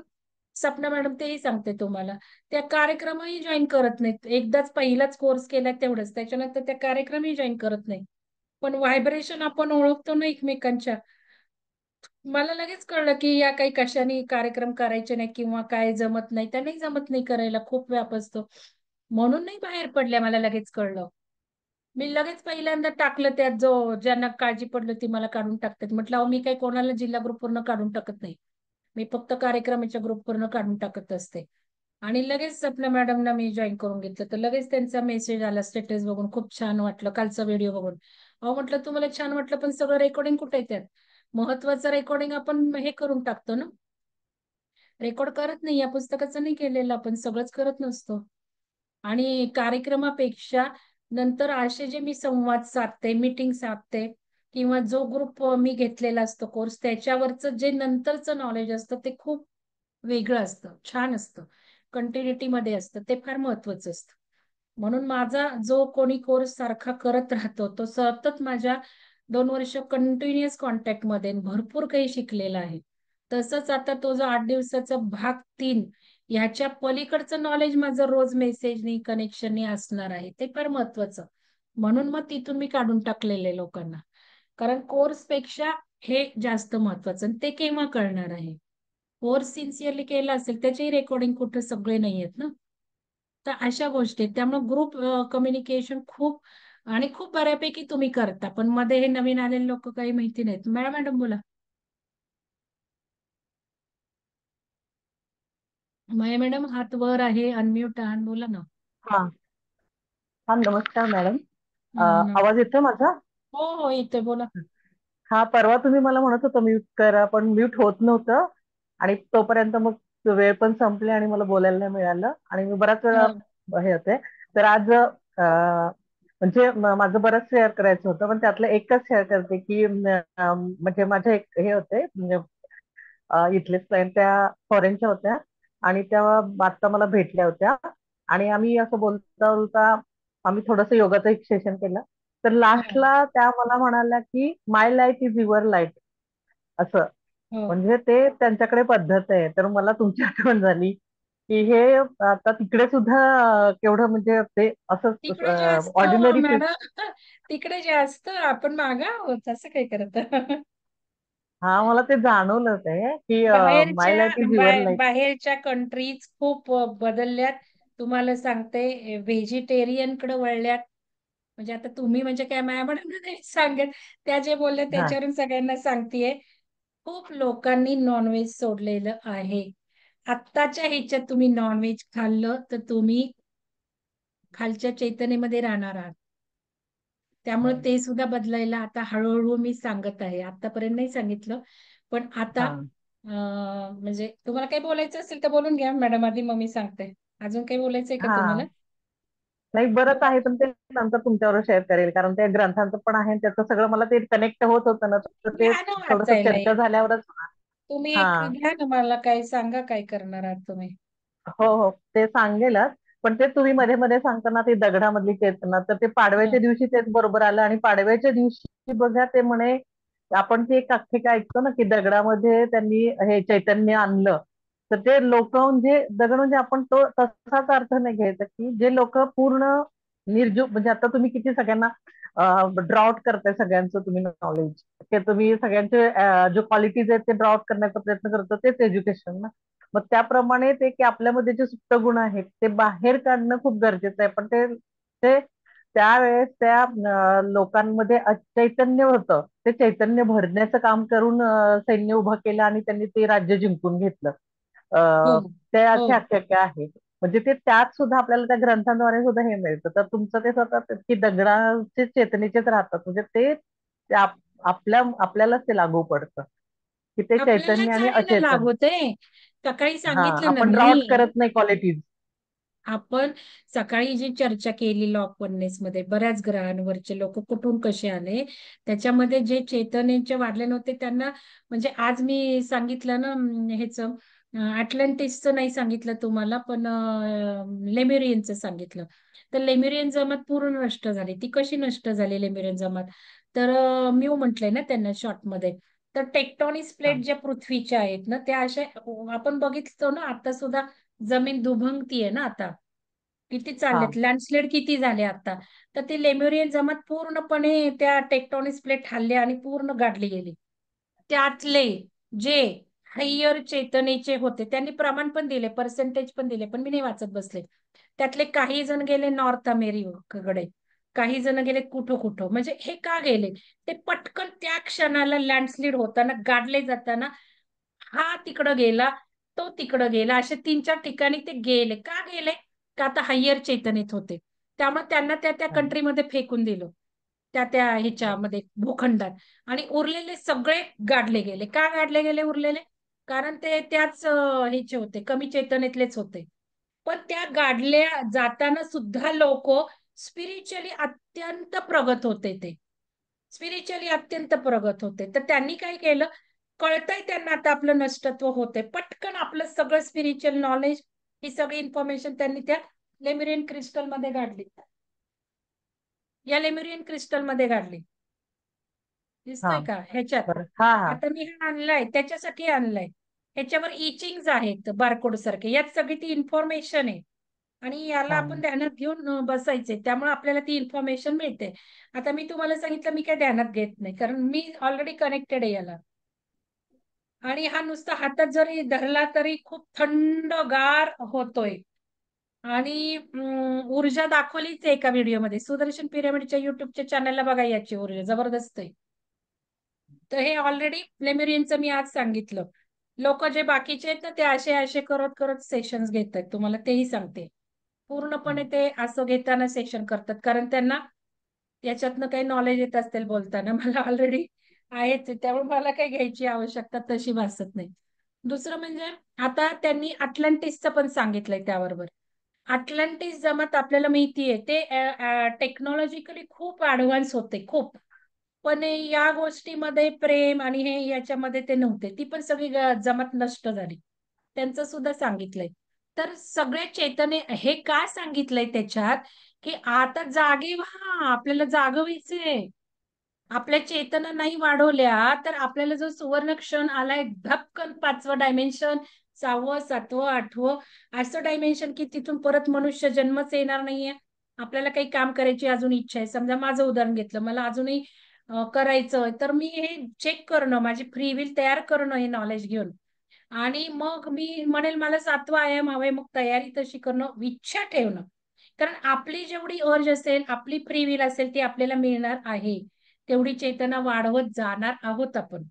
सपना मॅडम, तेही सांगते तुम्हाला, त्या कार्यक्रमही जॉईन करत नाहीत. एकदाच पहिलाच कोर्स केला तेवढंच, त्याच्यानंतर त्या कार्यक्रमही जॉईन करत नाही. पण व्हायब्रेशन आपण ओळखतो ना एकमेकांच्या. मला लगेच कळलं की या काही कशाने कार्यक्रम करायचे नाही किंवा काय जमत नाही, त्या नाही जमत नाही करायला, खूप व्याप असतो. म्हणून नाही बाहेर पडल्या, मला लगेच कळलं. मी लगेच पहिल्यांदा टाकलं त्यात, जो ज्यांना काळजी पडली ती मला काढून टाकतात. म्हटलं अहो मी काही कोणाला जिल्हा ग्रुपवरनं काढून टाकत नाही, मी फक्त कार्यक्रमाच्या ग्रुपवरनं काढून टाकत असते. आणि लगेच आपल्या मॅडमना मी जॉईन करून घेतलं. तर लगेच त्यांचा मेसेज आला स्टेटस बघून, खूप छान वाटलं कालचा व्हिडिओ बघून. अहो म्हटलं तुम्हाला छान वाटलं, पण सगळं रेकॉर्डिंग कुठे आहे त्यात? महत्वाचं रेकॉर्डिंग आपण हे करून टाकतो ना, रेकॉर्ड करत नाही. या पुस्तकाचं नाही केलेलं आपण, सगळंच करत नसतो. आणि कार्यक्रमापेक्षा नंतर असे जे मी संवाद साधते, मीटिंग साधते, किंवा जो ग्रुप मी घेतलेला असतो कोर्स, त्याच्यावरचं जे नंतरचं नॉलेज असतं ते खूप वेगळं असतं, छान असतं, कंटिन्युटी मध्ये असतं, ते फार महत्वाचं असतं. म्हणून माझा जो कोणी कोर्स सारखा करत राहतो तो सतत माझ्या 2 वर्ष कंटिन्युअस कॉन्टॅक्ट मध्ये, भरपूर काही शिकलेला आहे. तसंच आता तो जो 8 दिवसाचा भाग 3, ह्याच्या पलीकडचं नॉलेज माझं रोज मेसेजनी कनेक्शननी असणार आहे, ते फार महत्वाचं. म्हणून मग तिथून मी काढून टाकलेले लोकांना, कारण कोर्स पेक्षा हे जास्त महत्वाचं. आणि ते केव्हा कळणार आहे? कोर्स सिन्सिअरली केला असेल त्याचेही रेकॉर्डिंग कुठे सगळे नाही आहेत ना. तर अशा गोष्टी आहेत. त्यामुळे ग्रुप कम्युनिकेशन खूप, आणि खूप बऱ्यापैकी तुम्ही करता, पण मध्ये हे नवीन आलेले लोक काही माहिती नाहीत. मॅडम बोला. माया मॅडम हात वर आहे, अनम्यूट आहात, बोला ना. हा हा नमस्कार मॅडम. हम्म. आवाज येतोय माझा? हो हो येतोय, बोला. हा, परवा तुम्ही मला म्हणत होता म्यूट करा, पण म्यूट होत नव्हतं. आणि तोपर्यंत मग वेळ पण संपली आणि मला बोलायला नाही मिळालं, आणि मी बराच वेळा हा. हे होते. तर आज म्हणजे माझं बरंच शेअर करायचं होतं, पण त्यातलं एकच शेअर करते की म्हणजे माझे एक हे होते, म्हणजे इथलेच क्लायंट, त्या फॉरेनच्या होत्या, आणि त्या आता मला भेटल्या होत्या. आणि आम्ही असं बोलता बोलता आम्ही थोडंसं योगाचं एक सेशन केलं. तर हा. लास्टला त्या मला म्हणाल्या की माय लाईट इज युअर लाईट, असं. हो. म्हणजे ते त्यांच्याकडे पद्धत आहे. तर मला तुमची आठवण झाली की हे आता तिकडे सुद्धा केवढं म्हणजे ते असं तिकडे जास्त ऑर्डिनरी. मॅडम, तिकडे जास्त आपण मागा आहोत, असं काय करत. हा, मला ते जाणवलं ते की माय लाईट इज युअर लाईट. बाहेरच्या कंट्रीज खूप बदलल्यात. तुम्हाला सांगते, व्हेजिटेरियन कडे वळल्यात. म्हणजे आता तुम्ही म्हणजे काय माया मॅडम नाही सांगत, त्या जे बोलल्या हा त्याच्यावरून सगळ्यांना सांगतेय. खूप लोकांनी नॉनव्हेज सोडलेलं आहे. आत्ताच्या ह्याच्यात तुम्ही नॉनव्हेज खाल्लं तर तुम्ही खालच्या चैतन्यामध्ये राहणार आहात. त्यामुळे ते सुद्धा बदलायला आता हळूहळू मी सांगत आहे. आतापर्यंत नाही सांगितलं, पण आता हा म्हणजे तुम्हाला काही बोलायचं असेल तर बोलून घ्या मॅडम, आधी मग मी सांगते. अजून काही बोलायचंय का हा तुम्हाला? नाही, बरंच बोला. आहे, पण ते नंतर तुमच्यावर शेअर करेल, कारण ते ग्रंथांचं पण आहे, त्याचं सगळं मला ते कनेक्ट होत होतं ना, तर ते घ्या ना थोडस वाचायला चर्चा एक. झाल्यावरच. तुम्ही हा, एक घ्या ना, मला काय सांगा काय करणार आहात तुम्ही. हो हो, ते सांगेलच. पण ते तुम्ही मध्ये मध्ये सांगताना ते दगडामधली चेतना, तर ते पाडव्याच्या हं. दिवशी तेच बरोबर आलं. आणि पाडव्याच्या दिवशी बघा ते म्हणे, आपण ते एक आख्यायिका ऐकतो ना की दगडामध्ये त्यांनी हे चैतन्य आणलं. तर ते लोक म्हणजे दगड म्हणजे आपण तो तसाच अर्थ नाही घ्यायचा, की जे लोक पूर्ण निर्जीव, म्हणजे आता तुम्ही किती सगळ्यांना ड्रॉट करताय, सगळ्यांचं तुम्ही नॉलेज, ते तुम्ही सगळ्यांचे जे क्वालिटीज आहेत ते ड्रॉट करण्याचा प्रयत्न करतो, तेच एज्युकेशन ना. मग त्याप्रमाणे ते की आपल्यामध्ये जे सुप्त गुण आहेत ते बाहेर काढणं खूप गरजेचं आहे. पण ते ते त्यावेळेस त्या लोकांमध्ये चैतन्य होतं, ते चैतन्य भरण्याचं काम करून सैन्य उभं केलं आणि त्यांनी ते राज्य जिंकून घेतलं. हो. ते हो. अशी आख्यायिका आहे. म्हणजे ते त्यात सुद्धा आपल्याला त्या ग्रंथांद्वारे सुद्धा हे मिळतं. तर तुमचं ते स्वतः की दगडाचे चेतनेचेच राहतात, म्हणजे ते आपल्यालाच ते लागू पडतं, की ते चैतन्य आपल्यालाच आणि आहे ना अचेतन. लागू ते. सकाळी हा, सांगितलं ना आपण ड्रॉट मी. करत नाही क्वालिटीज. आपण सकाळी जी चर्चा केली लॉ ऑफ वननेस मध्ये बऱ्याच ग्रहांवरचे लोक कुठून कसे आले, त्याच्यामध्ये जे चैतन्याचे वाढले नव्हते त्यांना, म्हणजे आज मी सांगितलं ना ह्याच अटलांटिसचं नाही सांगितलं तुम्हाला, पण लेम्युरियनचं सांगितलं. तर लेम्युरियन जमात पूर्ण नष्ट झाली. ती कशी नष्ट झाली लेम्युरियन जमात? तर म्यू म्हटलंय ना त्यांना शॉर्ट मध्ये. तर टेक्टॉनिक हा प्लेट ज्या पृथ्वीच्या आहेत ना त्या अशा आपण बघितलो ना आता सुद्धा जमीन दुभंगतीये ना आता, किती हा चाललेत लँडस्लाइड किती झाले आता. तर ती लेम्युरियन जमात पूर्णपणे त्या टेक्टॉनिक प्लेट हल्ल्या आणि पूर्ण गाडली गेली. त्यातले जे हायर चेतनेचे होते त्यांनी प्रमाण पण दिले, पर्सेंटेज पण दिले, पण मी नाही वाचत बसले. त्यातले काही जण गेले नॉर्थ अमेरिकेकडे, काही जण गेले कुठं कुठं. म्हणजे हे का गेले? ते पटकन त्या क्षणाला लँडस्लाइड होताना गाडले जाताना हा तिकडं गेला, तो तिकडं गेला, असे 3-4 ठिकाणी ते गेले. का गेले? का आता हायर चैतन्यात होते, त्यामुळे त्यांना त्या त्या हा कंट्रीमध्ये फेकून दिलं, त्या त्या बर ह्याच्यामध्ये भूखंडात. आणि उरलेले सगळे गाडले गेले. का गाडले गेले उरलेले? कारण ते त्याच ह्याचे होते, कमी चैतन्यातलेच होते. पण त्या गाडल्या जाताना सुद्धा लोक स्पिरिच्युअली अत्यंत प्रगत होते. ते स्पिरिच्युअली अत्यंत प्रगत होते. तर त्यांनी काय केलं, कळतंय त्यांना आता आपलं नष्टत्व होते, पटकन आपलं सगळं स्पिरिच्युअल नॉलेज, ही सगळी इन्फॉर्मेशन त्यांनी त्या लेम्युरियन क्रिस्टल मध्ये गाडली. या लेम्युरियन क्रिस्टल मध्ये गाडली. हा दिसतोय का ह्याच्यात? बर हा हा आता मी हा आणलाय त्याच्यासाठी आणलाय. ह्याच्यावर इचिंग आहेत बारकोड सारखे, यात सगळी ती इन्फॉर्मेशन आहे. आणि याला हा आपण ध्यानात घेऊन बसायचे, त्यामुळे आपल्याला ती इन्फॉर्मेशन मिळते. आता मी तुम्हाला सांगितलं, मी काय ध्यानात घेत नाही, कारण मी ऑलरेडी कनेक्टेड आहे याला. आणि हा नुसता हातात जरी धरला तरी खूप थंडगार होतोय. आणि ऊर्जा दाखवलीच आहे एका व्हिडिओमध्ये. सुदर्शन पिरामिडच्या युट्यूबच्या चॅनलला बघा, याची ऊर्जा जबरदस्त आहे. तर हे ऑलरेडी लेम्युरियनचं मी आज सांगितलं. लोक जे बाकीचे आहेत ना ते असे असे करत करत सेशन्स घेत आहेत, तुम्हाला तेही सांगते. पूर्णपणे ते असं घेताना सेशन करतात, कारण त्यांना याच्यातनं काही नॉलेज येत असतील बोलताना. मला ऑलरेडी आहेच आहे, त्यामुळे मला काही घ्यायची आवश्यकता तशी भासत नाही. दुसरं म्हणजे आता त्यांनी अटलांटिसचं पण सांगितलंय त्याबरोबर. अटलांटिस जमात आपल्याला माहितीये ते टेक्नॉलॉजिकली खूप ऍडव्हान्स होते, खूप. पण या गोष्टीमध्ये प्रेम आणि हे याच्यामध्ये ते नव्हते. ती पण सगळी जमात नष्ट झाली, त्यांचं सुद्धा सांगितलंय. तर सगळे चैतन्य हे का सांगितलंय त्याच्यात, की आता जागे व्हा, आपल्याला जागवायचंय. आपल्या चेतना नाही वाढवल्या तर आपल्याला जो सुवर्ण क्षण आलाय, धपकन 5वं डायमेन्शन, 6वं, 7वं, 8वं असं डायमेन्शन, की तिथून परत मनुष्य जन्मच येणार नाहीये. आपल्याला काही काम करायची अजून इच्छा आहे, समजा माझं उदाहरण घेतलं, मला अजूनही करायचं, तर मी हे चेक करणं, माझी फ्री विल तयार करणं हे नॉलेज घेऊन. आणि मग मी म्हणेल मला 7वा आयाम हवाय, मग तयारी तशी करणं, इच्छा ठेवणं. कारण आपली जेवढी अर्ज असेल, आपली फ्री विल असेल, ती आपल्याला मिळणार आहे. तेवढी चेतना वाढवत जाणार आहोत आपण.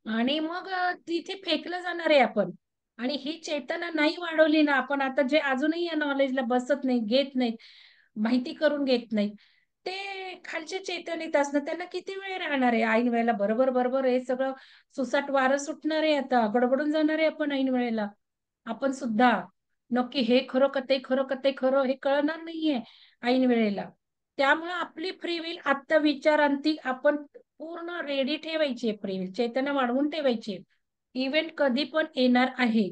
आणि मग तिथे फेकलं जाणार आहे आपण. आणि ही चेतना नाही वाढवली ना आपण, आता जे अजूनही या नॉलेजला बसत नाही, घेत नाहीत, माहिती करून घेत नाहीत, ते खालच्या चेतनेत असणं त्यांना किती वेळ राहणार आहे. ऐन वेळेला बरोबर बरोबर हे सगळं सुसाट वारं सुटणार आहे, आता गडबडून जाणार आहे आपण ऐन वेळेला. आपण सुद्धा नक्की हे खरं का ते खरं का ते खरं हे कळणार नाहीये ऐन वेळेला. त्यामुळे आपली फ्री विल आत्ता विचारांती आपण पूर्ण रेडी ठेवायची, फ्री विल चैतन्य वाढवून ठेवायची. इव्हेंट कधी पण येणार आहे,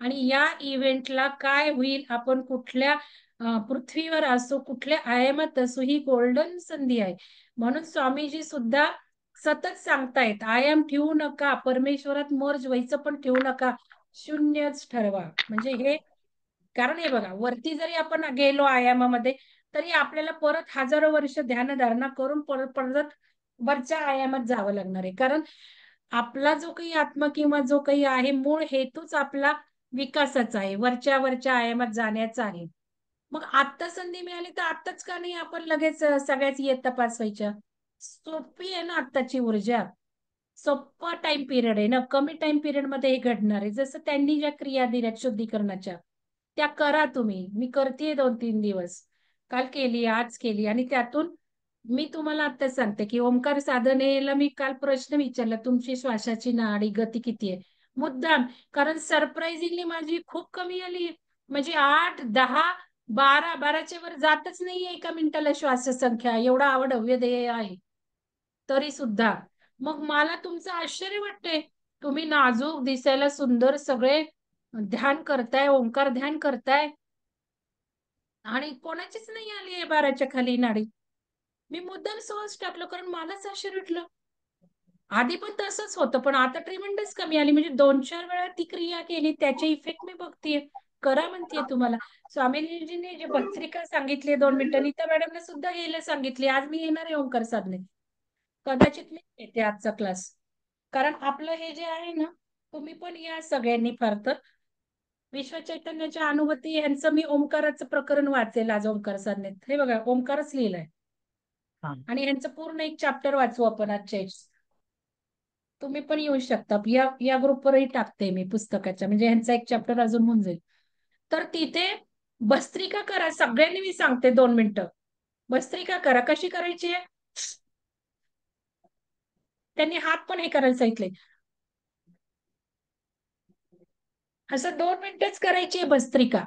आणि या इव्हेंटला काय होईल, आपण कुठल्या पृथ्वीवर असो, कुठल्या आयामात असो, ही गोल्डन संधी आहे. म्हणून स्वामीजी सुद्धा सतत सांगतायत, आयाम ठेवू नका, परमेश्वरात मर्ज व्हायचं पण ठेवू नका, शून्यच ठरवा. म्हणजे हे, कारण हे बघा, वरती जरी आपण गेलो आयामामध्ये, तरी आपल्याला परत हजारो वर्ष ध्यानधारणा करून परत परत वरच्या आयामात जावं लागणार आहे. कारण आपला जो काही आत्मा किंवा जो काही आहे मूळ हेतूच आपला विकासाचा आहे, वरच्या वरच्या आयामात जाण्याचा आहे. मग आत्ता संधी मिळाली तर आत्ताच का नाही आपण लगेच सगळ्याच इयत्ता पास व्हायच्या? सोपी आहे ना आत्ताची ऊर्जा, सोप्पा टाइम पिरियड आहे ना, कमी टाइम पिरियड मध्ये हे घडणार आहे. जसं त्यांनी ज्या क्रिया दिल्या शुद्धीकरणाच्या, त्या करा तुम्ही. मी करतेय 2-3 दिवस, काल केली, आज केली. आणि त्यातून मी तुम्हाला आता सांगते की ओंकार साधनेला मी काल प्रश्न विचारला, तुमची श्वासाची नाडी गती किती आहे, मुद्दाम, कारण सरप्राइझिंगली माझी खूप कमी आली. म्हणजे 8, 10, 12, 12च्या वर जातच नाहीये एका मिनिटाला श्वास संख्या, एवढा आवड हव्य ध्येय आहे तरी सुद्धा. मग मला तुमचं आश्चर्य वाटतंय, तुम्ही नाजूक दिसायला सुंदर सगळे ध्यान करताय, ओंकार ध्यान करताय, आणि कोणाचीच नाही आली आहे 12च्या खाली नाडी. मी मुद्दाम सहज टाकलं कारण मलाच आश्चर्य वाटलं. आधी पण तसंच होतं, पण आता ट्रिमेंडस कमी आली. म्हणजे 2-4 वेळा ती क्रिया केली, त्याचे इफेक्ट मी बघतीये. करा म्हणतीये तुम्हाला. स्वामीजींनी जे भस्त्रिका सांगितली 2 मिनिटांनी, त्या मॅडमने सुद्धा घ्यायला सांगितली. आज मी येणार आहे ओंकार साधने, कदाचित मी येते आजचा क्लास. कारण आपलं हे जे आहे ना, तुम्ही पण या सगळ्यांनी फार तर. विश्व चैतन्याच्या अनुभूती यांचं मी ओंकाराचं प्रकरण वाचेल आज ओंकार साधनेत. हे बघा, ओंकारच लिहिलाय, हा. आणि यांचं पूर्ण एक चॅप्टर वाचू आपण आजच्या. तुम्ही पण येऊ शकता. या ग्रुपवरही टाकते मी पुस्तकाच्या, म्हणजे ह्यांचा एक चॅप्टर अजून होऊन जाईल. तर तिथे भस्त्रिका करा सगळ्यांनी, मी सांगते 2 मिनिटं. भस्त्रिका करा. कशी करायची आहे? त्यांनी हात पण हे करायला सांगितले. असं 2 मिनिटच करायची आहे भस्त्रिका,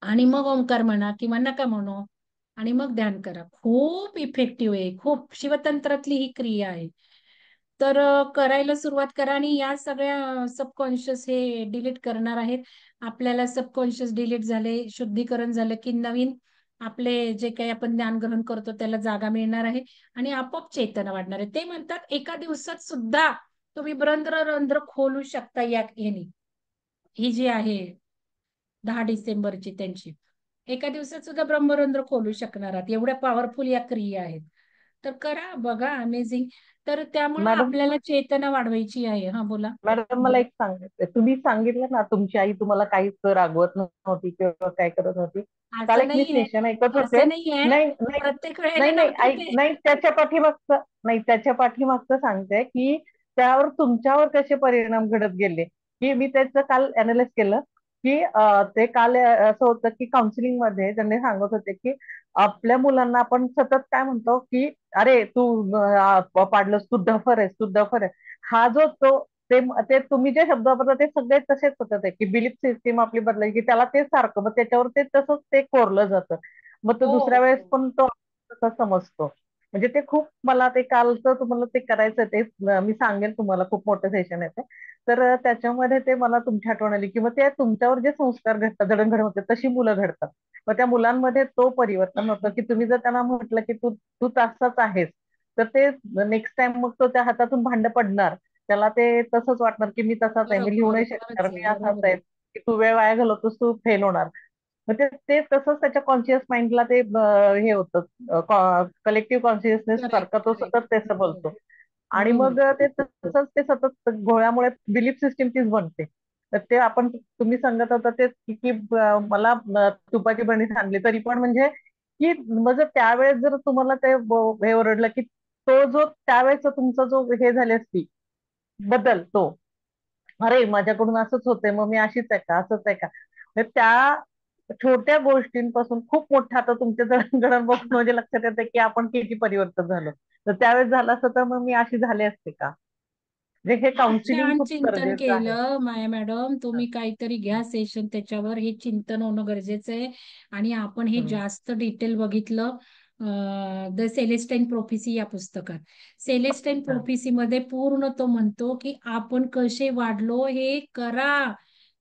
आणि मग ओंकार म्हणा किंवा नका म्हणू, आणि मग ध्यान करा. खूप इफेक्टिव्ह आहे, खूप. शिवतंत्रातली ही क्रिया आहे. तर करायला सुरुवात करा. आणि या सगळ्या सबकॉन्शियस हे डिलीट करणार आहेत. आपल्याला सबकॉन्शियस डिलीट झाले, शुद्धीकरण झालं की नवीन आपले जे काही आपण ज्ञान ग्रहण करतो त्याला जागा मिळणार आहे, आणि आपोआप चैतन्य वाढणार आहे. ते म्हणतात एका दिवसात सुद्धा तुम्ही रंध्र खोलू शकता या याने. ही जी आहे 10 डिसेंबरची त्यांची, एका दिवसात सुद्धा ब्रह्मरंध्र खोलू शकणार आहात. एवढ्या पॉवरफुल या क्रिया आहेत. तर करा, बघा, अमेझिंग. तर त्यामुळे मॅडम आपल्याला चेतना वाढवायची आहे. हा, बोला. मॅडम मला एक सांगायचं, तुम्ही सांगितलं ना तुमची आई तुम्हाला काहीच रागवत नव्हती किंवा काय करत नव्हती. काल असं एक मी नाहीये, सेशन ऐकत होते. असं नाहीये. नाही नाही प्रत्येक वेळेला नाही नाही नव्हतं ऐक, ते. नाही त्याच्या पाठीमागचं सांगते की त्यावर तुमच्यावर कसे परिणाम घडत गेले, की मी त्याचं काल अनालाइज केलं. की ते काल असं होतं की काउन्सिलिंग मध्ये त्यांनी सांगत होते की आपल्या मुलांना आपण सतत काय म्हणतो की अरे तू पाडलंस, तू डफर आहेस, तू डफर आहे. हा जो तो ते तुम्ही जे शब्द वापरता ते सगळे तसेच होतात, की बिलीफ सिस्टीम आपली बदलायची, की त्याला तेच सारखं, मग त्याच्यावर ते तसंच ते कोरलं जातं. मग तो हो, दुसऱ्या वेळेस हो. पण तो तसा समजतो. म्हणजे ते खूप, मला ते कालचं तुम्हाला ते करायचं ते मी सांगेल तुम्हाला, खूप मोठं सेशन आहे ते. तर त्याच्यामध्ये ते मला तुमची आठवण आली, की मग ते तुमच्यावर जे संस्कार घडतात, जडणघडण होते, तशी मुलं घडतात. मग त्या मुलांमध्ये तो परिवर्तन होतं, की तुम्ही जर त्यांना म्हटलं की तू तू तसाच आहेस, तर ते नेक्स्ट टाइम मग तो त्या हातातून भांड पडणार, त्याला ते तसंच वाटणार की मी तसाच आहे, मी लिहू बरोबर, नाही शकत खरंच कारण आहे, मी असाच बरोबर आहे. आहे. की तू वेळ वाया घालवतोस, तू फेल होणार. मग ते ते तसंच त्याच्या कॉन्शियस माइंडला ते हे होतं, कलेक्टिव्ह कॉन्शियसनेस करेक्ट, सारखा तो करेक्ट. सतत तेच बरोबर, बोलतो. आणि बरोबर. मग ते तसंच ते सतत घोळ्यामुळे बिलीफ सिस्टीम तीच बनते. तर ते आपण, तुम्ही सांगत होता ते की मला तुपाची बरणी सांगली तरी पण, म्हणजे की मग जर त्यावेळेस जर तुम्हाला ते हे ओरडलं की तो जो त्यावेळेस तुमचा जो हे झाली असती बदल, तो अरे माझ्याकडून असंच होतंय, मग मी अशीच आहे का, असंच आहे का. तर त्या छोट्या गोष्टींपासून खूप मोठं आता तुमच्या जडणघडण बघून म्हणजे लक्षात येतं की आपण किती परिवर्तन झालं. तर त्यावेळेस झालं असतं तर मग मी अशी झाले असते का. म्हणजे हे खूप काउन्सिलिंग छान खूप चिंतन गरजेचं आहे. केलं माया मॅडम. तुम्ही काहीतरी घ्या सेशन त्याच्यावर. हे चिंतन होणं गरजेचं आहे. आणि आपण हे हम्म. जास्त डिटेल बघितलं द सेलेस्टाईन प्रोफेसी या पुस्तकात. सेलेस्टाईन हा. प्रोफेसी मध्ये पूर्ण तो म्हणतो की आपण कसे वाढलो हे करा,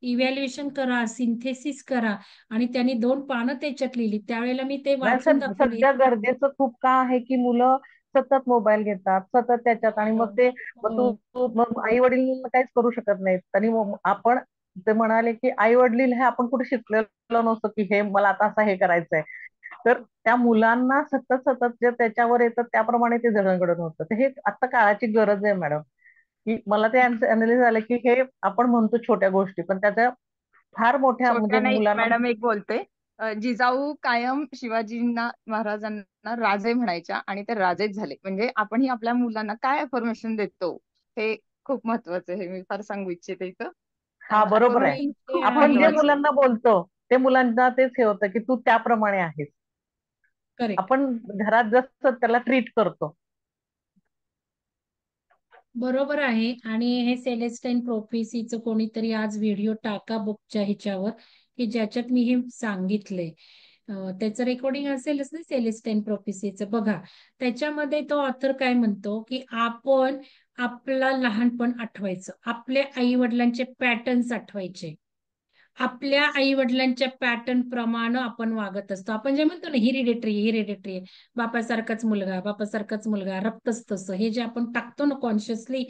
इव्हॅल्युएशन करा, सिंथेसिस करा. आणि त्यांनी 2 पानं त्याच्यात लिहिली. त्यावेळेला मी ते नाही वाचून दाखवले. सध्या गरजेचं खूप का आहे की मुलं सतत मोबाईल घेतात, सतत त्याच्यात, आणि मग ते हो, मग आई वडील काहीच करू शकत नाहीत. आणि मग आपण ते म्हणाले की आई वडील हे आपण कुठे शिकलेलो नसतो की हे मला आता असं हे करायचंय. तर त्या मुलांना सतत सतत जे त्याच्यावर येतं त्याप्रमाणे ते जडणघडण होतं. तर हे आता काळाची गरज आहे मॅडम. की मला ते अनालिस झालं की हे आपण म्हणतो छोट्या गोष्टी, पण त्याच्या फार मोठ्या म्हणजे छोट्या नाही मुलांना. मॅडम, एक बोलते. जिजाऊ कायम शिवाजींना महाराजांना राजे म्हणायच्या, आणि ते राजेच झाले. म्हणजे आपणही आपल्या मुलांना काय अफर्मेशन देतो, हे खूप महत्वाचं आहे. मी फार सांगू इच्छिते इथं. हा बरोबर आहे. नाही, ते खूप आपण जे आहेच. महत्वाचं आहे. मुलांना बोलतो ते मुलांना तेच हे होतं की तू त्याप्रमाणे आहेस. करेक्ट. आपण घरात जसं त्याला ट्रीट करतो. बरोबर आहे. आणि हे सेलेस्टाईन प्रोफेसीचं कोणीतरी आज व्हिडिओ टाका बुकच्या ह्याच्यावर. की ज्याच्यात मी हे सांगितलंय. त्याचं रेकॉर्डिंग असेलच ना सेलेस्टाईन प्रोफेसीचं, बघा त्याच्यामध्ये तो ऑथर काय म्हणतो की आपण आपला लहानपण आठवायचं, आपल्या आई वडिलांचे पॅटर्न्स आठवायचे, आपल्या आई वडिलांच्या पॅटर्न प्रमाणे आपण वागत असतो. आपण जे म्हणतो ना हिरिडेटरी बापासारखाच मुलगा रक्तच तसं, हे जे आपण टाकतो ना कॉन्शियसली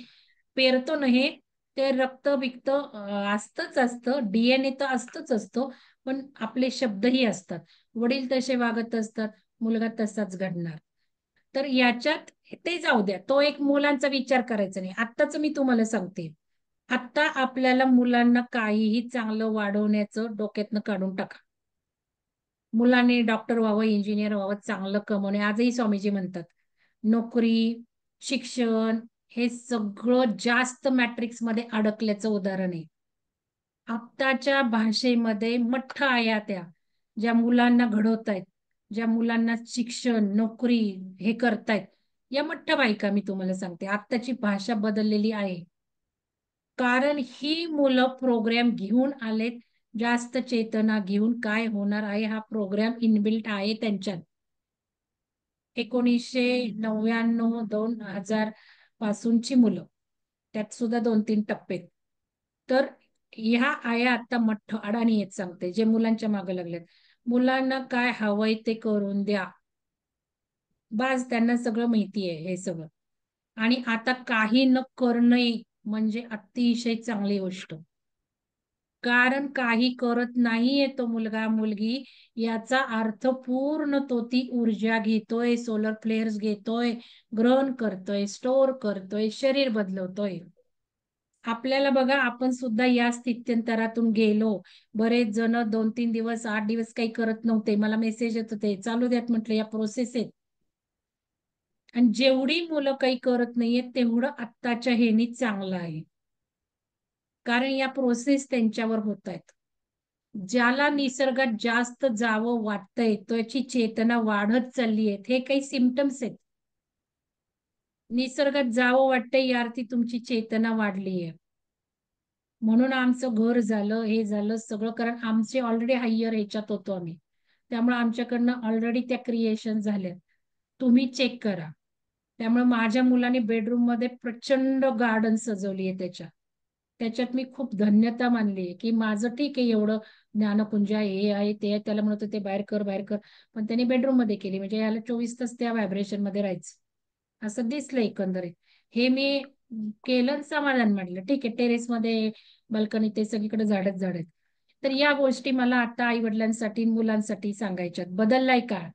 पेरतो ना, हे ते रक्त बिक्त असतं, डीएनए तर असतो, पण आपले शब्दही असतात. वडील तसे वागत असतात, मुलगा तसाच घडणार. तर याच्यात ते जाऊ द्या, तो एक मुलांचा विचार करायचा नाही. आत्ताच मी तुम्हाला सांगते, आता आपल्याला मुलांना काहीही चांगलं वाढवण्याचं डोक्यातनं काढून टाका. मुलांनी डॉक्टर व्हावं, इंजिनियर व्हावं, चांगलं कमवणे. आजही स्वामीजी म्हणतात नोकरी, शिक्षण हे सगळं जास्त मॅट्रिक्स मध्ये अडकल्याचं उदाहरण आहे. आत्ताच्या भाषेमध्ये मठ्ठ आया त्या ज्या मुलांना घडवतायत, ज्या मुलांना शिक्षण नोकरी हे करतायत, या मठ्ठ बायका मी तुम्हाला सांगते आत्ताची भाषा बदललेली आहे. कारण ही मुलं प्रोग्राम घेऊन आलेत, जास्त चेतना घेऊन काय होणार आहे हा प्रोग्राम इनबिल्ट आहे त्यांच्यात. 1999 2000 पासूनची मुलं, त्यात सुद्धा 2-3 टप्पे. तर ह्या आया आता मठ्ठ अडाणी येत सांगते, जे मुलांच्या मागे लागलेत. मुलांना काय हवंय ते करून द्या, बास, त्यांना सगळं माहिती आहे हे सगळं. आणि आता काही न करणं म्हणजे अतिशय चांगली गोष्ट. कारण काही करत नाहीये तो मुलगा मुलगी, याचा अर्थ पूर्ण तो ती ऊर्जा घेतोय, सोलर फ्लेअर्स घेतोय, ग्रहण करतोय, स्टोअर करतोय, शरीर बदलवतोय. आपल्याला बघा, आपण सुद्धा या स्थित्यंतरातून गेलो. बरेच जण 2-3 दिवस 8 दिवस काही करत नव्हते, मला मेसेज येत होते चालू द्यात, म्हटलं या प्रोसेस आहेत. आणि जेवढी मुलं काही करत नाहीयेत तेवढं आत्ताच्या हेनी चांगलं आहे, कारण या प्रोसेस त्यांच्यावर होत आहेत. ज्याला निसर्गात जास्त जावं वाटतंय त्याची चेतना वाढत चालली आहे. हे काही सिम्पटम्स आहेत. निसर्गात जावं वाटतंय या अर्थी तुमची चेतना वाढली आहे. म्हणून आमचं घर झालं, हे झालं सगळं, कारण आमचे ऑलरेडी हायर ह्याच्यात होतो आम्ही, त्यामुळे आमच्याकडनं ऑलरेडी त्या क्रिएशन झाल्या. तुम्ही चेक करा. त्यामुळे माझ्या मुलाने बेडरूम मध्ये प्रचंड गार्डन सजवली आहे. त्याच्यात मी खूप धन्यता मानली की माझं ठीक आहे, एवढं ज्ञानपुंज आहे, हे आहे ते आहे, त्याला म्हणत होते बाहेर कर, पण त्याने बेडरूम मध्ये केली, म्हणजे याला 24 तास त्या व्हायब्रेशन मध्ये राहायचं असं दिसलं एकंदरीत. हे मी केलं, समाधान म्हटलं ठीक आहे, टेरेस मध्ये बाल्कनी ते सगळीकडे झाडच झाड आहेत. तर या गोष्टी मला आता आई वडिलांसाठी मुलांसाठी सांगायच्यात. बदललाय काळ,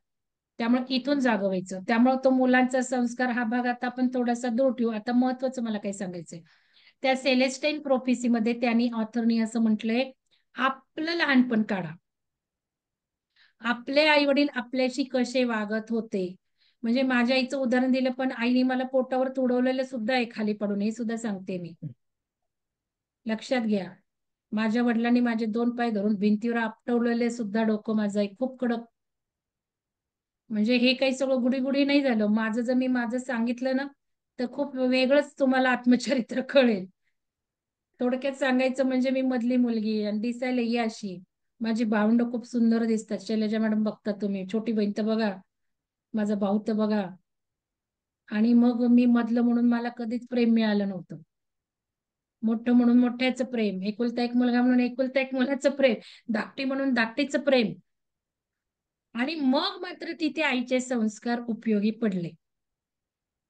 त्यामुळे इथून जागवायचं. त्यामुळे तो मुलांचा संस्कार हा भाग आता आपण थोडासा दूर ठेवू. आता महत्वाचं मला काय सांगायचंय, त्या सेलेस्टाईन प्रोफेसीमध्ये त्यांनी ऑथरनी असं म्हटलंय, आपलं लहानपण काढा, आपले आई वडील आपल्याशी कसे वागत होते. म्हणजे माझ्या आईचं उदाहरण दिलं, पण आईने मला पोटावर तुडवलेलं सुद्धा आहे खाली पडून, हे सुद्धा सांगते मी, लक्षात घ्या. माझ्या वडिलांनी माझे 2 पाय धरून भिंतीवर आपटवलेले सुद्धा डोकं माझं आहे खूप कडक. म्हणजे हे काही सगळं गुडी गुडी नाही झालं. माझं जर मी माझं सांगितलं ना तर खूप वेगळंच तुम्हाला आत्मचरित्र कळेल. थोडक्यात सांगायचं म्हणजे मी मधली मुलगी आणि दिसायला ही अशी. माझी भावंड खूप सुंदर दिसतात. शैलजा मॅडम बघता तुम्ही, छोटी बहीण तर बघा, माझा भाऊ तर बघा. आणि मग मी मधलं म्हणून मला कधीच प्रेम मिळालं नव्हतं. मोठं म्हणून मोठ्याचं प्रेम, एकुलता एक मुलगा म्हणून एकुलता एक मुलाचं प्रेम, धाकटी म्हणून धाकटीचं प्रेम. आणि मग मात्र तिथे आईचे संस्कार उपयोगी पडले.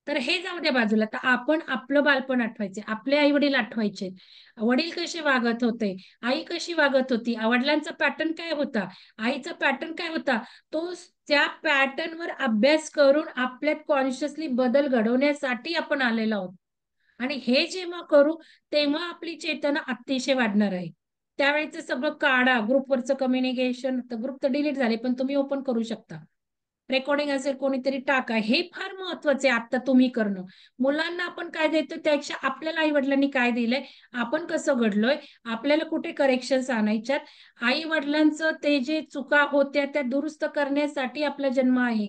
तर हे जाऊ द्या बाजूला, तर आपण आपलं बालपण आठवायचे, आपले आई वडील आठवायचे. वडील कसे वागत होते, आई कशी वागत होती, वडिलांचा पॅटर्न काय होता, आईचा पॅटर्न काय होता, तो त्या पॅटर्नवर अभ्यास करून आपल्यात कॉन्शियसली बदल घडवण्यासाठी आपण आलेलो आहोत. आणि हे जेव्हा करू तेव्हा आपली चेतना अतिशय वाढणार आहे. त्यावेळेचं सगळं काढा, ग्रुपवरचं कम्युनिकेशन, तर ग्रुप तर डिलीट झाले पण तुम्ही ओपन करू शकता. रेकॉर्डिंग असेल कोणीतरी टाका, हे फार महत्वाचं आहे आता तुम्ही करणं. मुलांना आपण काय देतो त्यापेक्षा आपल्याला आई वडिलांनी काय दिलंय, आपण कसं घडलोय, आपल्याला कुठे करेक्शन्स आणायच्यात, आई वडिलांचं ते जे चुका होत्या त्या दुरुस्त करण्यासाठी आपला जन्म आहे.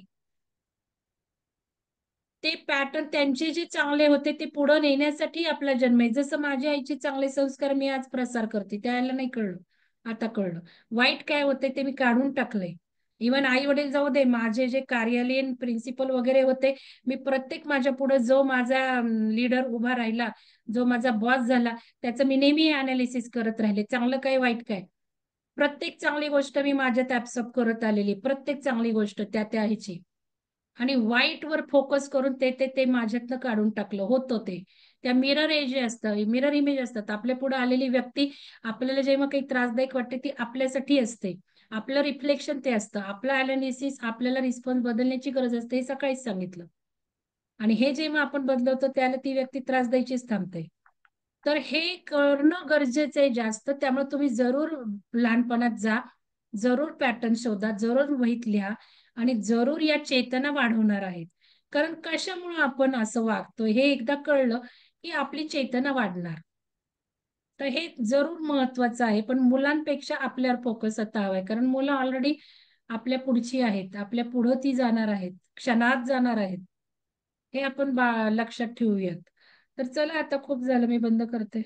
ते पॅटर्न त्यांचे जे चांगले होते ते पुढे नेण्यासाठी आपला जन्म आहे. जसं माझ्या आईचे चांगले संस्कार मी आज प्रसार करते, त्याला नाही कळलं, आता कळलं. वाईट काय होते ते मी काढून टाकलंय. इव्हन आई वडील जाऊ दे, माझे जे कार्यालयीन प्रिन्सिपल वगैरे होते, मी प्रत्येक माझ्या पुढे जो माझा लीडर उभा राहिला, जो माझा बॉस झाला, त्याचं मी नेहमी अनालिसिस करत राहिले, चांगलं काय वाईट काय. प्रत्येक चांगली गोष्ट मी माझ्यात ऍब्सॉर्ब करत आलेली, प्रत्येक चांगली गोष्ट त्या त्या ह्याची. आणि वाईट वर फोकस करून ते माझ्यातनं काढून टाकलं होतं ते. त्या मिरर एज असतं, मिरर इमेज असतात. आपल्या पुढे आलेली व्यक्ती आपल्याला जेव्हा काही त्रासदायक वाटते ती आपल्यासाठी असते. आपलं रिफ्लेक्शन ते असतं. आपलं अनालिसिस, आपल्याला रिस्पॉन्स बदलण्याची गरज असते, हे सकाळीच सांगितलं. आणि हे जेव्हा आपण बदलवतो त्याला ती व्यक्ती त्रास द्यायचीच थांबते. तर हे करणं गरजेचं आहे जास्त. त्यामुळे तुम्ही जरूर लहानपणात जा, जरूर पॅटर्न शोधा, जरूर वहीत लिहा आणि जरूर या चेतना वाढवणार आहेत. कारण कशामुळे आपण असं वागतो हे एकदा कळलं की आपली चेतना वाढणार. तर हे जरूर महत्वाचं आहे. पण मुलांपेक्षा आपल्यावर फोकस आता हवाय, कारण मुलं ऑलरेडी आपल्या पुढची आहेत, आपल्या पुढं ती जाणार आहेत, क्षणात जाणार आहेत. हे आपण लक्षात ठेवूयात. तर चला आता खूप झालं, मी बंद करते.